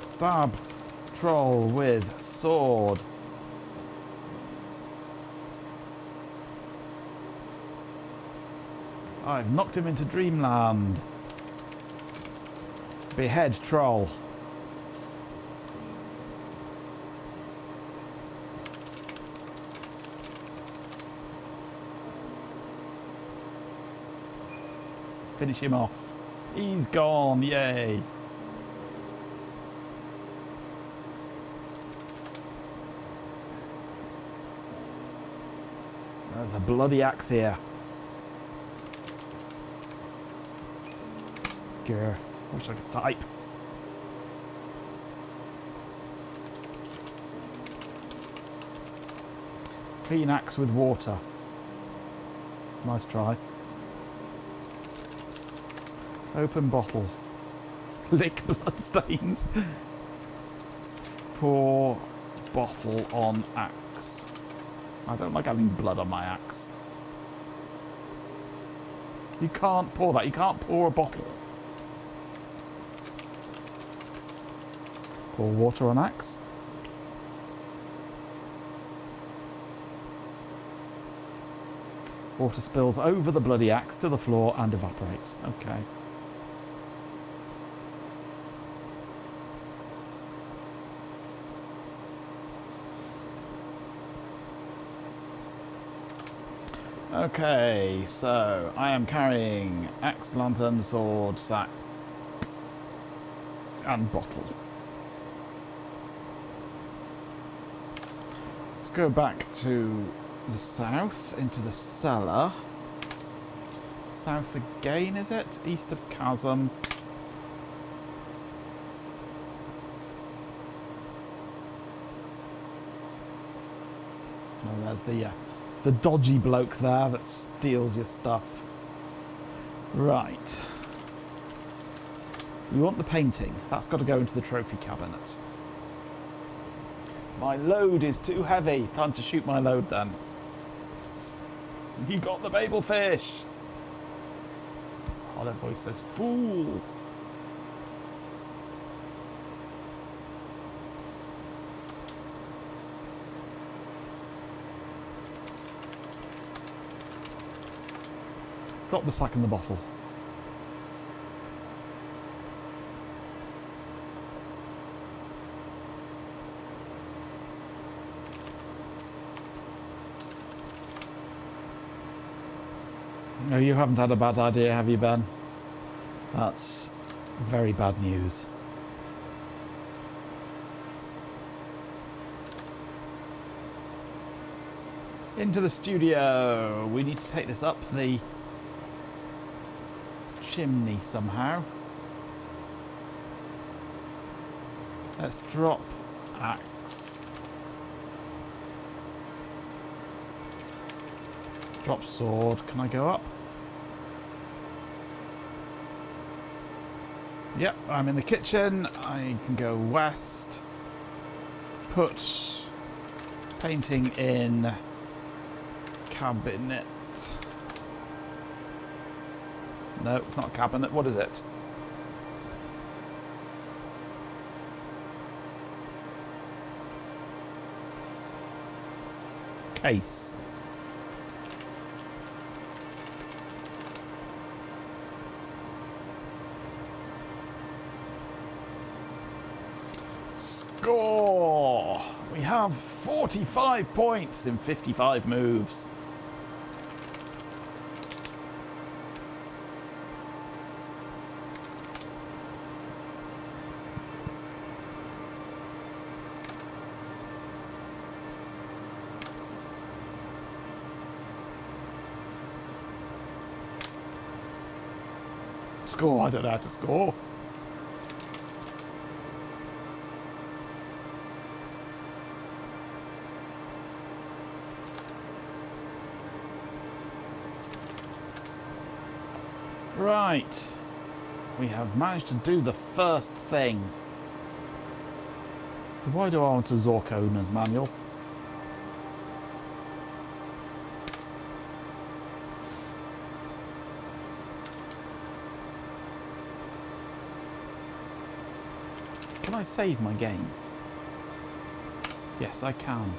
Stab troll with sword. I've knocked him into dreamland. Behead troll. Finish him off. He's gone, yay. There's a bloody axe here. Grr. Wish I could type. Clean axe with water. Nice try. Open bottle. Lick blood stains. Pour bottle on axe. I don't like having blood on my axe. You can't pour that. You can't pour a bottle. Pour water on axe. Water spills over the bloody axe to the floor and evaporates. Okay. Okay, so I am carrying axe, lantern, sword, sack, and bottle. Let's go back to the south, into the cellar. South again, is it? East of chasm. Oh, there's the dodgy bloke there that steals your stuff. Right. We want the painting. That's got to go into the trophy cabinet. My load is too heavy. Time to shoot my load then. You got the Babel fish. Oh, that voice says, fool. Drop the sack in the bottle. No, you haven't had a bad idea, have you, Ben? That's very bad news. Into the studio. We need to take this up the chimney somehow. Let's drop axe. Drop sword. Can I go up? Yep, I'm in the kitchen. I can go west. Put painting in cabinet. No, it's not a cabinet. What is it? Case. have 45 points in 55 moves. Score, I don't know how to score. Right, we have managed to do the first thing. So why do I want a Zork owner's manual? Can I save my game? Yes, I can.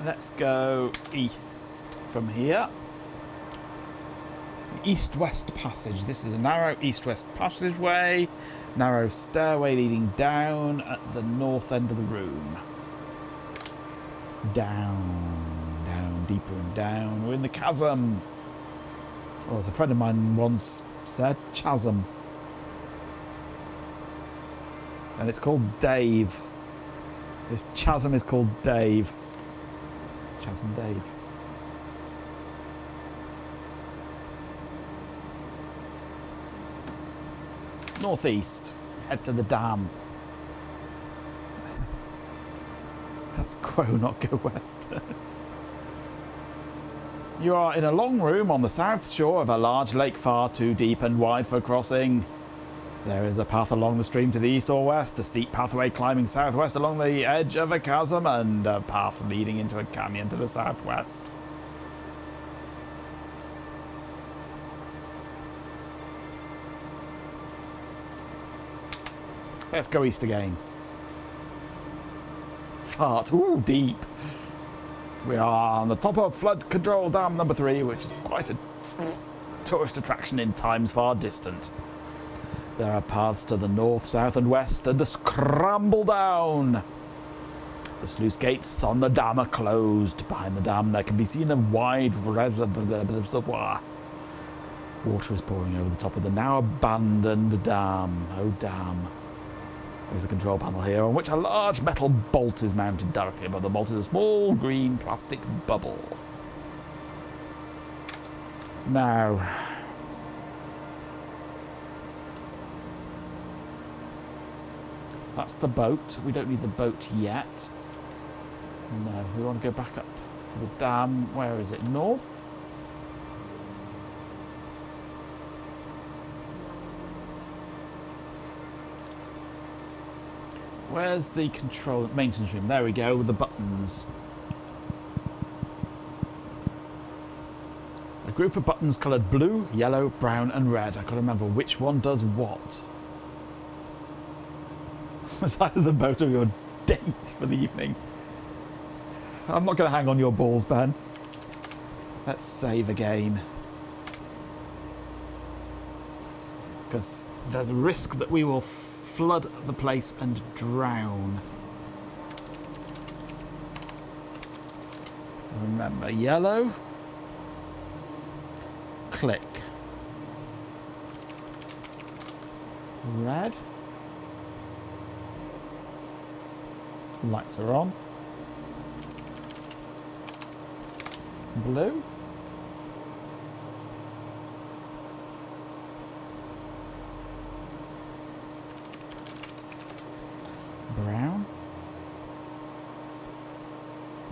Let's go east from here. East-west passage. This is a narrow east-west passageway. Narrow stairway leading down at the north end of the room. Down, down, deeper and down. We're in the chasm. Or as a friend of mine once said, chasm. And it's called Dave. This chasm is called Dave. Chasm Dave. Northeast. Head to the dam. That's Quo, not go west. You are in a long room on the south shore of a large lake far too deep and wide for crossing. There is a path along the stream to the east or west, a steep pathway climbing southwest along the edge of a chasm, and a path leading into a canyon to the southwest. Let's go east again. Fart. Ooh, deep. We are on the top of Flood Control Dam number 3, which is quite a tourist attraction in times far distant. There are paths to the north, south and west, and a scramble down. The sluice gates on the dam are closed. Behind the dam there can be seen a wide reservoir. Water is pouring over the top of the now abandoned dam. Oh damn. There's a control panel here on which a large metal bolt is mounted. Directly above the bolt is a small green plastic bubble. Now, that's the boat. We don't need the boat yet. No, we want to go back up to the dam. Where is it? North? Where's the control maintenance room? There we go, with the buttons. A group of buttons coloured blue, yellow, brown and red. I can't remember which one does what. It's either the boat or your date for the evening. I'm not going to hang on your balls, Ben. Let's save again. Because there's a risk that we will flood the place and drown. Remember, yellow. Click. Red. Lights are on. Blue. Brown.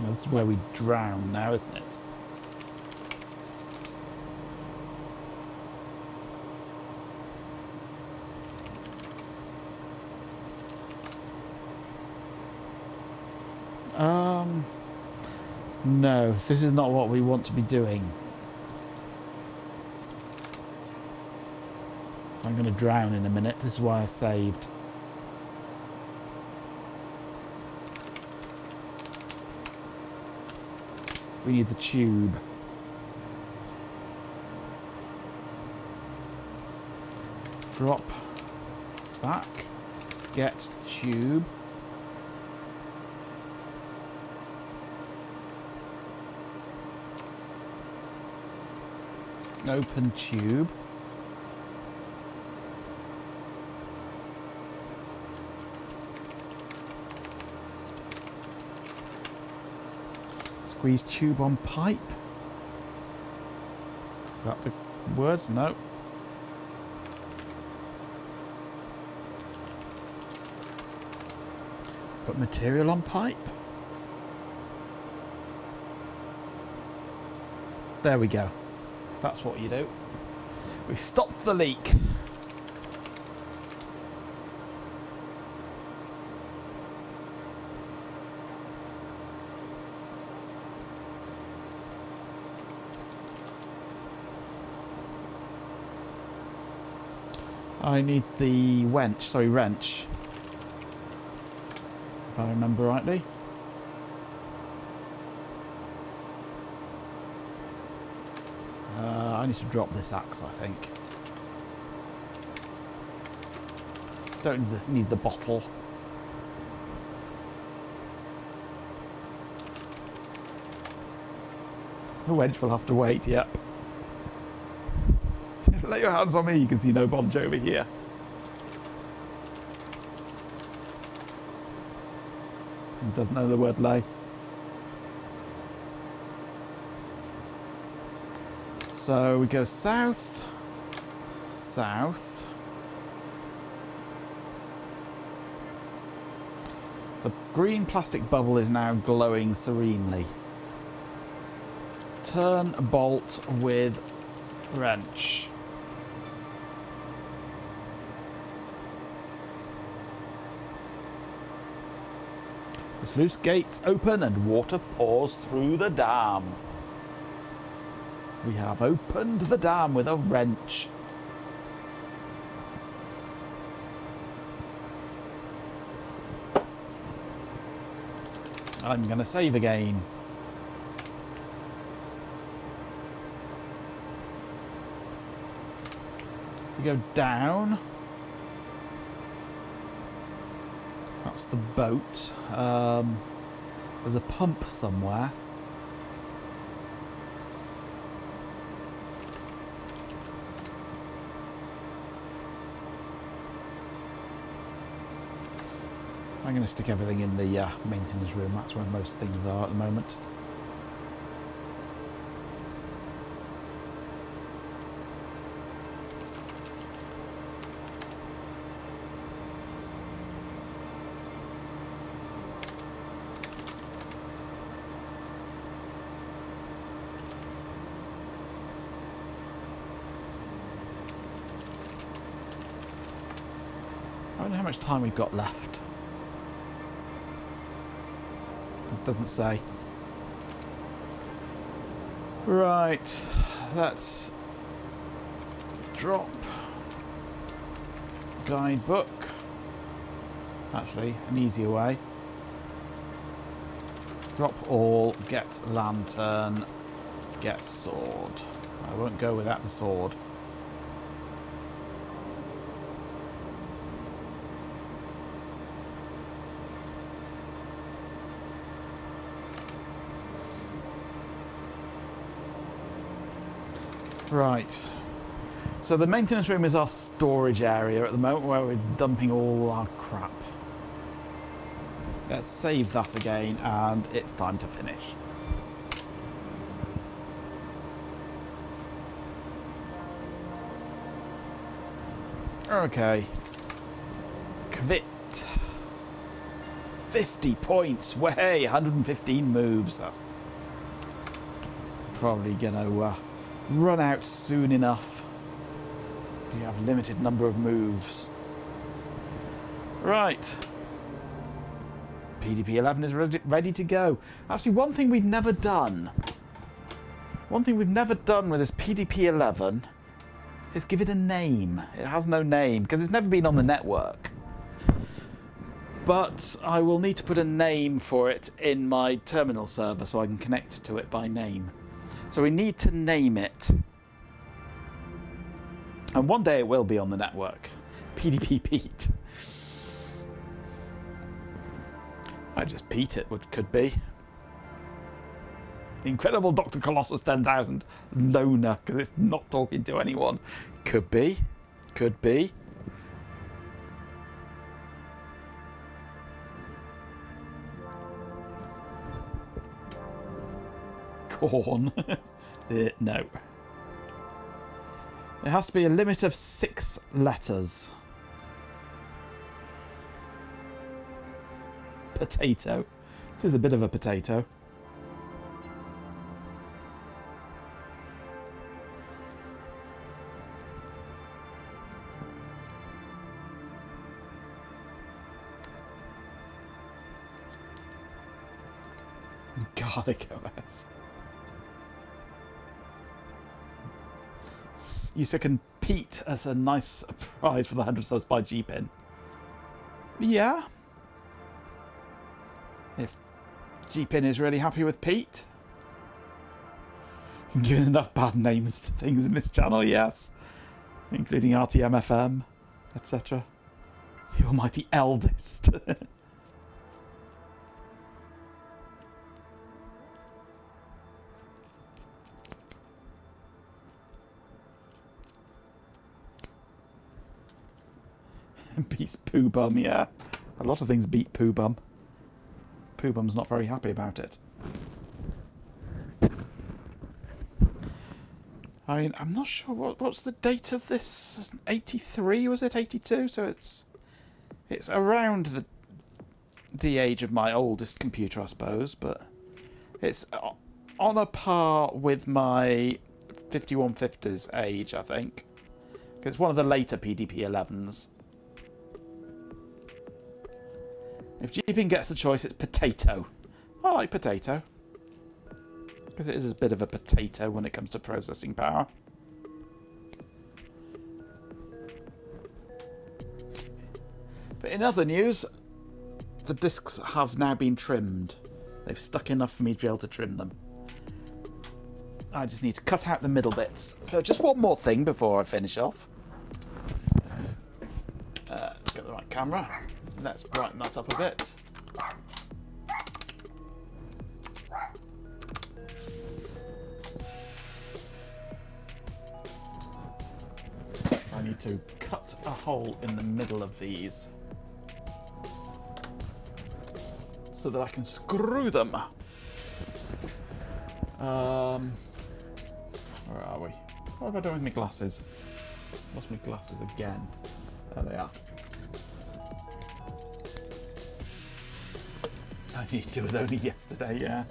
This is where we drown now, isn't it? No, this is not what we want to be doing. I'm going to drown in a minute. This is why I saved. We need the tube. Drop. Sack. Get tube. Open tube. Squeeze tube on pipe. Is that the words? No. Put material on pipe. There we go. That's what you do. We stopped the leak. I need the wrench, if I remember rightly. I need to drop this axe, I think. Don't need the bottle. The wench will have to wait, yep. Lay your hands on me, you can see no bodge over here. He doesn't know the word lay. So we go south, south. The green plastic bubble is now glowing serenely. Turn bolt with wrench. The sluice gates open and water pours through the dam. We have opened the dam with a wrench. I'm going to save again. We go down. That's the boat. There's a pump somewhere. I'm going to stick everything in the maintenance room. That's where most things are at the moment. I don't know how much time we've got left. It doesn't say. Right, let's drop guidebook. Actually, an easier way. Drop all, get lantern, get sword. I won't go without the sword. Right, so the maintenance room is our storage area at the moment where we're dumping all our crap. Let's save that again and it's time to finish. Okay. Quit. 50 points. Way, 115 moves. That's probably gonna run out soon enough. You have a limited number of moves. Right. PDP-11 is ready to go. Actually, one thing we've never done with this PDP-11 is give it a name. It has no name because it's never been on the network. But I will need to put a name for it in my terminal server so I can connect to it by name. So we need to name it. And one day it will be on the network. PDP Pete. I just Pete it could be. Incredible Dr. Colossus 10,000. Loner, because it's not talking to anyone. Could be. Could be. Corn. No. It has to be a limit of 6 letters. Potato. It is a bit of a potato. Garlic OS. You can Pete as a nice prize for the 100 subs by G-Pin. Yeah. If G-Pin is really happy with Pete. I'm giving enough bad names to things in this channel, yes. Including RTMFM, etc. The almighty eldest. Beats Poo Bum, yeah. A lot of things beat Poo Bum. Poo Bum's not very happy about it. I mean, I'm not sure what's the date of this. 83 was it? 82? So it's around the age of my oldest computer, I suppose. But it's on a par with my 5150's age, I think. It's one of the later PDP-11s. If G-Pin gets the choice, it's potato. I like potato. Because it is a bit of a potato when it comes to processing power. But in other news, the discs have now been trimmed. They've stuck enough for me to be able to trim them. I just need to cut out the middle bits. So just one more thing before I finish off. Let's get the right camera. Let's brighten that up a bit. I need to cut a hole in the middle of these so that I can screw them. Where are we? What have I done with my glasses? Lost my glasses again. There they are. I need to. It was only yesterday, yeah.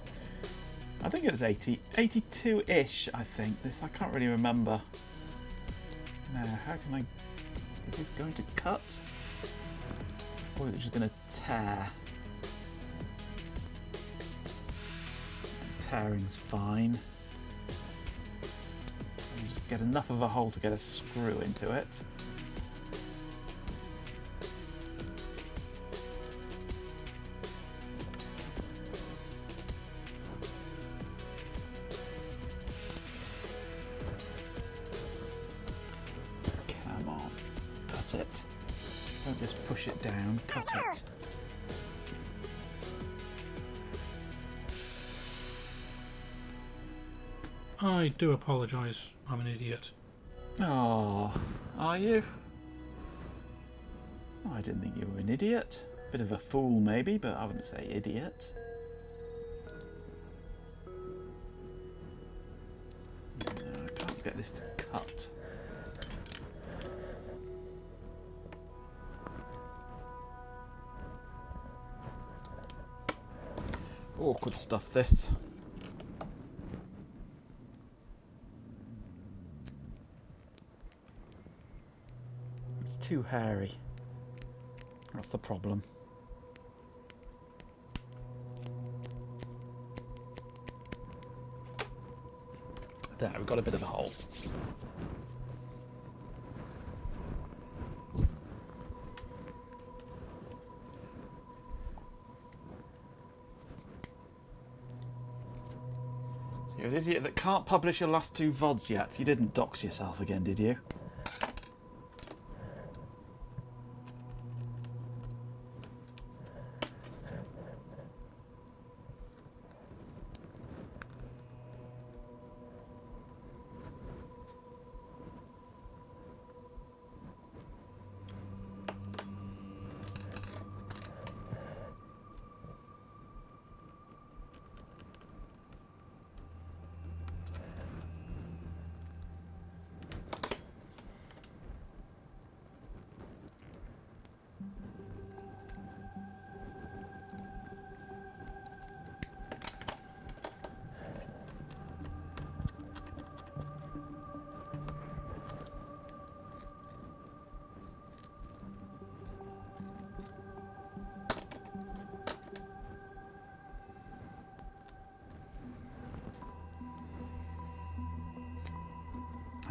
I think it was 82-ish, I think. I can't really remember. Now, how can I... Is this going to cut? Or is it just going to tear? Tearing's fine. You just get enough of a hole to get a screw into it. It. Don't just push it down, cut it. I do apologise, I'm an idiot. Oh, are you? Oh, I didn't think you were an idiot. Bit of a fool maybe, but I wouldn't say idiot. No, I can't get this to cut. Awkward stuff, this. It's too hairy. That's the problem. There, we've got a bit of a hole. You're an idiot that can't publish your last 2 VODs yet. You didn't dox yourself again, did you?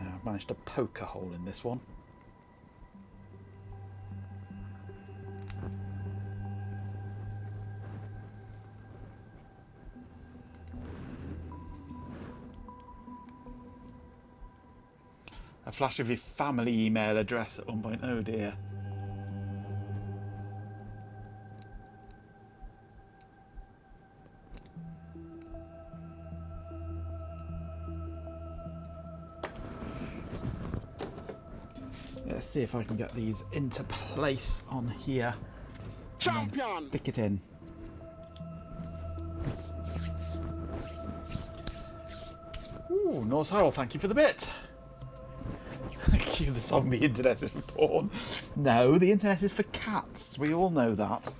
I've managed to poke a hole in this one. A flash of your family email address at one point. Oh dear. Let's see if I can get these into place on here. Champion! Stick it in. Ooh, Norse Harold, thank you for the bit. Thank you, the song The Internet is for porn. No, the internet is for cats. We all know that.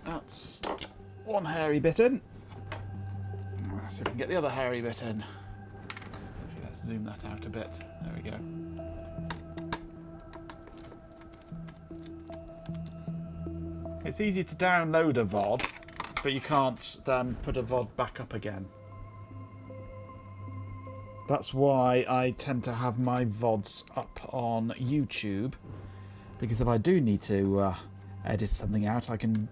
That's one hairy bit in. Let's see if we can get the other hairy bit in. Let's zoom that out a bit. There we go. It's easy to download a VOD, but you can't then put a VOD back up again. That's why I tend to have my VODs up on YouTube, because if I do need to edit something out, I can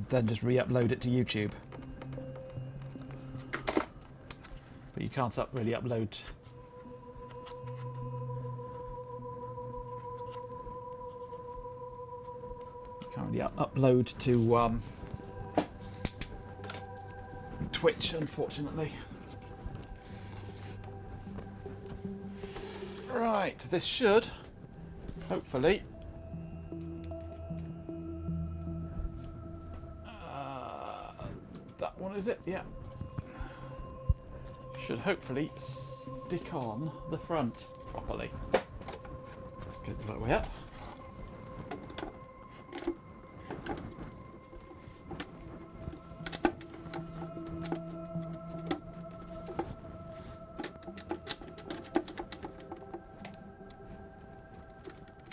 then just re-upload it to YouTube. But you can't really upload. You can't really upload to Twitch, unfortunately. Right, this should hopefully that one, is it? Yeah. Should hopefully stick on the front properly. Let's get the right way up.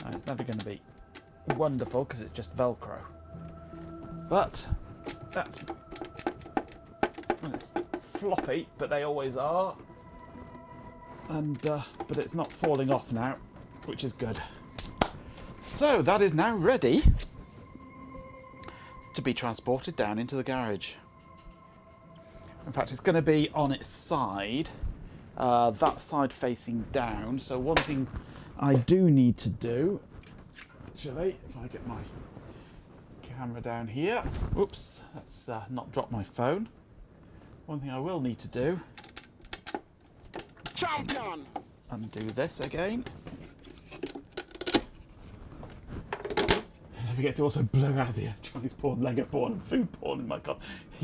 Now, it's never going to be wonderful because it's just Velcro, but that's when it's floppy, but they always are, and but it's not falling off now, which is good. So that is now ready to be transported down into the garage. In fact, it's going to be on its side, that side facing down. So one thing I do need to do, actually, if I get my camera down here, whoops, let's not drop my phone. One thing I will need to do, champion, undo this again. Don't forget to also blur out the Chinese porn, Lego porn, and food porn in my car.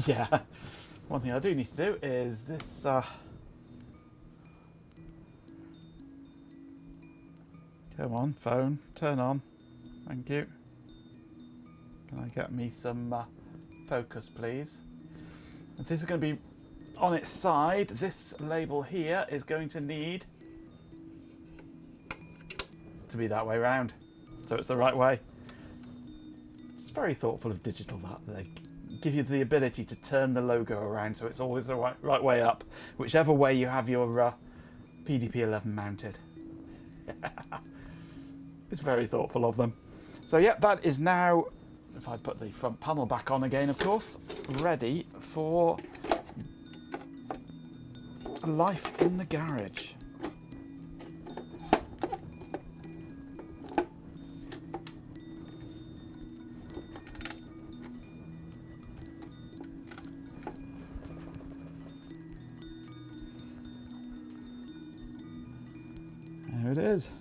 Yeah. One thing I do need to do is this. Come on, phone, turn on. Thank you. Can I get me some focus, please? If this is going to be on its side, this label here is going to need to be that way round, so it's the right way. It's very thoughtful of digital that they give you the ability to turn the logo around so it's always the right way up, whichever way you have your PDP-11 mounted. It's very thoughtful of them. So yeah, that is now, if I put the front panel back on again, of course, ready for life in the garage. There it is,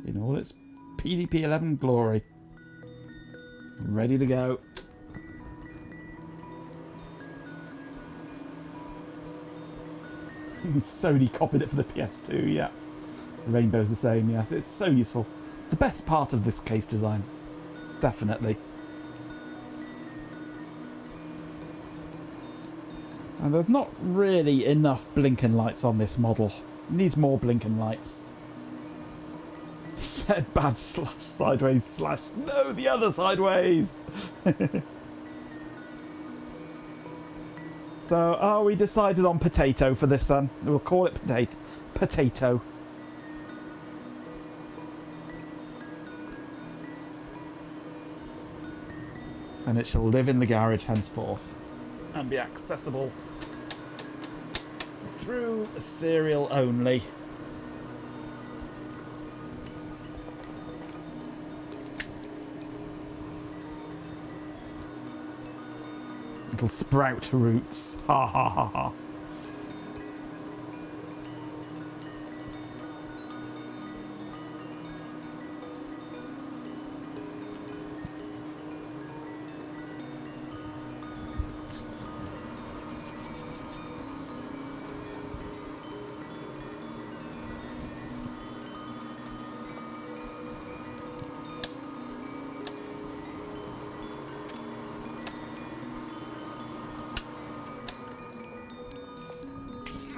in all its PDP-11 glory. Ready to go. Sony copied it for the PS2, yeah. The rainbow's the same, yes. It's so useful. The best part of this case design, definitely. And there's not really enough blinking lights on this model. It needs more blinking lights. Said bad slash sideways slash no, the other sideways. So, we decided on potato for this then. We'll call it potato. And it shall live in the garage henceforth and be accessible through serial only. Little sprout roots. Ha ha ha ha.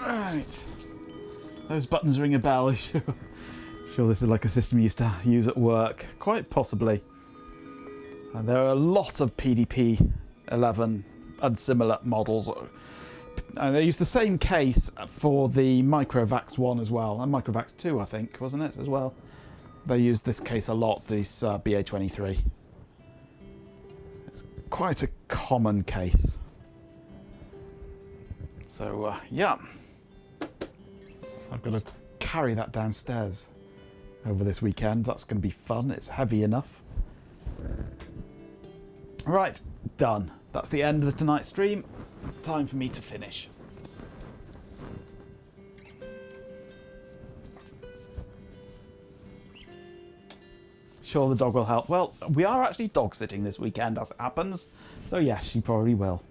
Right, those buttons ring a bell. Sure this is like a system you used to use at work, quite possibly. And there are a lot of PDP-11 and similar models, and they use the same case for the Microvax 1 as well, and Microvax 2 I think, wasn't it, as well. They use this case a lot, this BA23. It's quite a common case. So yeah, I've got to carry that downstairs over this weekend. That's going to be fun. It's heavy enough. Right, done. That's the end of tonight's stream. Time for me to finish. Sure, the dog will help. Well, we are actually dog sitting this weekend as it happens. So yes, she probably will.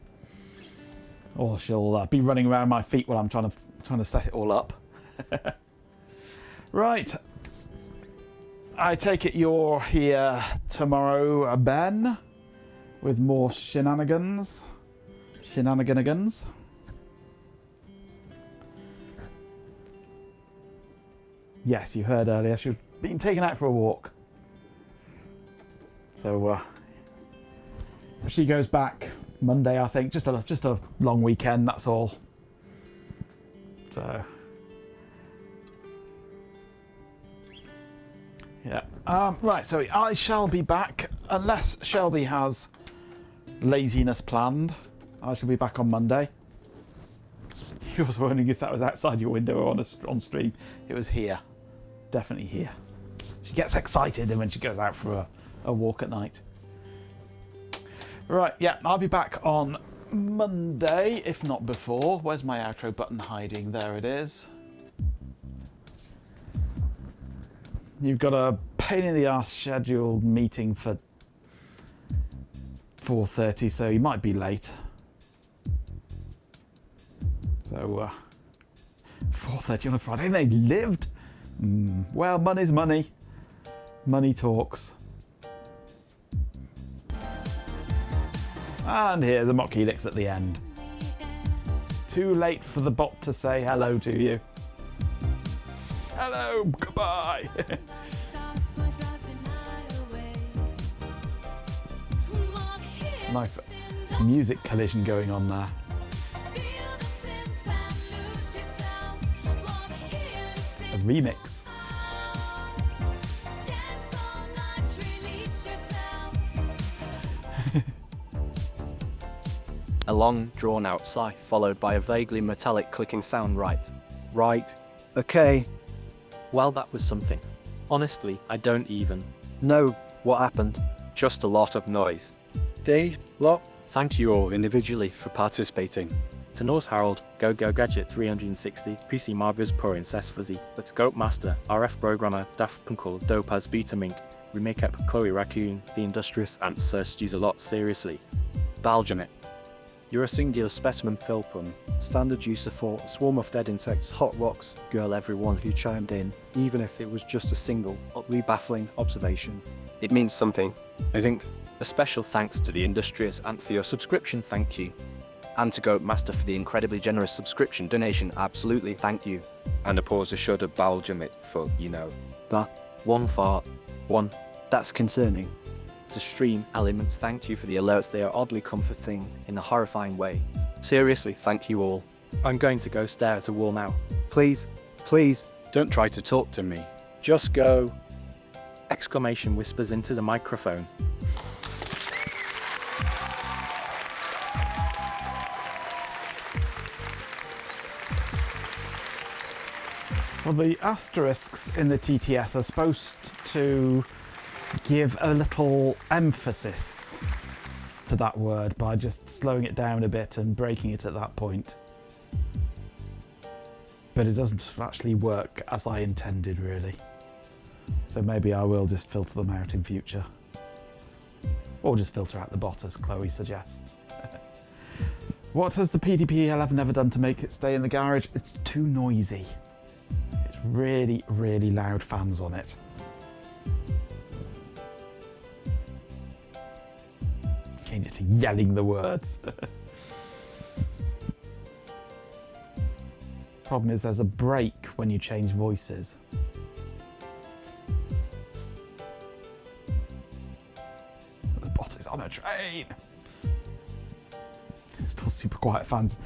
Or she'll be running around my feet while I'm trying to set it all up. Right. I take it you're here tomorrow, Ben, with more shenanigans. Shenanigans. Yes, you heard earlier. She's been taken out for a walk. So she goes back Monday, I think. Just a long weekend, that's all. So yeah. Right, so I shall be back unless Shelby has laziness planned. I shall be back on Monday. You was wondering if that was outside your window or on stream. It was here. Definitely here. She gets excited when she goes out for a walk at night. Right, yeah, I'll be back on Monday, if not before. Where's my outro button hiding? There it is. You've got a pain in the arse scheduled meeting for 4:30, so you might be late. So 4:30 on a Friday. They lived. Well, money's money. Money talks. And here's a mock helix at the end. Too late for the bot to say hello to you. Hello, goodbye. Nice music collision going on there. A remix. A long, drawn-out sigh, followed by a vaguely metallic clicking sound. Right. Okay. Well, that was something. Honestly, I don't even know what happened. Just a lot of noise. Thank you all individually for participating. To Norse Harold, Go Gadget 360, PC Margus Pro Incest Fuzzy, The Scope Master, RF Programmer, Daft Punkle, Dopaz Beta Mink, Remake Up, Chloe Raccoon, The Industrious, and Sir Stews a lot seriously. Baljamet. You're a singular specimen, Philpum. Standard user for Swarm of Dead Insects, Hot Rocks, girl everyone who chimed in, even if it was just a single, utterly baffling observation. It means something. I think a special thanks to The Industrious and for your subscription, thank you. And to Goat Master for the incredibly generous subscription donation, absolutely thank you. And a pause a shudder Baljamit for, That one fart, one, that's concerning. To Stream Elements, thank you for the alerts, they are oddly comforting in a horrifying way. Seriously, thank you all. I'm going to go stare at a wall now. Please, don't try to talk to me. Just go. Exclamation whispers into the microphone. Well, the asterisks in the TTS are supposed to give a little emphasis to that word by just slowing it down a bit and breaking it at that point. But it doesn't actually work as I intended, really. So maybe I will just filter them out in future. Or just filter out the bot, as Chloe suggests. What has the PDP-11 ever done to make it stay in the garage? It's too noisy. It's really, really loud fans on it. Change it to yelling the words. Problem is there's a break when you change voices. The bot is on a train. Still super quiet fans.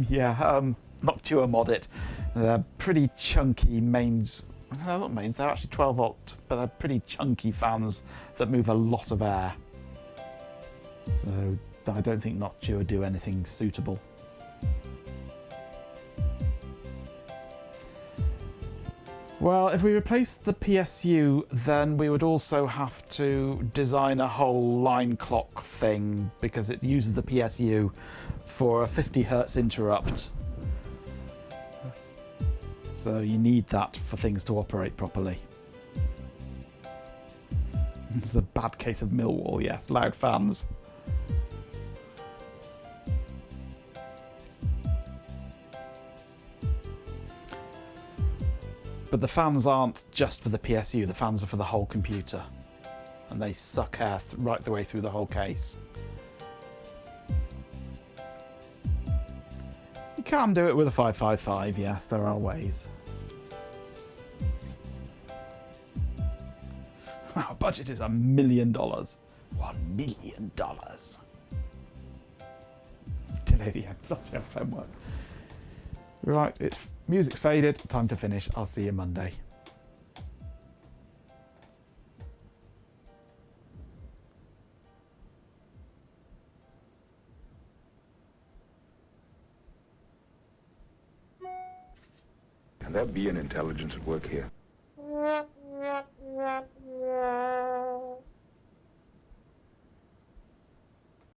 Yeah, Noctua mod it. They're pretty chunky mains. No, not mains, they're actually 12 volt, but they're pretty chunky fans that move a lot of air. So I don't think Noctua do anything suitable. Well, if we replace the PSU, then we would also have to design a whole line clock thing because it uses the PSU for a 50 Hz interrupt. So you need that for things to operate properly. This is a bad case of Millwall, yes, loud fans. But the fans aren't just for the PSU, the fans are for the whole computer. And they suck air right the way through the whole case. You can do it with a 555, yes, there are ways. Our budget is $1 million. $1 million. Delay the end, not the homework. Right, music's faded, time to finish. I'll see you Monday. Can there be an intelligence at work here?